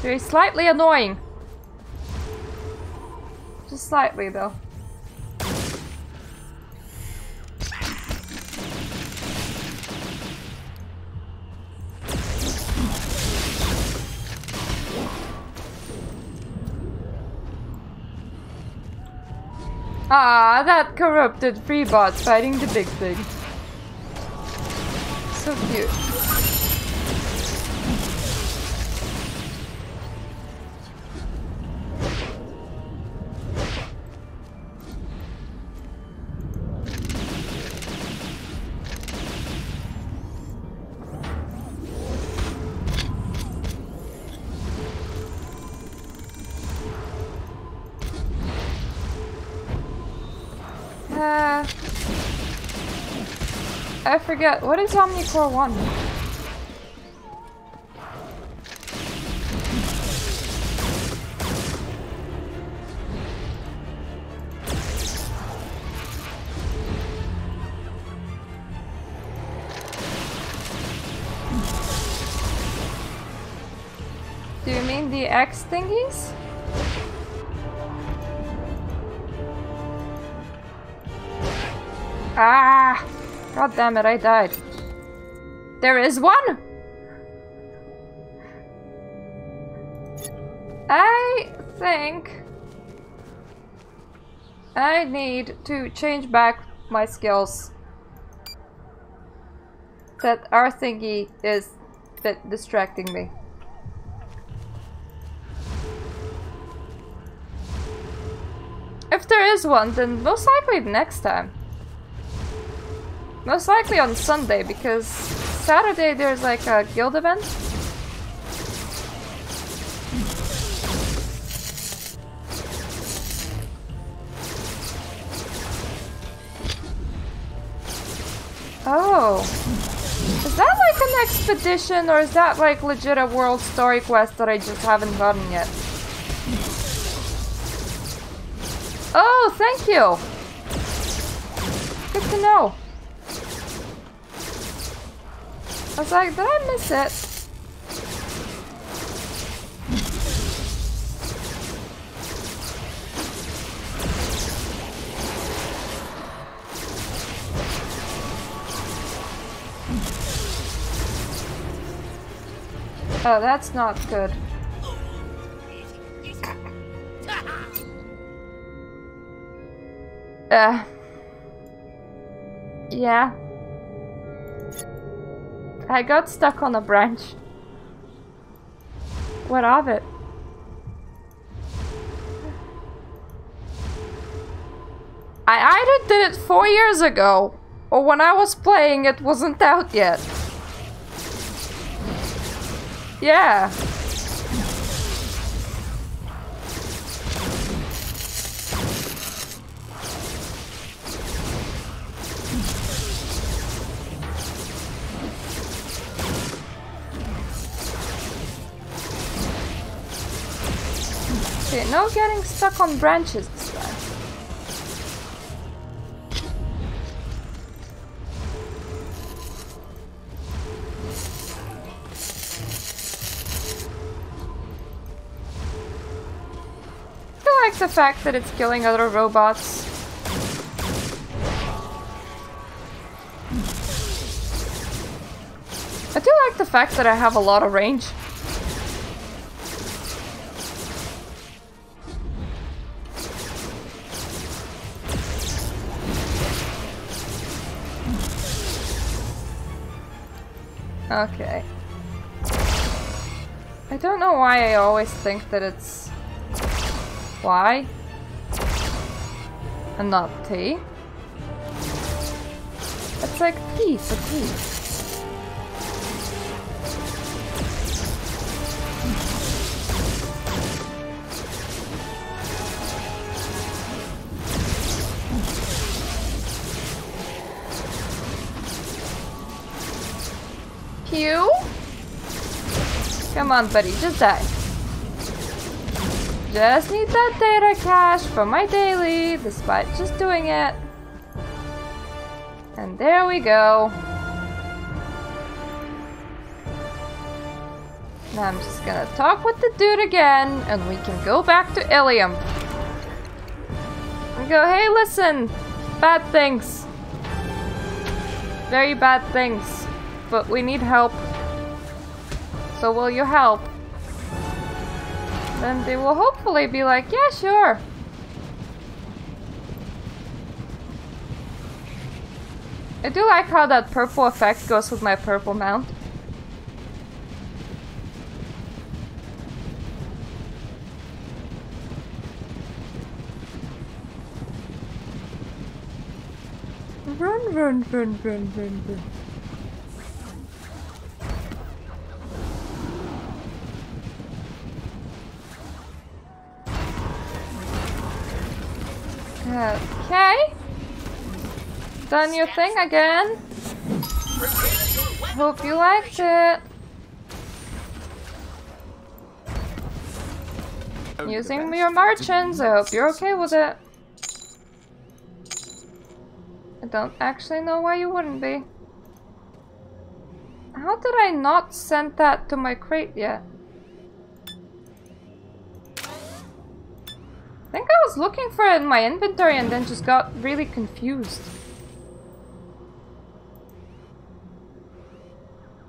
S1: Very slightly annoying. Just slightly though. Ah, that corrupted freebot fighting the big thing. So cute. I forget, what is Omnicore 1? Do you mean the X thingies? Ah! God damn it, I died. There is one! I think I need to change back my skills. That our thingy is a bit distracting me. If there is one, then most likely next time. Most likely on Sunday, because Saturday there's like a guild event. Oh. Is that like an expedition, or is that like legit a world story quest that I just haven't gotten yet? Oh, thank you! Good to know. I was like, did I miss it? Oh, that's not good. Yeah. I got stuck on a branch. What of it? I either did it 4 years ago, or when I was playing it wasn't out yet. Yeah. Okay, no getting stuck on branches this time. the fact that it's killing other robots. I do like the fact that I have a lot of range. Okay. I don't know why I always think that it's Y and not T. It's like T for T. Q? Come on, buddy, just die. Just need that data cache for my daily, despite just doing it. And there we go. Now I'm just gonna talk with the dude again, and we can go back to Ilium. And go, hey, listen, bad things. Very bad things. But we need help. So will you help? Then they will hopefully be like, yeah, sure. I do like how that purple effect goes with my purple mount. Run, run, run, run, run, run. Okay. Done your thing again. Hope you liked it. Using your marchings, I hope you're okay with it. I don't actually know why you wouldn't be. How did I not send that to my crate yet? I think I was looking for it in my inventory and then just got really confused.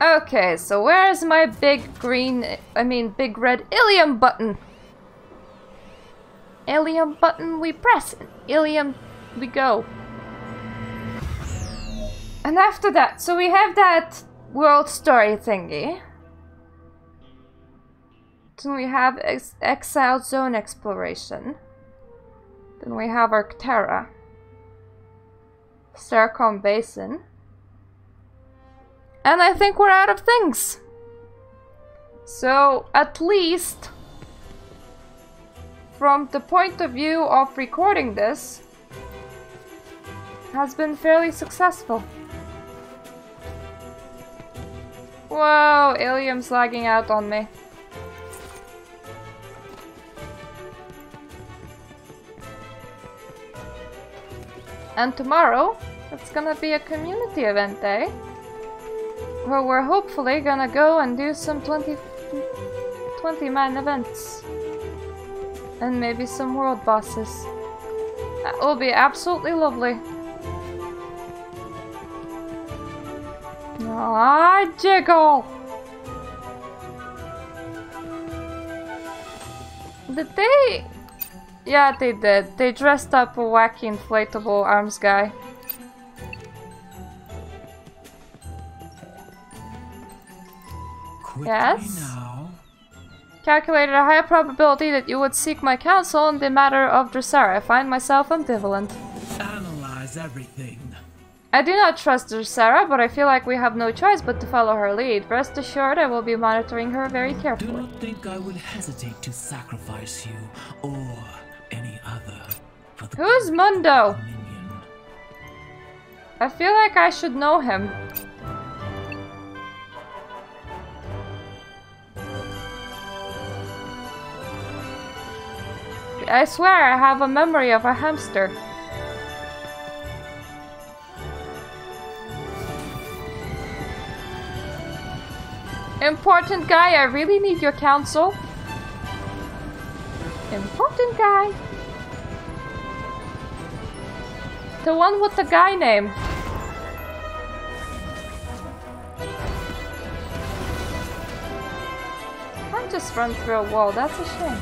S1: Okay, so where's my big green, big red Ilium button? Ilium button we press, Ilium we go. And after that, so we have that world story thingy. Then we have Exile Zone Exploration. Then we have Arctera. Sercom Basin. And I think we're out of things. So, at least from the point of view of recording this, has been fairly successful. Whoa, Ilium's lagging out on me. And tomorrow, it's gonna be a community event day, where we're hopefully gonna go and do some 20-man events. And maybe some world bosses. That will be absolutely lovely. Ah, jiggle! Did they? Yeah, they did. They dressed up a wacky inflatable arms guy. Yes? Now. Calculated a high probability that you would seek my counsel in the matter of Dressara. I find myself ambivalent.
S13: Analyze everything.
S1: I do not trust Dressara, but I feel like we have no choice but to follow her lead. Rest assured, I will be monitoring her very carefully.
S13: Do not think I would hesitate to sacrifice you or any other for the
S1: Who's Mundo? Minion. I feel like I should know him. I swear I have a memory of a hamster. Important guy, I really need your counsel. Important guy. The one with the guy name. Can't just run through a wall, that's a shame.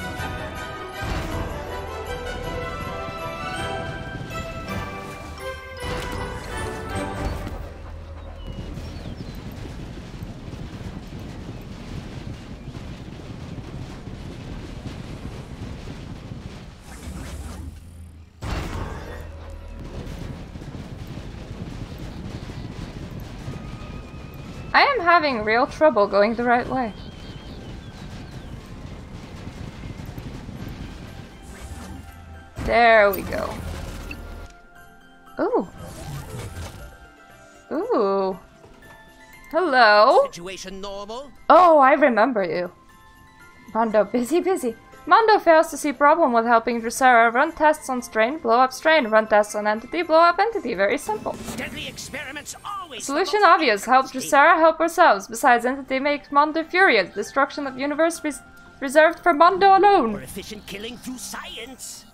S1: I am having real trouble going the right way. There we go. Ooh. Ooh. Hello?
S14: Situation normal?
S1: Oh, I remember you. Mondo, busy. Mondo fails to see problem with helping Drusera. Run tests on strain, blow up strain. Run tests on entity, blow up entity. Very simple.
S14: Deadly experiments always.
S1: Solution obvious. Help Drusera, help ourselves. Besides, entity makes Mondo furious. Destruction of universe reserved for Mondo alone.
S14: For efficient killing through science.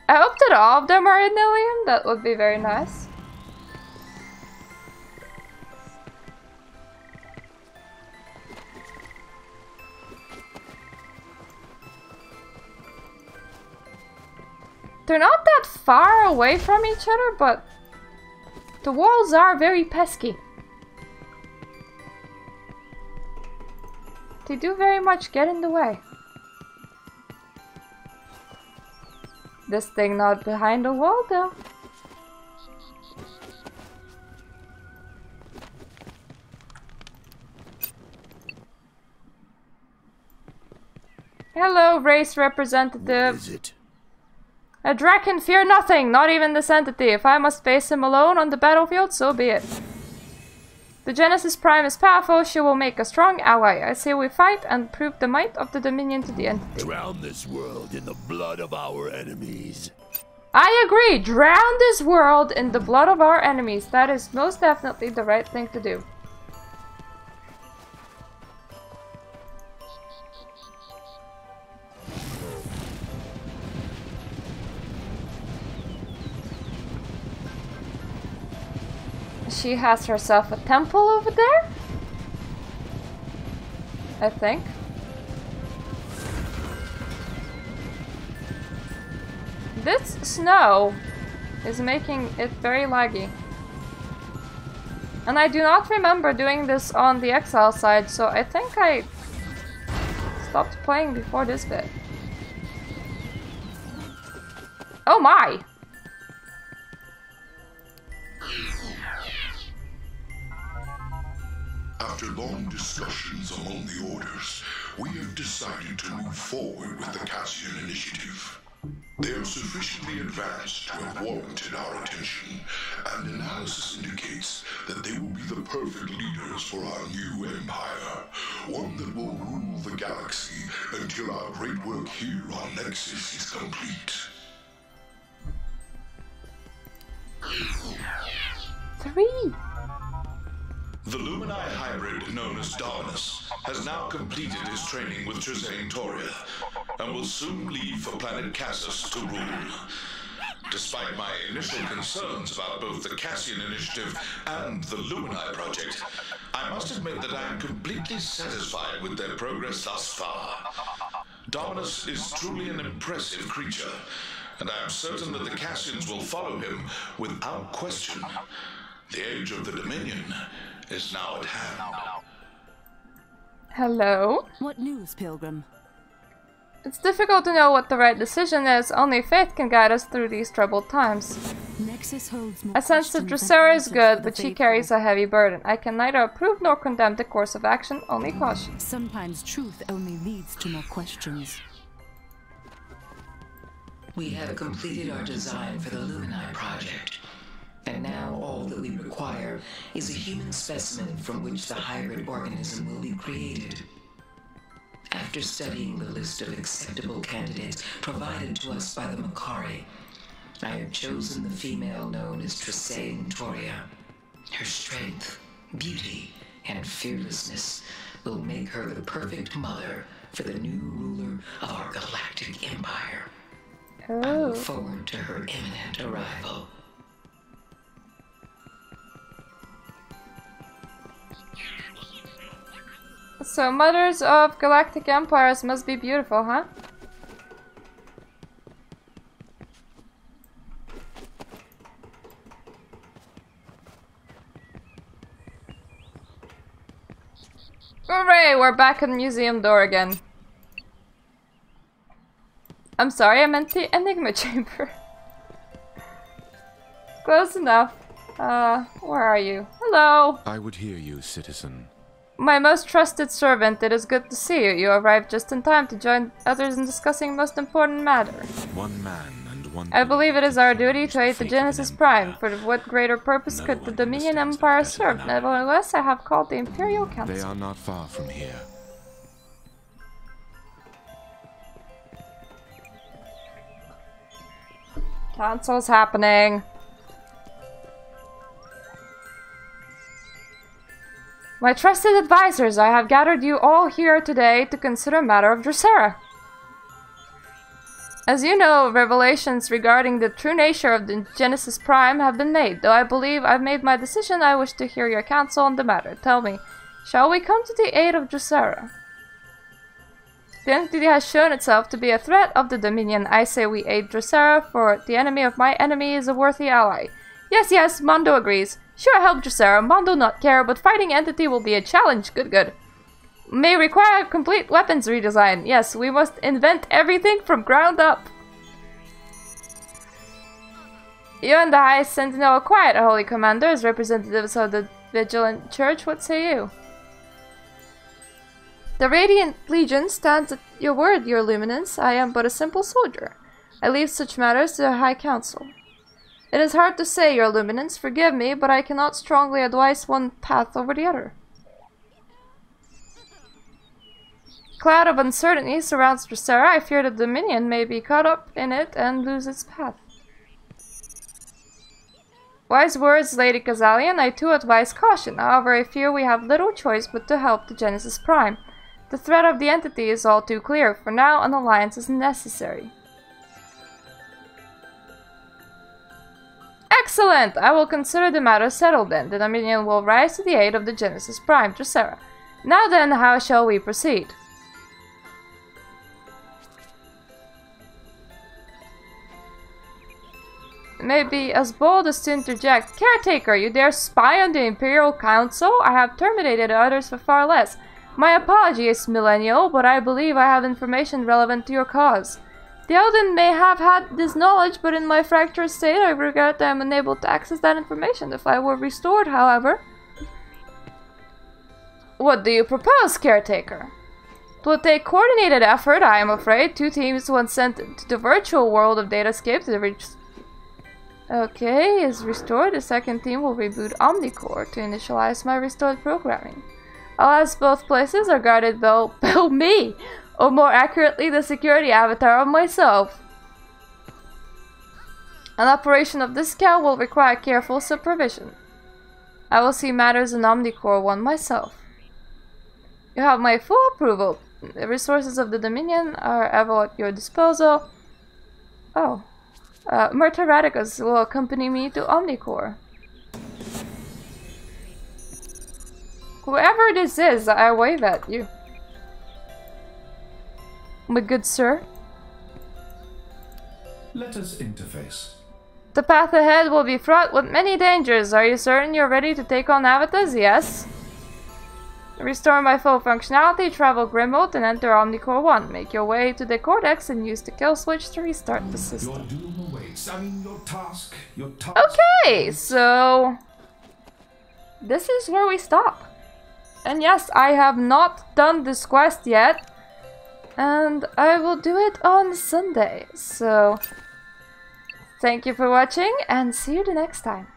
S1: I hope that all of them are in Ilium. That would be very nice. They're not that far away from each other, but the walls are very pesky. They do very much get in the way. This thing not behind a wall though. Hello, race representative.
S7: What is it?
S1: A dragon fear nothing, not even this entity. If I must face him alone on the battlefield, so be it. The Genesis Prime is powerful, she will make a strong ally. I say we fight and prove the might of the Dominion to the entity.
S5: Drown this world in the blood of our enemies.
S1: I agree, drown this world in the blood of our enemies. That is most definitely the right thing to do. She has herself a temple over there, I think. This snow is making it very laggy. And I do not remember doing this on the Exile side, so I think I stopped playing before this bit. Oh my!
S15: After long discussions among the orders, we have decided to move forward with the Cassian Initiative. They are sufficiently advanced to have warranted our attention, and analysis indicates that they will be the perfect leaders for our new empire, one that will rule the galaxy until our great work here on Nexus is complete.
S1: 3.
S8: The Lumini hybrid known as Dominus has now completed his training with Trizane Toria and will soon leave for planet Cassus to rule. Despite my initial concerns about both the Cassian Initiative and the Lumini project, I must admit that I am completely satisfied with their progress thus far. Dominus is truly an impressive creature, and I am certain that the Cassians will follow him without question. The age of the Dominion is now at hand.
S1: Hello?
S16: What news, Pilgrim?
S1: It's difficult to know what the right decision is. Only faith can guide us through these troubled times.
S16: Nexus holds more
S1: I sense that
S16: questions
S1: Drusera
S16: than
S1: is
S16: answers
S1: good,
S16: for
S1: but
S16: the
S1: she
S16: faithful.
S1: carries a heavy burden. I can neither approve nor condemn the course of action, only caution.
S16: Sometimes truth only leads to more questions.
S6: We have completed our design for the Lumini project. And now all that we require is a human specimen from which the hybrid organism will be created. After studying the list of acceptable candidates provided to us by the Makari, I have chosen the female known as Trizane Toria. Her strength, beauty, and fearlessness will make her the perfect mother for the new ruler of our galactic empire. I look forward to her imminent arrival.
S1: So, mothers of galactic empires must be beautiful, huh? Hooray! We're back at the museum door again. I'm sorry, I meant the Enigma Chamber. Close enough. Where are you? Hello!
S17: I would hear you, citizen.
S1: My most trusted servant, it is good to see you. You arrived just in time to join others in discussing most important matter.
S17: One man and one...
S1: I believe it is our duty to aid the Genesis Prime. For what greater purpose could the Dominion Empire serve? Nevertheless, I have called the Imperial Council.
S17: They are not far from here.
S1: Council's happening. My trusted advisors, I have gathered you all here today to consider the matter of Drosera. As you know, revelations regarding the true nature of the Genesis Prime have been made. Though I believe I've made my decision, I wish to hear your counsel on the matter. Tell me, shall we come to the aid of Drosera? The entity has shown itself to be a threat of the Dominion. I say we aid Drosera, for the enemy of my enemy is a worthy ally. Yes, yes, Mondo agrees. Sure, help Drosera. Mondo not care, but fighting entity will be a challenge. Good, good. May require complete weapons redesign. Yes, we must invent everything from ground up. You and the High Sentinel are quiet, Holy Commander. As representatives of the Vigilant Church, what say you? The Radiant Legion stands at your word, your luminance. I am but a simple soldier. I leave such matters to the High Council. It is hard to say, your luminance, forgive me, but I cannot strongly advise one path over the other. Cloud of uncertainty surrounds Drosera. I fear the Dominion may be caught up in it and lose its path. Wise words, Lady Kazalian. I too advise caution. However, I fear we have little choice but to help the Genesis Prime. The threat of the entity is all too clear. For now, an alliance is necessary. Excellent! I will consider the matter settled then. The Dominion will rise to the aid of the Genesis Prime, Drosera. Now then, how shall we proceed? May be as bold as to interject. Caretaker, you dare spy on the Imperial Council? I have terminated others for far less. My apologies, Millennial, but I believe I have information relevant to your cause. The Elden may have had this knowledge, but in my fractured state, I regret that I am unable to access that information. If I were restored, however... What do you propose, Caretaker? It will take coordinated effort, I am afraid. 2 teams once sent to the virtual world of Datascape to reach... Okay, is restored. The second team will reboot Omnicore to initialize my restored programming. Alas, both places are guarded by me, or more accurately, the security avatar of myself. An operation of this scale will require careful supervision. I will see matters in Omnicore 1 myself. You have my full approval. The resources of the Dominion are ever at your disposal. Oh. Murta Radicus will accompany me to Omnicore. Whoever this is, I wave at you. My good sir.
S8: Let us interface.
S1: The path ahead will be fraught with many dangers. Are you certain you're ready to take on Avatars? Yes. Restore my full functionality, travel Grimwood and enter Omnicore 1. Make your way to the Cortex and use the kill switch to restart the system.
S8: Your doom awaits. I mean, your task.
S1: Okay, so... this is where we stop. And yes, I have not done this quest yet. And I will do it on Sunday. So, thank you for watching and see you the next time.